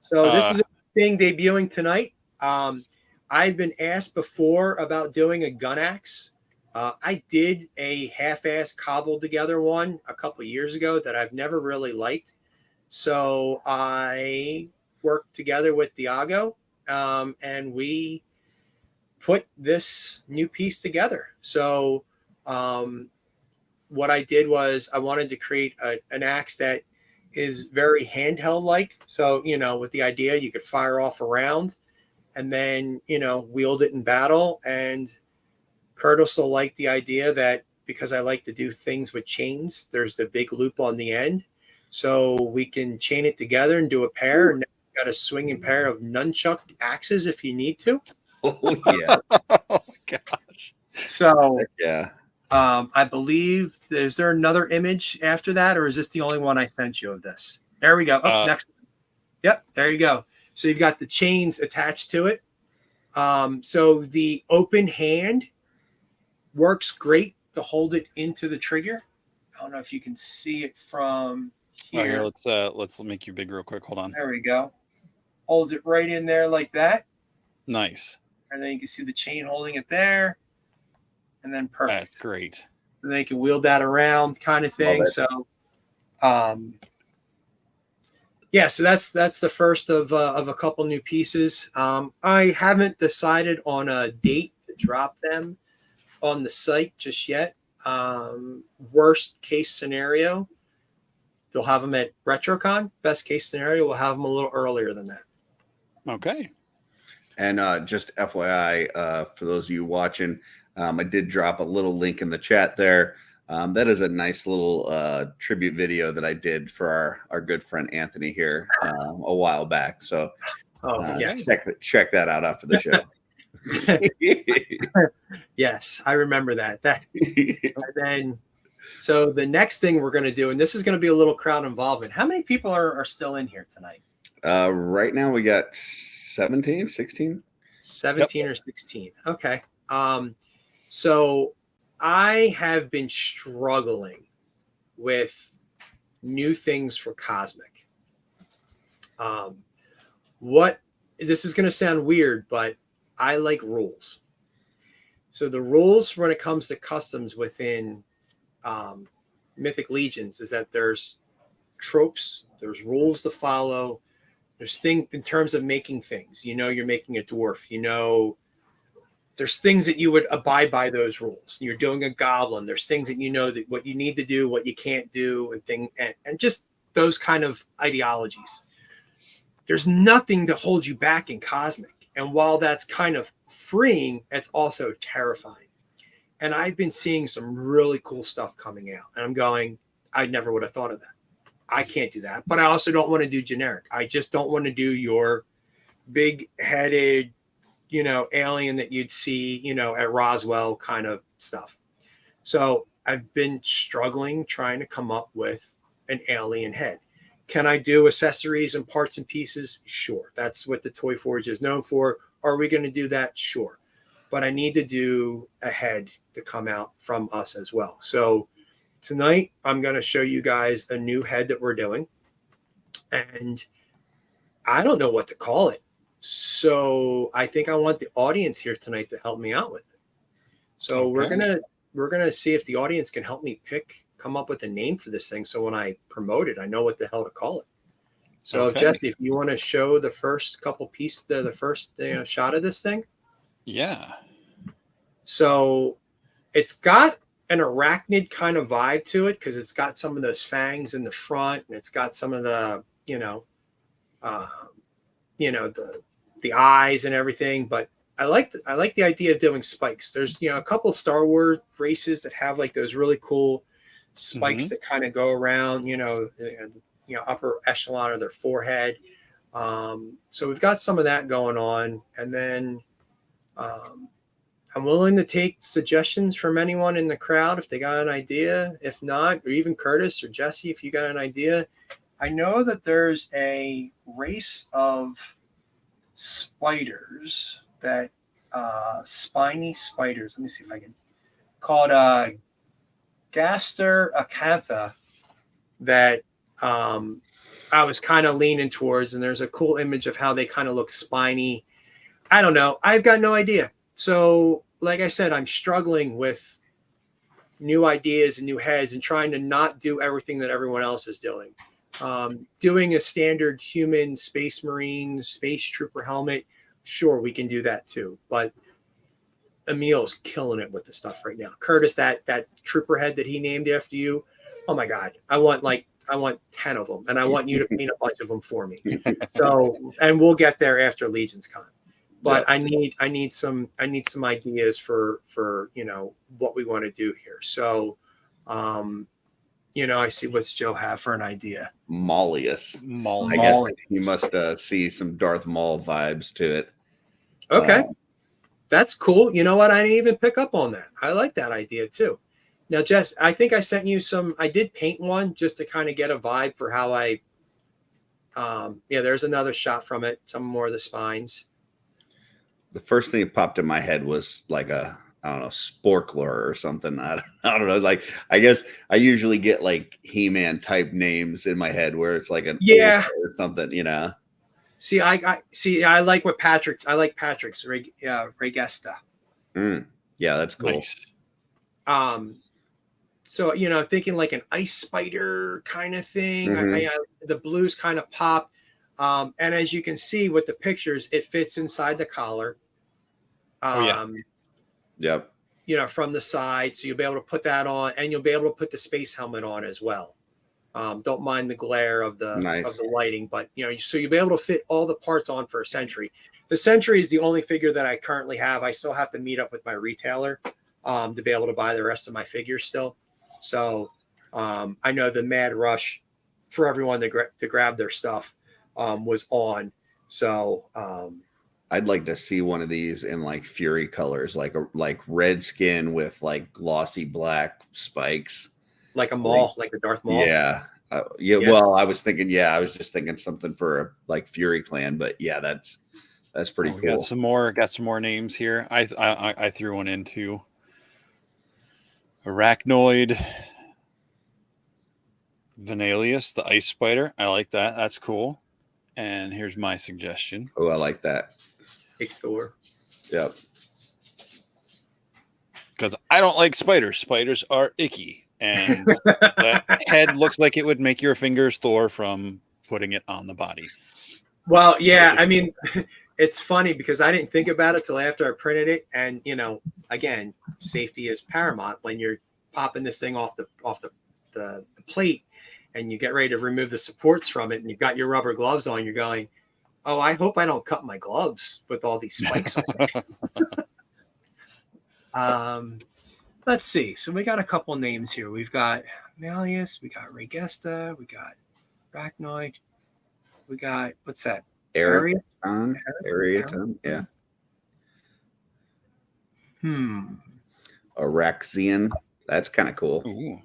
So this Uh, is a thing debuting tonight. I've been asked before about doing a gun axe. I did a half-ass cobbled together one a couple years ago that I've never really liked. So I worked together with Diago, and we put this new piece together. So what I did was I wanted to create an axe that is very handheld like. So, with the idea you could fire off a round and then, wield it in battle. And Curtis will like the idea that because I like to do things with chains, there's the big loop on the end. So we can chain it together and do a pair. And now you've got a swinging pair of nunchuck axes if you need to. Oh yeah. oh my gosh. So Yeah. I believe, is there another image after that, or is this the only one I sent you of this? There we go. Oh, next. Yep, there you go. So you've got the chains attached to it. So the open hand works great to hold it into the trigger. I don't know if you can see it from here. Oh, here, let's make you big real quick. Hold on. There we go. Holds it right in there like that. Nice. And then you can see the chain holding it there. And then perfect. That's great. So they can wheel that around kind of thing. So, yeah, so that's the first of a couple new pieces. I haven't decided on a date to drop them on the site just yet. Worst case scenario, they'll have them at RetroCon. Best case scenario, we'll have them a little earlier than that. Okay. And just FYI, for those of you watching, I did drop a little link in the chat there. That is a nice little tribute video that I did for our good friend Anthony here a while back. So yes. check that out after the show. Yes, I remember that. And then, so the next thing we're going to do, and this is going to be a little crowd involvement. How many people are still in here tonight? Right now we got 17, 16. 17 or 16. Okay. So I have been struggling with new things for Cosmic. This is going to sound weird, but I like rules. So the rules when it comes to customs within Mythic Legions is that there's tropes, there's rules to follow, there's things in terms of making things. You're making a dwarf, there's things that you would abide by those rules. You're doing a goblin. There's things that that what you need to do, what you can't do, and just those kind of ideologies. There's nothing to hold you back in Cosmic. And while that's kind of freeing, it's also terrifying. And I've been seeing some really cool stuff coming out. And I'm going, I never would have thought of that. I can't do that. But I also don't want to do generic. I just don't want to do your big-headed, alien that you'd see, at Roswell kind of stuff. So I've been struggling trying to come up with an alien head. Can I do accessories and parts and pieces? Sure. That's what the Toy Forge is known for. Are we going to do that? Sure. But I need to do a head to come out from us as well. So tonight I'm going to show you guys a new head that we're doing. And I don't know what to call it. So I think I want the audience here tonight to help me out with it. So Okay. we're gonna see if the audience can help me come up with a name for this thing. So when I promote it, I know what the hell to call it. So Jesse, if you want to show the first couple pieces, the first shot of this thing. Yeah. So it's got an arachnid kind of vibe to it because it's got some of those fangs in the front and it's got some of the the eyes and everything, but I like the idea of doing spikes. There's a couple of Star Wars races that have like those really cool spikes that kind of go around upper echelon of their forehead. So we've got some of that going on, and then I'm willing to take suggestions from anyone in the crowd if they got an idea. If not, or even Curtis or Jesse, if you got an idea, I know that there's a race of spiders that spiny spiders. Let me see if I can called Gaster Acantha that I was kind of leaning towards, and there's a cool image of how they kind of look spiny. I don't know. I've got no idea. So, like I said, I'm struggling with new ideas and new heads and trying to not do everything that everyone else is doing. Doing a standard human space marine, space trooper helmet, sure, we can do that too. But Emil's killing it with the stuff right now. Curtis, that trooper head that he named after you, oh my God, I want 10 of them, and I want you to paint a bunch of them for me. So, and we'll get there after Legion's Con. But yep. I need some ideas for what we want to do here. So, I see what's Joe have for an idea. Malleus. I guess he must see some Darth Maul vibes to it. Okay. That's cool. You know what? I didn't even pick up on that. I like that idea too. Now, Jess, I think I sent you I did paint one just to kind of get a vibe for how there's another shot from it. Some more of the spines. The first thing that popped in my head was like I don't know, Sporkler or something. I don't know. Like, I guess I usually get like He-Man type names in my head where it's like an or something, See, I like Patrick's Regesta. Yeah, that's cool. Nice. So, thinking like an ice spider kind of thing. Mm-hmm. The blues kind of pop. And as you can see with the pictures, it fits inside the collar. Yep. From the side. So you'll be able to put that on, and you'll be able to put the space helmet on as well. Don't mind the glare of the lighting, but so you'll be able to fit all the parts on for a Sentry. The Sentry is the only figure that I currently have. I still have to meet up with my retailer to be able to buy the rest of my figures still. So I know the mad rush for everyone to grab their stuff was on. So I'd like to see one of these in like Fury colors, like red skin with like glossy black spikes. Like a Maul, like a Darth Maul. Yeah. Well, I was just thinking something for like Fury Clan, but yeah, that's pretty cool. Got some more names here. I threw one into Arachnoid Venalius, the ice spider. I like that. That's cool. And here's my suggestion. Oh, I like that. Big Thor. Yep. Because I don't like spiders. Spiders are icky. And that head looks like it would make your fingers Thor from putting it on the body. Well, yeah, I mean, it's funny because I didn't think about it till after I printed it. And, again, safety is paramount when you're popping this thing off the plate and you get ready to remove the supports from it and you've got your rubber gloves on. You're going, oh, I hope I don't cut my gloves with all these spikes on it. Let's see. So we got a couple names here. We've got Malleus, we got Regesta, we got Arachnoid, we got, what's that? Areaton, yeah. Araxian. That's kind of cool. Ooh.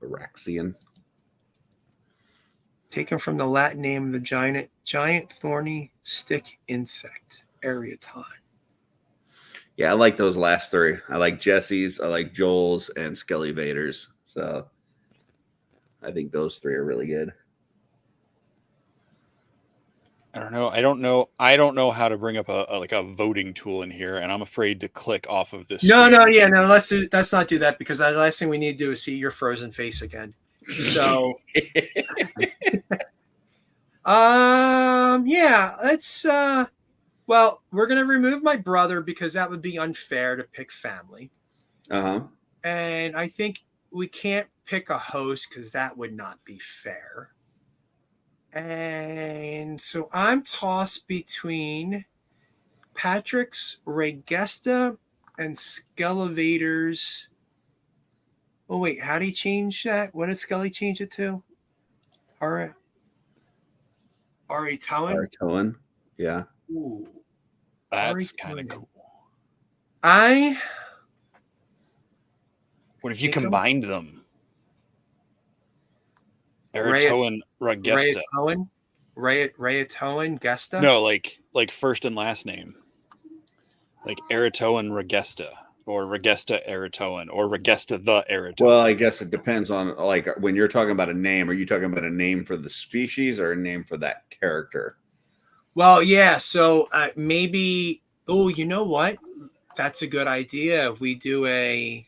Araxian. Taken from the Latin name of the giant thorny stick insect, Areaton. Yeah, I like those last three. I like Jesse's, I like Joel's, and Skelly Vader's. So I think those three are really good. I don't know how to bring up a voting tool in here, and I'm afraid to click off of this. No. Let's not do that because the last thing we need to do is see your frozen face again. So, yeah, let's. Well, we're going to remove my brother because that would be unfair to pick family. Uh-huh. And I think we can't pick a host because that would not be fair. And so I'm tossed between Patrick's Regesta and Skelevator's. Oh, wait, how did he change that? What did Skelly change it to? Aritoan, yeah. Ooh. That's kind of cool. What if you combined them? Eratoan Regesta. Rayatoan Gesta. No, like first and last name. Like Eratoan Regesta or Regesta Eratoan or Regesta the Eratoan. Well, I guess it depends on, like, when you're talking about a name, are you talking about a name for the species or a name for that character? Well, yeah. So maybe. Oh, you know what? That's a good idea. We do a.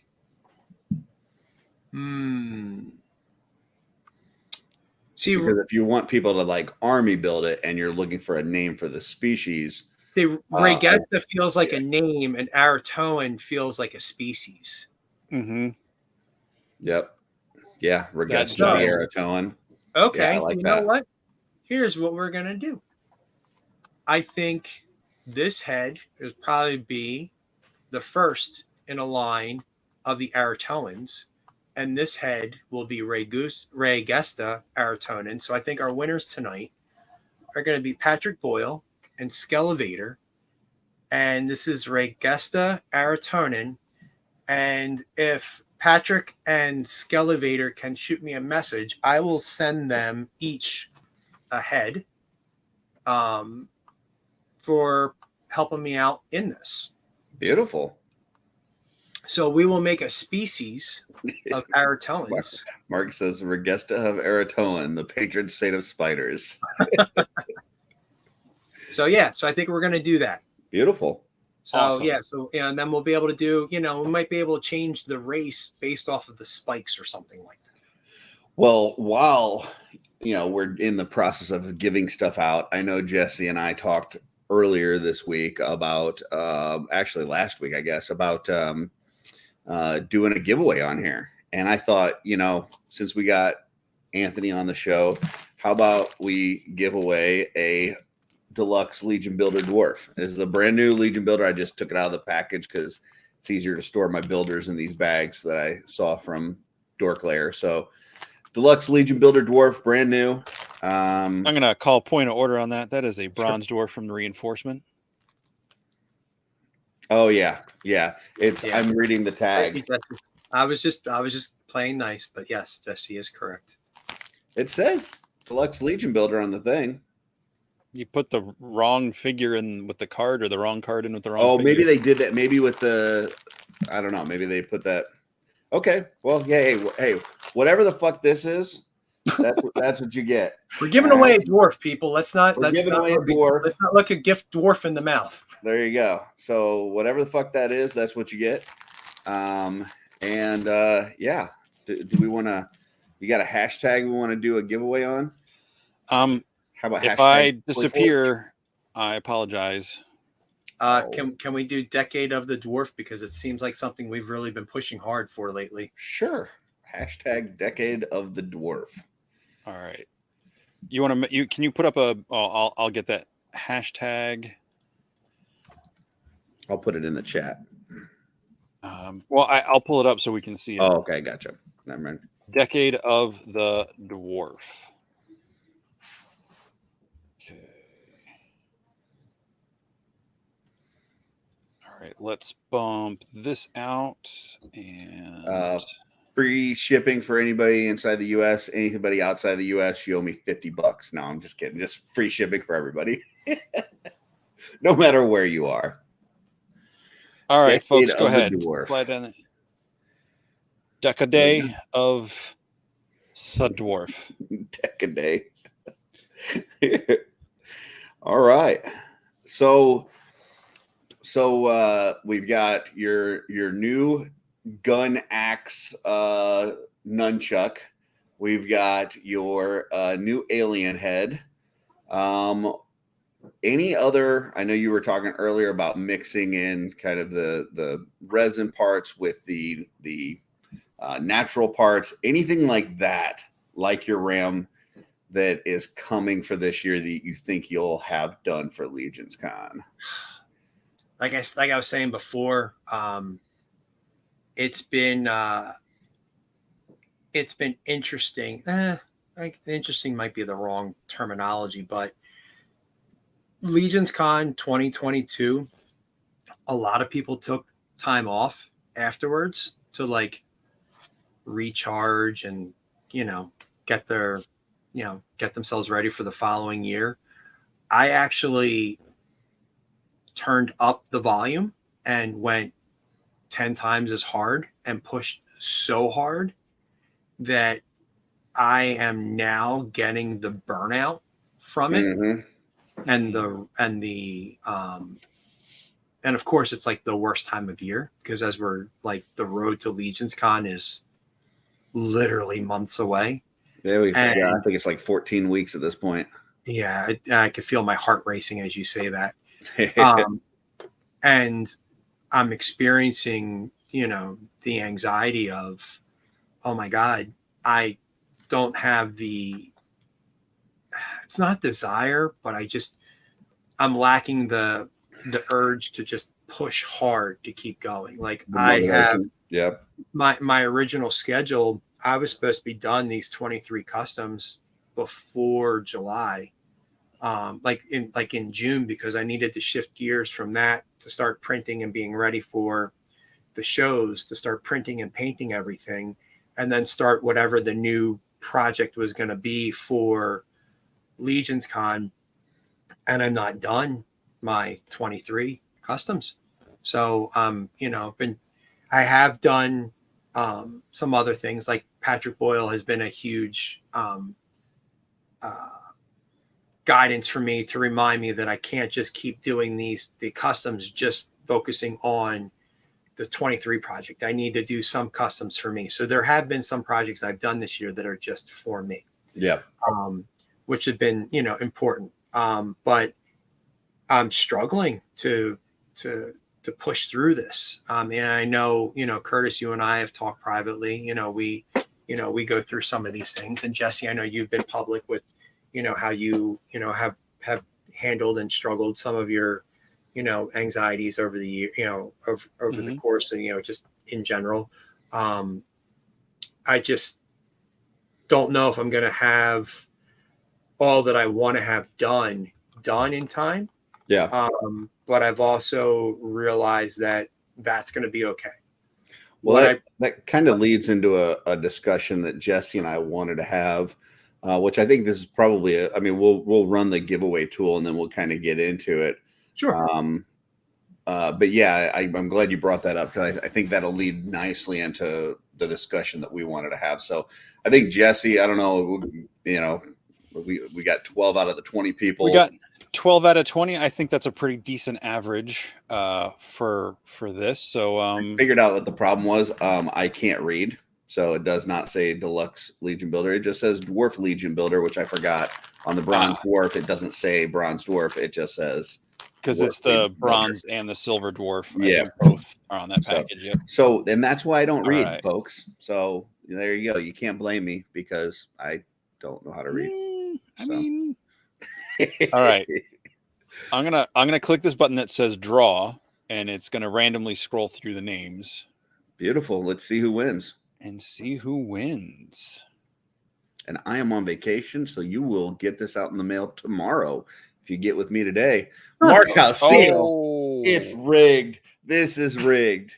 See, Because if you want people to like army build it and you're looking for a name for the species, Regesta feels like a name, and Aratoan feels like a species. Mm-hmm. Yep. Yeah, Regesta so. Eratoan. Okay, Yeah, I like you that. know what? Here's what we're gonna do. I think this head would probably be the first in a line of the Aratoans, and this head will be Regesta Aratonan. So I think our winners tonight are going to be Patrick Boyle and Skelevator, and this is Regesta Aratonan. And if Patrick and Skelevator can shoot me a message, I will send them each a head for helping me out in this. Beautiful. So we will make a species of Aratoans. Mark says Regesta of Eratoan, the patron saint of spiders. So I think we're going to do that. Beautiful. So awesome. And then we'll be able to do, we might be able to change the race based off of the spikes or something like that. Well, while we're in the process of giving stuff out, I know Jesse and I talked earlier this week about actually last week, I guess, about doing a giveaway on here. And I thought, since we got Anthony on the show, how about we give away a deluxe Legion Builder dwarf? This is a brand new Legion Builder. I just took it out of the package because it's easier to store my builders in these bags that I saw from Dork Lair. So deluxe Legion Builder dwarf, brand new. I'm going to call point of order on that. That is a bronze dwarf from the reinforcement. Oh yeah. I'm reading the tag. I was just playing nice, but yes, Jesse is correct. It says deluxe Legion Builder on the thing. You put the wrong figure in with the card, or the wrong card in with the wrong figure. Maybe they did that. Maybe with I don't know. Maybe they put that. Okay. Well, yeah. Hey, whatever the fuck this is, that's what you get. We're giving away a dwarf, people. Let's not look a gift dwarf in the mouth. There you go. So whatever the fuck that is, that's what you get. Yeah. Do we want to? You got a hashtag we want to do a giveaway on? How about if I disappear? I apologize. Can we do Decade of the Dwarf, because it seems like something we've really been pushing hard for lately? Sure. Hashtag Decade of the Dwarf. All right. You want to? Can you put up a? I'll get that hashtag. I'll put it in the chat. Well, I'll pull it up so we can see it. Oh, okay, gotcha. Never mind. Decade of the Dwarf. Okay. All right, let's bump this out and free shipping for anybody inside the U.S. Anybody outside the U.S., you owe me $50. No, I'm just kidding. Just free shipping for everybody, no matter where you are. All right, folks, go ahead. Slide down the Decade of the Dwarf. Decade. All right. So we've got your new gun axe nunchuck. We've got your new alien head. Any other? I know you were talking earlier about mixing in kind of the resin parts with the natural parts. Anything like that, like your RAM, that is coming for this year that you think you'll have done for Legions Con? Like I was saying before, it's been interesting. Interesting might be the wrong terminology, but Legions Con 2022, a lot of people took time off afterwards to like recharge and get their get themselves ready for the following year. I actually turned up the volume and went 10 times as hard and pushed so hard that I am now getting the burnout from it. And and of course it's like the worst time of year, because as we're like, the road to Legions Con is literally months away. Yeah, I think it's like 14 weeks at this point. Yeah, I could feel my heart racing as you say that. And I'm experiencing, the anxiety of, oh my God, I don't have it's not desire, but I'm lacking the urge to just push hard to keep going. Like I have my original schedule, I was supposed to be done these 23 customs before July. Like in June, because I needed to shift gears from that to start printing and being ready for the shows, to start printing and painting everything, and then start whatever the new project was going to be for Legions Con. And I'm not done my 23 customs. So, I have done some other things, like Patrick Boyle has been a huge guidance for me to remind me that I can't just keep doing the customs, just focusing on the 23 project. I need to do some customs for me. So there have been some projects I've done this year that are just for me. Yeah. Which have been, important. But I'm struggling to push through this. And I know, Curtis, you and I have talked privately. We go through some of these things. And Jesse, I know you've been public with, how you, have handled and struggled some of your, anxieties over the year, over the course, and, just in general. I just don't know if I'm going to have all that I want to have done in time. Yeah. But I've also realized that that's going to be okay. Well, that kind of leads into a discussion that Jesse and I wanted to have, which I think this is probably we'll run the giveaway tool and then we'll kind of get into it. Sure. But yeah, I'm glad you brought that up, because I think that'll lead nicely into the discussion that we wanted to have. So I think Jesse, I don't know, we got 12 out of the 20 people. We got 12 out of 20. I think that's a pretty decent average for this. So I figured out what the problem was. I can't read, so it does not say Deluxe Legion Builder. It just says Dwarf Legion Builder, which I forgot. On the Bronze Dwarf, it doesn't say Bronze Dwarf. It just says, because it's the Bronze and the Silver Dwarf. Yeah, I think both are on that package. So, and that's why I don't read, folks. So there you go. You can't blame me, because I don't know how to read. All right. I'm gonna click this button that says draw, and it's gonna randomly scroll through the names. Beautiful. Let's see who wins. And see who wins. And I am on vacation, so you will get this out in the mail tomorrow if you get with me today. Mark Houseal. It's rigged. This is rigged.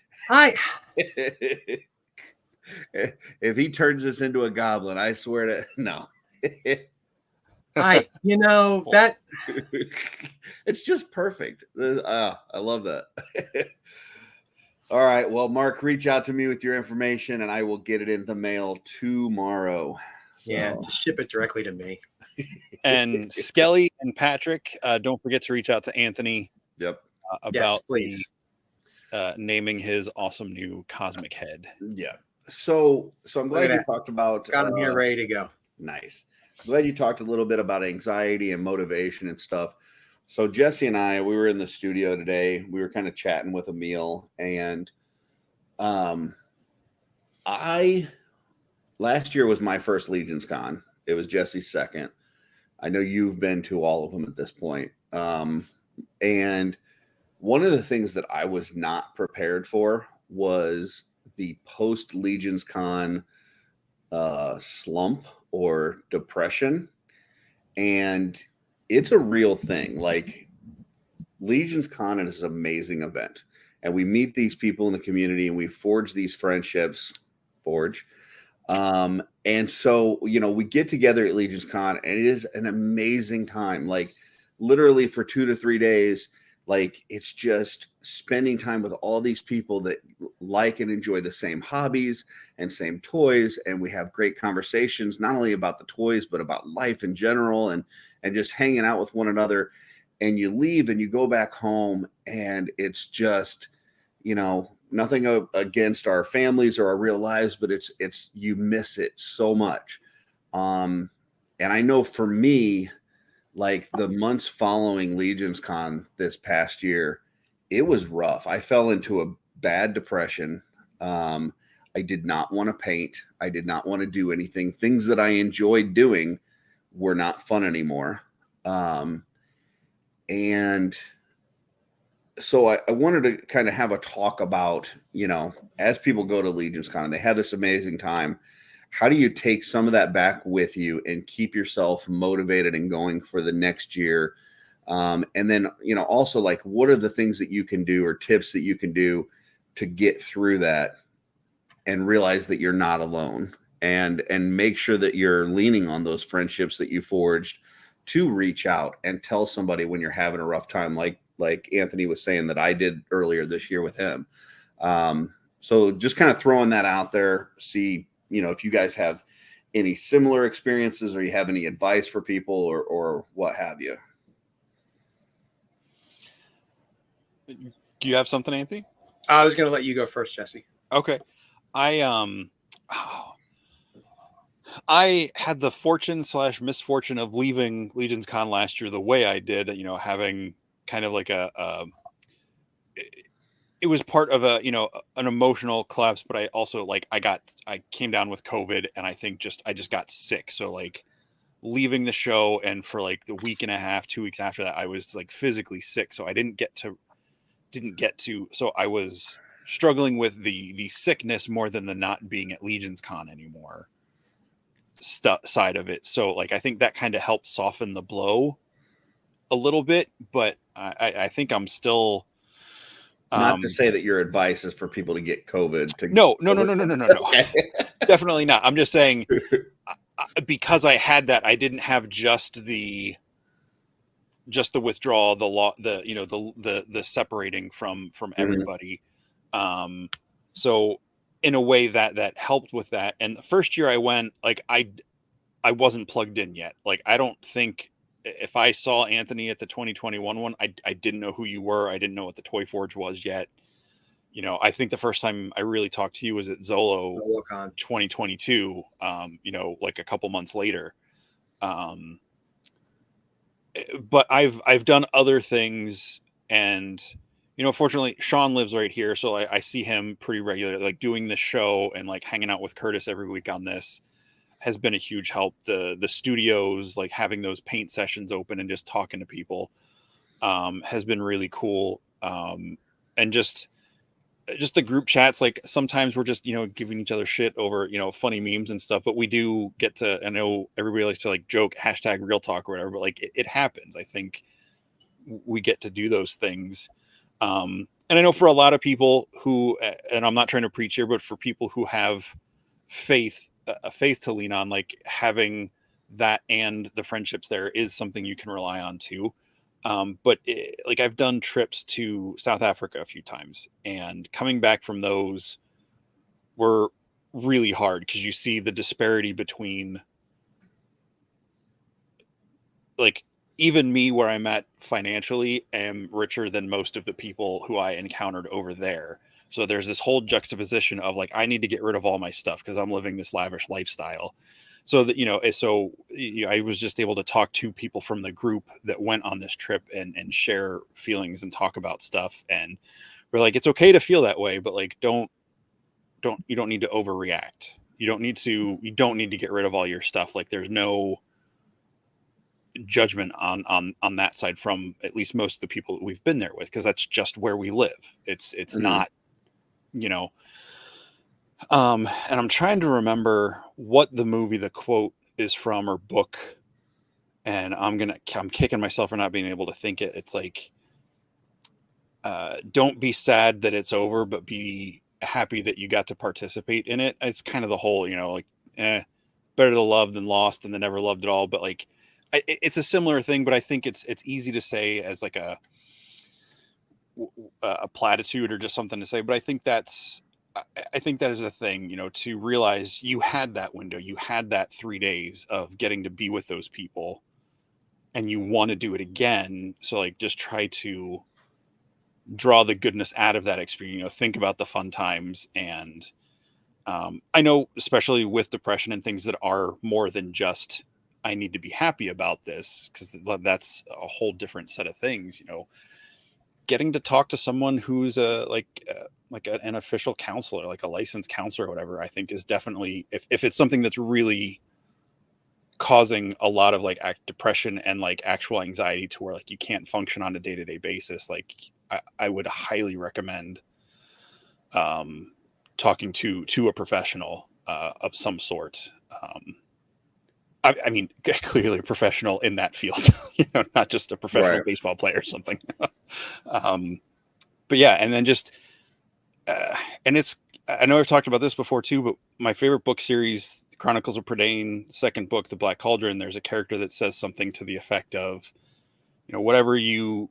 If he turns this into a goblin, I swear to no. That it's just perfect. I love that. All right. Well, Mark, reach out to me with your information and I will get it in the mail tomorrow. So. Yeah, just ship it directly to me. And Skelly and Patrick, don't forget to reach out to Anthony. Yep. Yes, please. Naming his awesome new cosmic head. Yeah. So I'm glad you talked about. Got him here ready to go. Nice. I'm glad you talked a little bit about anxiety and motivation and stuff. So Jesse and I, we were in the studio today. We were kind of chatting with Emil, and last year was my first Legions Con. It was Jesse's second. I know you've been to all of them at this point. And one of the things that I was not prepared for was the post Legions Con slump or depression. And it's a real thing. Like, Legions Con is an amazing event. And we meet these people in the community and we forge these friendships. And so, we get together at Legion's Con, and it is an amazing time. Like, literally for 2 to 3 days, like, it's just spending time with all these people that like and enjoy the same hobbies and same toys. And we have great conversations, not only about the toys, but about life in general, and just hanging out with one another. And you leave and you go back home, and it's just, nothing against our families or our real lives, but it's you miss it so much. And I know for me, like, the months following Legion's Con this past year, it was rough. I fell into a bad depression. I did not want to paint. I did not want to do anything. Things that I enjoyed doing were not fun anymore. And so I wanted to kind of have a talk about, as people go to Legion's Con and they have this amazing time, how do you take some of that back with you and keep yourself motivated and going for the next year? And then, also, like, what are the things that you can do or tips that you can do to get through that and realize that you're not alone, and make sure that you're leaning on those friendships that you forged to reach out and tell somebody when you're having a rough time, like Anthony was saying that I did earlier this year with him. So just kind of throwing that out there, see, if you guys have any similar experiences or you have any advice for people or what have you. Do you have something, Anthony? I was going to let you go first, Jesse. Okay. I had the fortune/misfortune of leaving Legion's Con last year the way I did, having kind of like it was part of an emotional collapse, but I also, like, I came down with COVID, and I think I just got sick. So, like, leaving the show, and for like the week and a half, 2 weeks after that, I was like physically sick. So I didn't get to, so I was struggling with the sickness more than the not being at Legion's Con anymore side of it. So, like, I think that kind of helped soften the blow a little bit, but I think I'm still, not to say that your advice is for people to get COVID. No. Okay. Definitely not. I'm just saying, because I had that, I didn't have just the withdrawal, the separating from everybody. So in a way that helped with that. And the first year I went, like, I wasn't plugged in yet. Like, I don't think, if I saw Anthony at the 2021 one, I didn't know who you were. I didn't know what the Toy Forge was yet. I think the first time I really talked to you was at Zolo 2022, like a couple months later. But I've done other things, and, fortunately Sean lives right here. So I see him pretty regularly, like doing this show and like hanging out with Curtis every week on this has been a huge help. The studios, like having those paint sessions open and just talking to people, has been really cool. And just the group chats, like sometimes we're just, giving each other shit over, funny memes and stuff, but we do get to, I know everybody likes to like joke #real talk or whatever, but like it happens. I think we get to do those things. And I know for a lot of people who, and I'm not trying to preach here, but for people who have faith, a faith to lean on, like having that and the friendships there is something you can rely on too. But like, I've done trips to South Africa a few times, and coming back from those were really hard because you see the disparity between, like, even me, where I'm at financially, am richer than most of the people who I encountered over there. So there's this whole juxtaposition of, like, I need to get rid of all my stuff because I'm living this lavish lifestyle. So that, I was just able to talk to people from the group that went on this trip and share feelings and talk about stuff. And we're like, it's okay to feel that way, but like, you don't need to overreact. You don't need to get rid of all your stuff. Like, there's no judgment on that side from at least most of the people that we've been there with, because that's just where we live. It's not, and I'm trying to remember what the movie, the quote is from, or book, and I'm kicking myself for not being able to think it. It's like, don't be sad that it's over, but be happy that you got to participate in it. It's kind of the whole, like, better to love than lost and then never loved at all. But like, it's a similar thing, but I think it's easy to say as like a platitude or just something to say. But I think I think that is a thing, you know, to realize you had that window, you had that 3 days of getting to be with those people and you want to do it again. So like, just try to draw the goodness out of that experience, you know, think about the fun times. And I know, especially with depression and things that are more than just, I need to be happy about this, because that's a whole different set of things, you know, getting to talk to someone who's an official counselor, like a licensed counselor or whatever, I think is definitely, if it's something that's really causing a lot of like depression and like actual anxiety to where like you can't function on a day-to-day basis, like I would highly recommend talking to a professional of some sort. I mean, clearly a professional in that field, you know, not just a professional baseball player or something. But yeah, and then just, and I know I've talked about this before too, but my favorite book series, The Chronicles of Prydain, second book, The Black Cauldron, there's a character that says something to the effect of, you know, whatever you,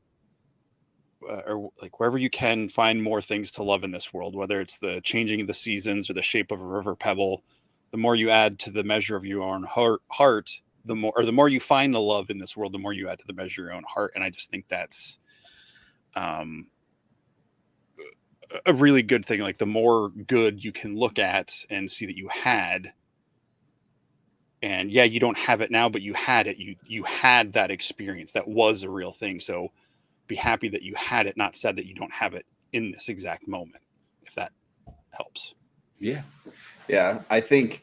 or like wherever you can find more things to love in this world, whether it's the changing of the seasons or the shape of a river pebble, the more you add to the measure of your own heart, the more you find the love in this world, the more you add to the measure of your own heart. And I just think that's a really good thing. Like the more good you can look at and see that you had, and yeah, you don't have it now, but you had it. You had that experience. That was a real thing. So be happy that you had it, not sad that you don't have it in this exact moment, if that helps. Yeah. I think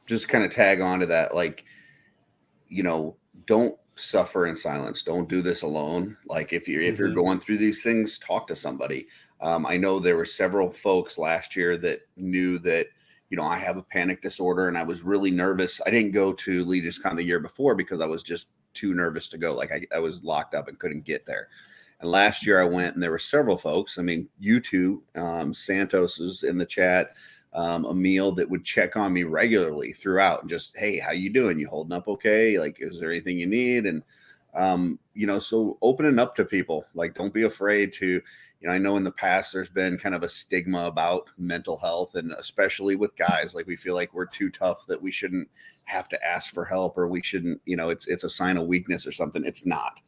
just kind of tag on to that, like, you know, don't suffer in silence. Don't do this alone. Like if you're going through these things, talk to somebody. I know there were several folks last year that knew that, you know, I have a panic disorder and I was really nervous. I didn't go to Legion's Con the year before because I was just too nervous to go. Like I was locked up and couldn't get there. And last year I went and there were several folks. I mean, you two, Santos is in the chat, Emil, that would check on me regularly throughout and just, hey, how you doing? You holding up okay? Like, is there anything you need? And, you know, so opening up to people, like, don't be afraid to, you know, I know in the past there's been kind of a stigma about mental health, and especially with guys, like we feel like we're too tough, that we shouldn't have to ask for help, or we shouldn't, you know, it's a sign of weakness or something. It's not.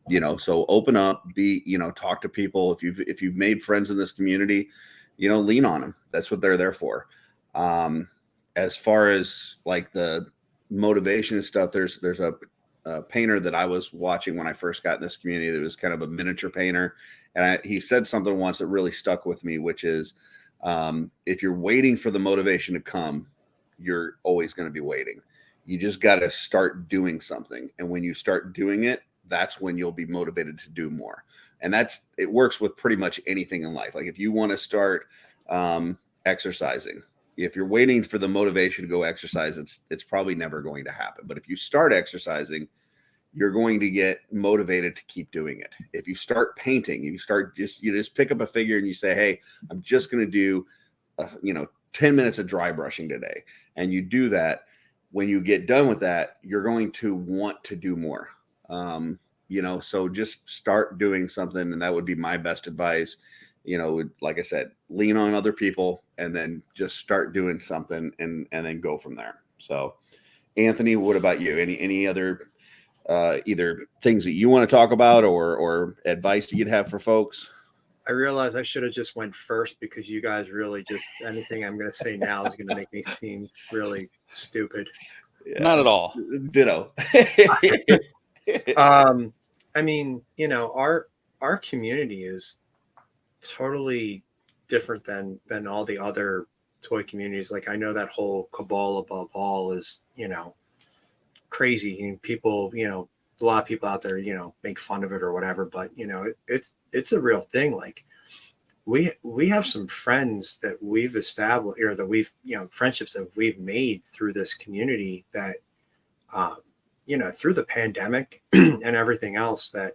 You know, so open up, you know, talk to people. If you've made friends in this community, you know, lean on them. That's what they're there for. As far as like the motivation and stuff, there's a painter that I was watching when I first got in this community that was kind of a miniature painter. And he said something once that really stuck with me, which is, if you're waiting for the motivation to come, you're always going to be waiting. You just got to start doing something. And when you start doing it, that's when you'll be motivated to do more. And it works with pretty much anything in life. Like if you want to start exercising, if you're waiting for the motivation to go exercise, it's probably never going to happen. But if you start exercising, you're going to get motivated to keep doing it. If you start painting, you just pick up a figure and you say, hey, I'm just going to do, 10 minutes of dry brushing today. And you do that. When you get done with that, you're going to want to do more. So just start doing something. And that would be my best advice. You know, like I said, lean on other people and then just start doing something and then go from there. So Anthony, what about you? Any other either things that you want to talk about or advice that you'd have for folks? I realized I should have just went first, because you guys really just, anything I'm going to say now is going to make me seem really stupid. Yeah. Not at all. Ditto. I mean, you know, our community is totally different than all the other toy communities. Like I know that whole cabal above all is, you know, crazy, and people, you know, a lot of people out there, you know, make fun of it or whatever, but you know, it's a real thing. Like we have some friends that we've established, or that we've, you know, friendships that we've made through this community that, you know, through the pandemic and everything else, that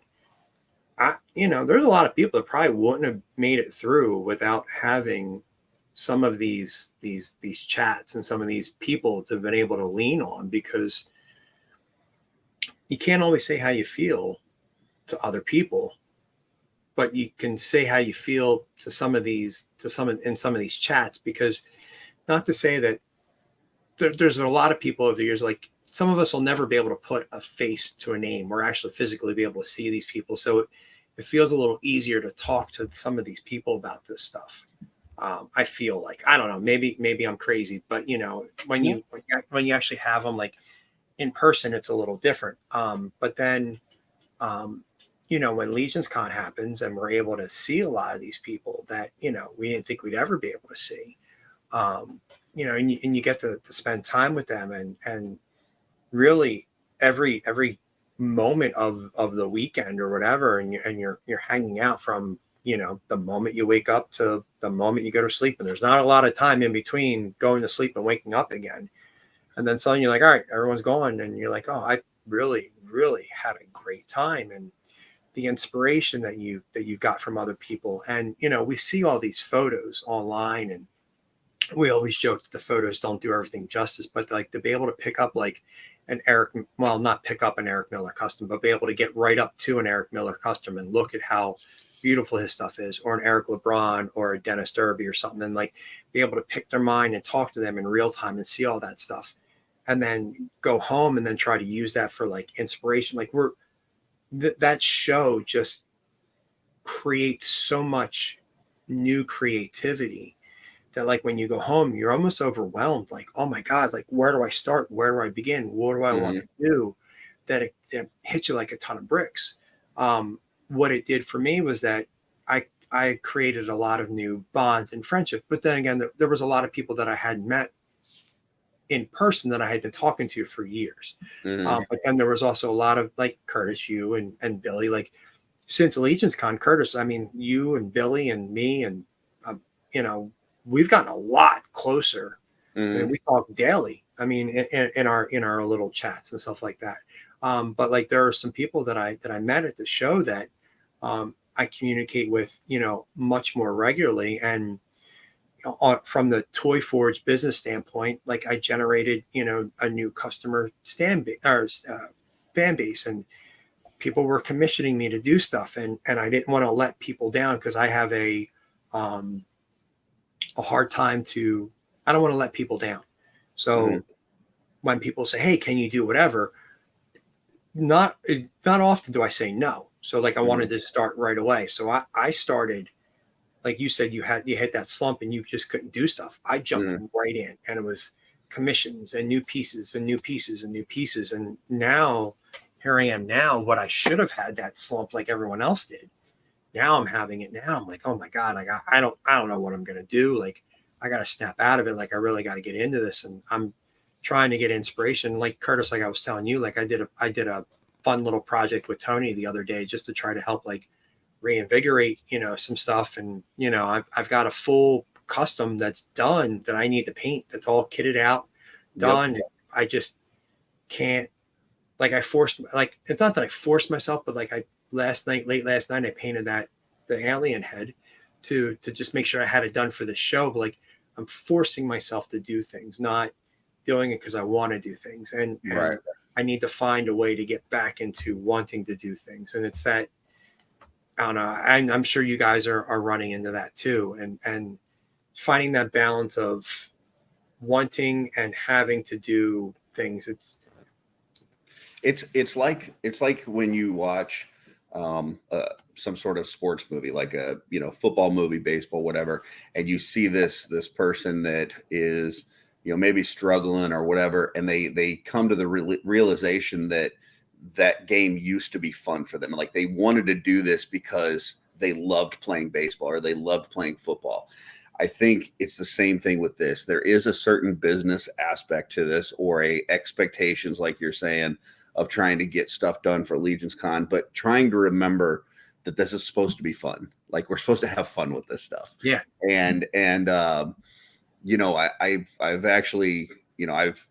you know, there's a lot of people that probably wouldn't have made it through without having some of these chats and some of these people to have been able to lean on, because you can't always say how you feel to other people, but you can say how you feel to some of these chats, because not to say that there's a lot of people over the years, like some of us will never be able to put a face to a name or actually physically be able to see these people. So it feels a little easier to talk to some of these people about this stuff. I feel like, I don't know, maybe I'm crazy, but when you actually have them like in person, it's a little different. But then, when Legions Con happens and we're able to see a lot of these people that, we didn't think we'd ever be able to see, and you get to spend time with them, and really every moment of the weekend or whatever, and you're hanging out from the moment you wake up to the moment you go to sleep, and there's not a lot of time in between going to sleep and waking up again. And then suddenly you're like, all right, everyone's going, and you're like, oh, I really had a great time. And the inspiration that you got from other people, and we see all these photos online, and we always joke that the photos don't do everything justice, but like to be able to pick up like not pick up an Eric Miller custom, but be able to get right up to an Eric Miller custom and look at how beautiful his stuff is, or an Eric LeBron or a Dennis Derby or something, and like be able to pick their mind and talk to them in real time and see all that stuff, and then go home and then try to use that for like inspiration. Like that show just creates so much new creativity that like when you go home, you're almost overwhelmed. Like, oh my God, like where do I start? Where do I begin? What do I want to do? That it hits you like a ton of bricks. What it did for me was that I created a lot of new bonds and friendship. But then again, there was a lot of people that I had met in person that I had been talking to for years. But then there was also a lot of like Curtis, you and Billy, like since Legions Con, Curtis, I mean, you and Billy and me, and we've gotten a lot closer. I mean, we talk daily. I mean, in our little chats and stuff like that. But like there are some people that I met at the show that I communicate with, much more regularly. And from the Toy Forge business standpoint, like I generated, a new customer fan base, and people were commissioning me to do stuff, and I didn't want to let people down, because I have a hard time I don't want to let people down. So when people say, hey, can you do whatever? Not often do I say no. So like I wanted to start right away. So I started, like you said, you hit that slump and you just couldn't do stuff. I jumped right in, and it was commissions and new pieces and new pieces and new pieces. And now here I am now, what I should have had that slump like everyone else did. Now I'm having it now. I'm like, oh my God, I don't know what I'm going to do. Like I got to snap out of it. Like I really got to get into this. And I'm trying to get inspiration. Like Curtis, like I was telling you, like I did a fun little project with Tony the other day, just to try to help like reinvigorate, some stuff. And, I've got a full custom that's done that I need to paint. That's all kitted out, done. Yep. I just can't, like it's not that I forced myself, but like late last night, I painted the alien head to just make sure I had it done for the show. But like I'm forcing myself to do things, not doing it because I want to do things. And right. I need to find a way to get back into wanting to do things. And it's that, I don't know, I'm sure you guys are running into that too. And finding that balance of wanting and having to do things. It's like when you watch some sort of sports movie, like a football movie, baseball, whatever, and you see this person that is maybe struggling or whatever, and they come to the realization that game used to be fun for them. Like they wanted to do this because they loved playing baseball or they loved playing football. I think it's the same thing with this. There is a certain business aspect to this, or a expectations, like you're saying, of trying to get stuff done for Legions Con, but trying to remember that this is supposed to be fun. Like we're supposed to have fun with this stuff. Yeah. And I've actually, I've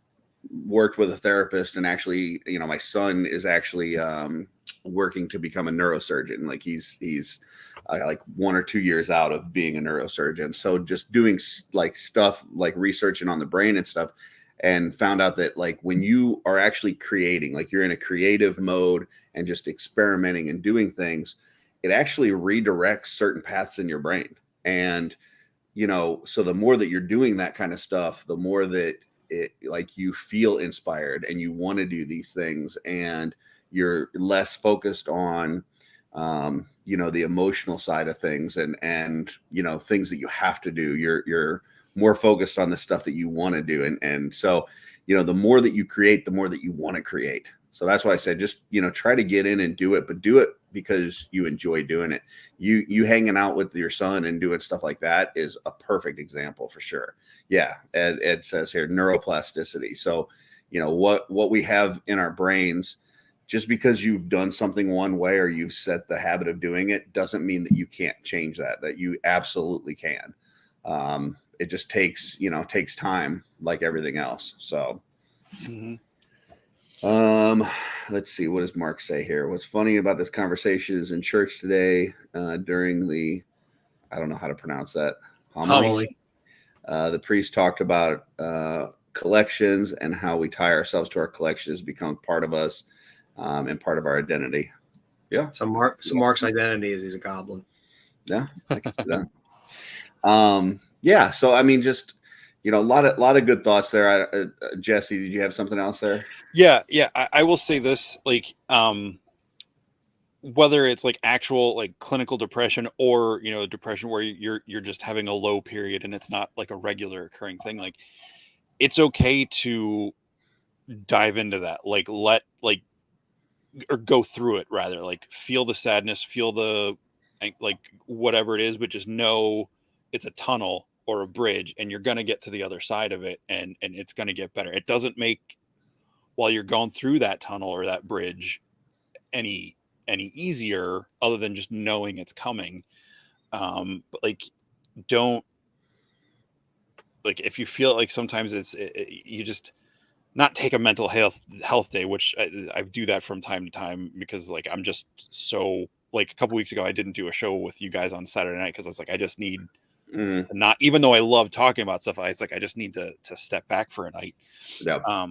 worked with a therapist, and actually, my son is actually working to become a neurosurgeon. Like he's like 1 or 2 years out of being a neurosurgeon. So just doing like stuff like researching on the brain and stuff, and found out that like when you are actually creating, like you're in a creative mode and just experimenting and doing things, it actually redirects certain paths in your brain. And, so the more that you're doing that kind of stuff, the more that it like you feel inspired and you want to do these things, and you're less focused on, the emotional side of things and, things that you have to do. You're more focused on the stuff that you want to do. And so, the more that you create, the more that you want to create. So that's why I said, just, try to get in and do it, but do it because you enjoy doing it. You hanging out with your son and doing stuff like that is a perfect example for sure. Yeah. Ed says here, neuroplasticity. So, what we have in our brains, just because you've done something one way or you've set the habit of doing it, doesn't mean that you can't change that you absolutely can. It just takes time, like everything else. So, let's see. What does Mark say here? What's funny about this conversation is in church today, during the, I don't know how to pronounce that. Homily. The priest talked about, collections and how we tie ourselves to our collections become part of us, and part of our identity. Yeah. So Mark's identity is he's a goblin. Yeah, I can see that. Yeah. So I mean, just a lot of good thoughts there. Jesse, did you have something else there? Yeah. I will say this, like, whether it's like actual like clinical depression or depression where you're just having a low period and it's not like a regular occurring thing, like it's okay to dive into that, like or go through it, rather, like feel the sadness, feel the like whatever it is, but just know it's a tunnel or a bridge and you're going to get to the other side of it, and it's going to get better. It doesn't make, while you're going through that tunnel or that bridge, any easier, other than just knowing it's coming. But like, don't, like, if you feel like sometimes you just not take a mental health day, which I do that from time to time, because like I'm just so, like a couple weeks ago I didn't do a show with you guys on Saturday night because I was like, I just need to not, even though I love talking about stuff, I just need to step back for a night. Yeah.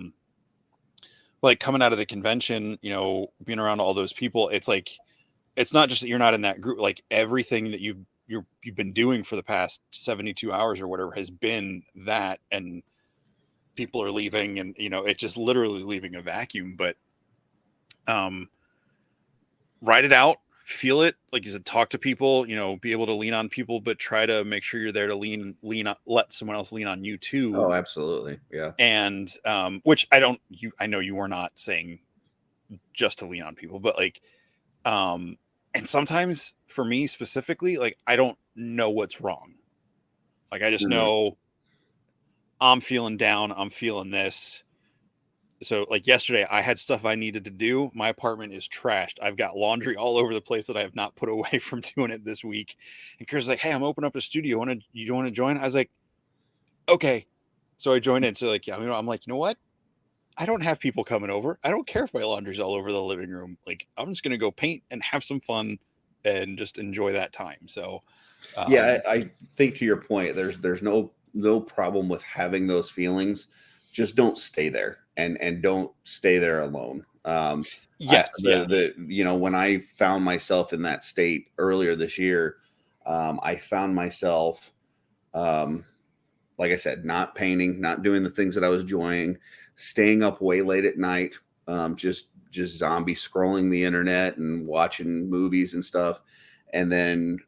Like coming out of the convention, being around all those people, it's like, it's not just that you're not in that group, like everything that you've been doing for the past 72 hours or whatever has been that, and people are leaving, and it's just literally leaving a vacuum. But write it out, feel it, like you said, talk to people, be able to lean on people, but try to make sure you're there to lean on, let someone else lean on you too. Oh, absolutely. Yeah. And which I know you were not saying just to lean on people, but like and sometimes for me specifically, like I don't know what's wrong. Like I just know I'm feeling down, I'm feeling this. So like yesterday I had stuff I needed to do. My apartment is trashed. I've got laundry all over the place that I have not put away from doing it this week. And Chris like, hey, I'm opening up a studio. You want to join? I was like, okay. So I joined in. So like, yeah, I'm like, you know what? I don't have people coming over. I don't care if my laundry's all over the living room. Like, I'm just going to go paint and have some fun and just enjoy that time. So, yeah, I think to your point, there's no problem with having those feelings. Just don't stay there, and don't stay there alone. Yes. When I found myself in that state earlier this year, I found myself, like I said, not painting, not doing the things that I was enjoying, staying up way late at night, just zombie scrolling the internet and watching movies and stuff. And then,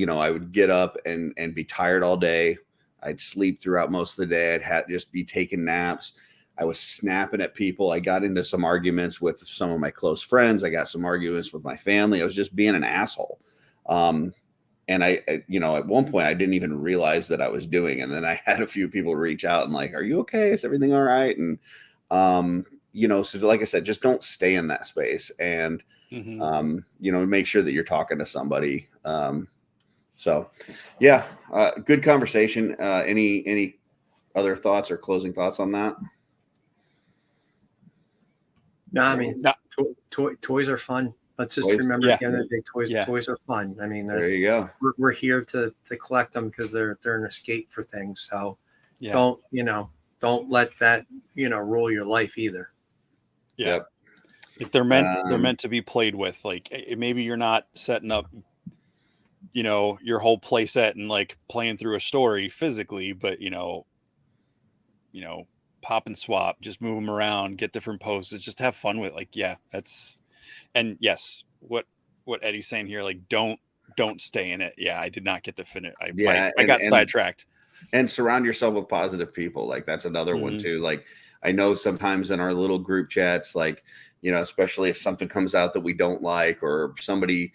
I would get up and be tired all day. I'd sleep throughout most of the day. I'd just be taking naps. I was snapping at people. I got into some arguments with some of my close friends. I got some arguments with my family. I was just being an asshole. And I, at one point I didn't even realize that I was doing. And then I had a few people reach out and like, are you okay? Is everything all right? And, so like I said, just don't stay in that space, and, make sure that you're talking to somebody. So yeah, good conversation. Any other thoughts or closing thoughts on that? No, I mean, toys are fun. Let's just Toys. remember Yeah. at the end of the day, toys Yeah. toys are fun. I mean, There you go. we're here to collect them because they're an escape for things. So Yeah. don't let that rule your life either. Yeah. Yep. If they're meant to be played with. Like maybe you're not setting up, your whole play set and like playing through a story physically, but pop and swap, just move them around, get different poses, just have fun with it. Like, yeah, and yes, what Eddie's saying here, like don't stay in it. Yeah, I did not get to finish. I got sidetracked. And surround yourself with positive people. Like that's another one too. Like I know sometimes in our little group chats, like, especially if something comes out that we don't like, or somebody,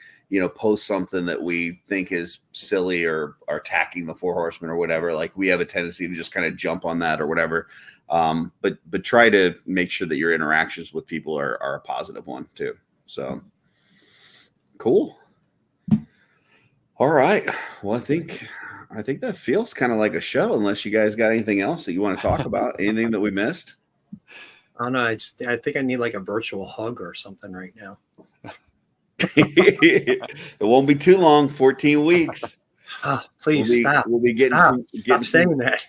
posts something that we think is silly or are attacking the Four Horsemen or whatever, like we have a tendency to just kind of jump on that or whatever. But try to make sure that your interactions with people are a positive one too. So cool. All right. Well, I think that feels kind of like a show, unless you guys got anything else that you want to talk about, anything that we missed. I don't know. I think I need like a virtual hug or something right now. It won't be too long. 14 weeks. Please stop. We'll be getting stop saying that.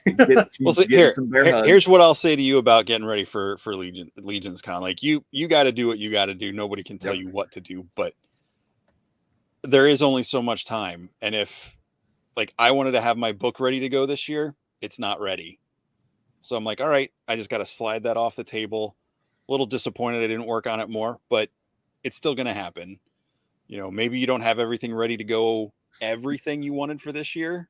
Well, so here's what I'll say to you about getting ready for Legion's Con. Like you got to do what you got to do. Nobody can tell you what to do, but there is only so much time. And if like I wanted to have my book ready to go this year, it's not ready. So I'm like, all right, I just got to slide that off the table. A little disappointed I didn't work on it more, but it's still going to happen. Maybe you don't have everything ready to go, everything you wanted for this year,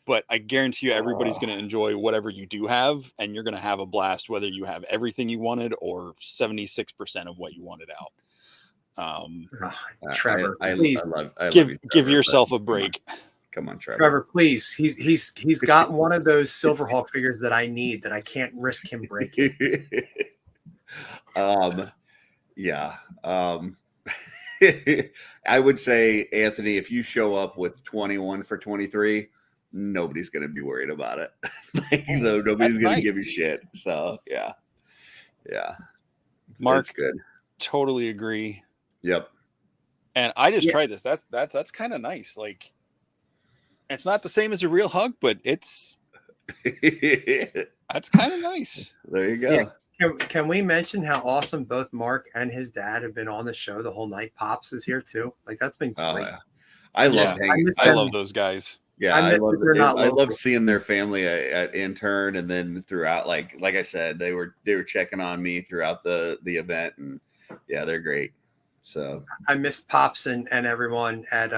but I guarantee you everybody's going to enjoy whatever you do have, and you're going to have a blast, whether you have everything you wanted or 76% of what you wanted out. Trevor, please give yourself a break. Come on, Trevor. Trevor, please. He's got one of those Silverhawk figures that I need that I can't risk him breaking. Yeah. I would say, Anthony, if you show up with 21 for 23, nobody's going to be worried about it. Nobody's going to give you shit. So yeah. Mark, that's good. Totally agree. Yep. And I just tried this. That's kind of nice. Like, it's not the same as a real hug, but that's kind of nice. There you go. Yeah. Can we mention how awesome both Mark and his dad have been on the show the whole night? Pops is here too. Like that's been great. Yeah. I love those guys. Yeah, I love seeing their family at intern, and then throughout. Like I said, they were checking on me throughout the event, and yeah, they're great. So I missed Pops and everyone at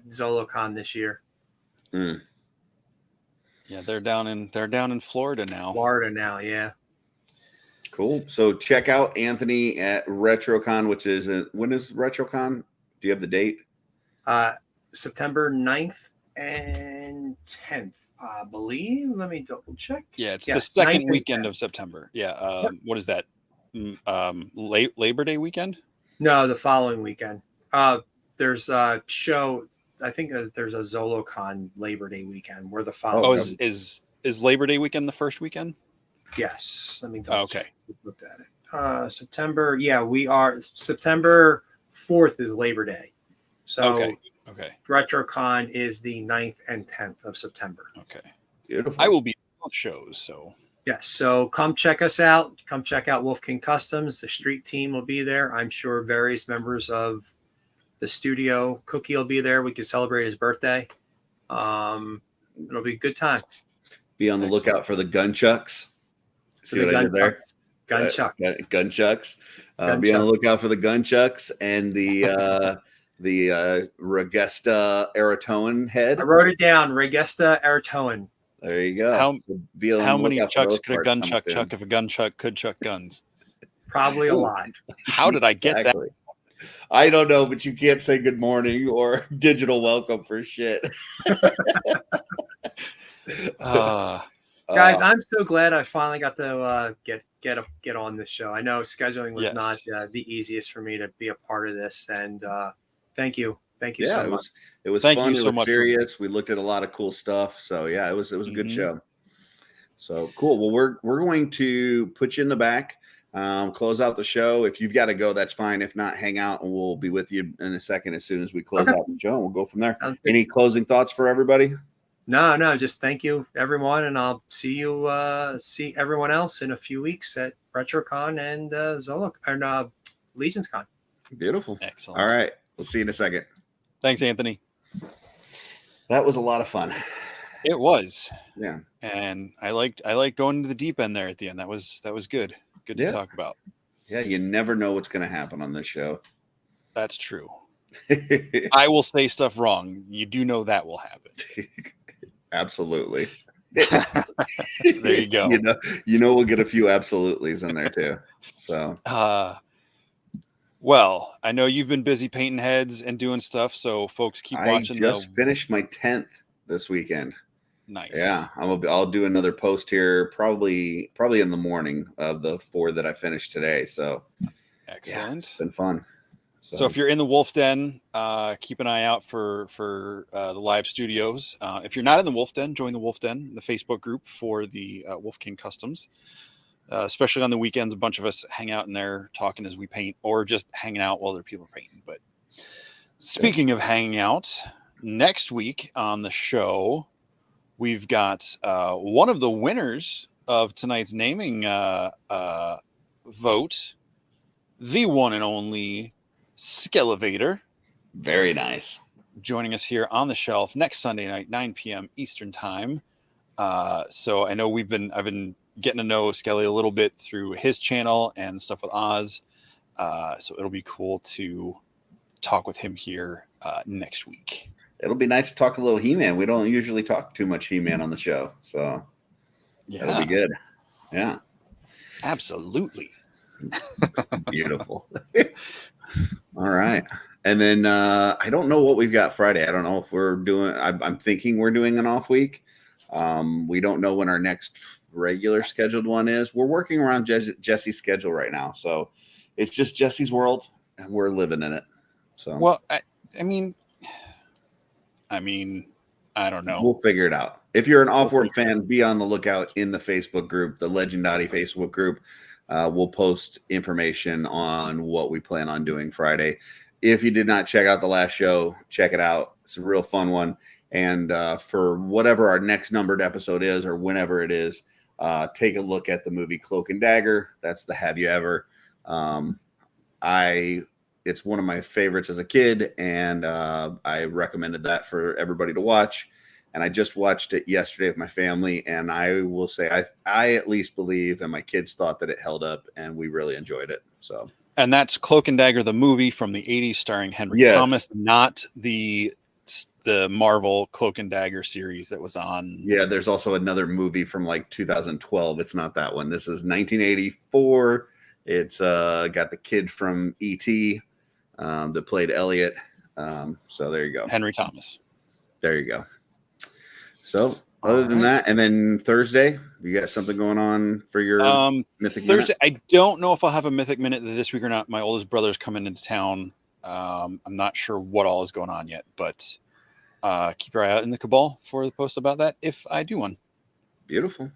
ZoloCon this year. Mm. Yeah, they're down in Florida now. Yeah. Cool. So check out Anthony at RetroCon, which is when is RetroCon? Do you have the date? September 9th and 10th, I believe. Let me double check. Yeah, it's the second weekend of September. Yeah. What is that? Labor Day weekend? No, the following weekend. There's a show. I think there's a ZoloCon Labor Day weekend where the following. Oh, is Labor Day weekend the first weekend? Yes. Let me okay. Looked at it. September. Yeah, we are. September 4th is Labor Day. So okay. RetroCon is the 9th and 10th of September. Okay. Beautiful. I will be on shows. So yes. So come check us out. Come check out Wolf King Customs. The street team will be there. I'm sure various members of the studio. Cookie will be there. We can celebrate his birthday. It'll be a good time. Be on the lookout for the gun chucks. See what I did there? Gun chucks. Gun chucks. Be on the lookout for the gun chucks and the Regesta Eratoan head. I wrote it down. Regesta Eratoan. There you go. How many chucks could a gun chuck if a gun chuck could chuck guns? Probably a lot. How did I get that? I don't know, but you can't say good morning or digital welcome for shit. Guys, I'm so glad I finally got to get on this show. I know scheduling was not the easiest for me to be a part of this, and thank you so much. It was thank fun. You so much. Serious. We looked at a lot of cool stuff. So yeah, it was a good show. So cool. Well, we're going to put you in the back. close out the show. If you've got to go, that's fine. If not, hang out and we'll be with you in a second as soon as we close out the show. And we'll go from there. Any closing thoughts for everybody? No, just thank you, everyone, and I'll see everyone else in a few weeks at RetroCon and Legions Con. Beautiful. Excellent. All right. We'll see you in a second. Thanks, Anthony. That was a lot of fun. It was. Yeah. And I liked going to the deep end there at the end. That was good. Good to talk about. Yeah, you never know what's going to happen on this show. That's true. I will say stuff wrong. You do know that will happen. Absolutely. There you go. You know we'll get a few absolutelys in there too. So well, I know you've been busy painting heads and doing stuff, so folks keep watching. I just finished my 10th this weekend. Nice. Yeah, I'll do another post here probably in the morning of the 4 that I finished today. So excellent. Yeah, it's been fun. So if you're in the Wolf Den, keep an eye out for the live studios. If you're not in the Wolf Den, join the Wolf Den, the Facebook group for the Wolf King Customs. Especially on the weekends, a bunch of us hang out in there talking as we paint, or just hanging out while other people are painting. But speaking of hanging out, next week on the show, we've got one of the winners of tonight's naming vote, the one and only Skellevator. Very nice. Joining us here on the Shelf next Sunday night, 9 p.m. Eastern time. So I know I've been getting to know Skelly a little bit through his channel and stuff with Oz. So it'll be cool to talk with him here next week. It'll be nice to talk a little He-Man. We don't usually talk too much He-Man on the show. So it'll be good. Yeah. Absolutely. Beautiful. All right. And then I don't know what we've got Friday. I don't know if we're doing, I'm thinking we're doing an off week. We don't know when our next regular scheduled one is. We're working around Jesse's schedule right now. So it's just Jesse's world and we're living in it. So, well, I mean, I don't know. We'll figure it out. If you're an OffWorld fan, be on the lookout in the Facebook group, the Legendati Facebook group. We'll post information on what we plan on doing Friday. If you did not check out the last show, check it out. It's a real fun one. And for whatever our next numbered episode is or whenever it is, take a look at the movie Cloak and Dagger. That's the Have You Ever. It's one of my favorites as a kid, and I recommended that for everybody to watch. And I just watched it yesterday with my family, and I will say I at least believe, and my kids thought that it held up, and we really enjoyed it. So, and that's Cloak and Dagger, the movie from the 80s, starring Henry Thomas, not the Marvel Cloak and Dagger series that was on. Yeah, there's also another movie from like 2012. It's not that one. This is 1984. It's got the kid from E.T. That played Elliot. So there you go. Henry Thomas. There you go. So other than that, and then Thursday, you got something going on for your Mythic Thursday? Minute? I don't know if I'll have a Mythic Minute this week or not. My oldest brother's coming into town. I'm not sure what all is going on yet, but keep your eye out in the Cabal for the post about that if I do one. Beautiful.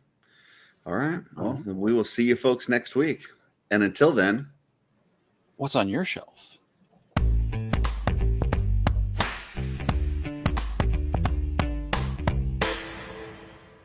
All right. Well, we will see you folks next week. And until then, what's on your shelf?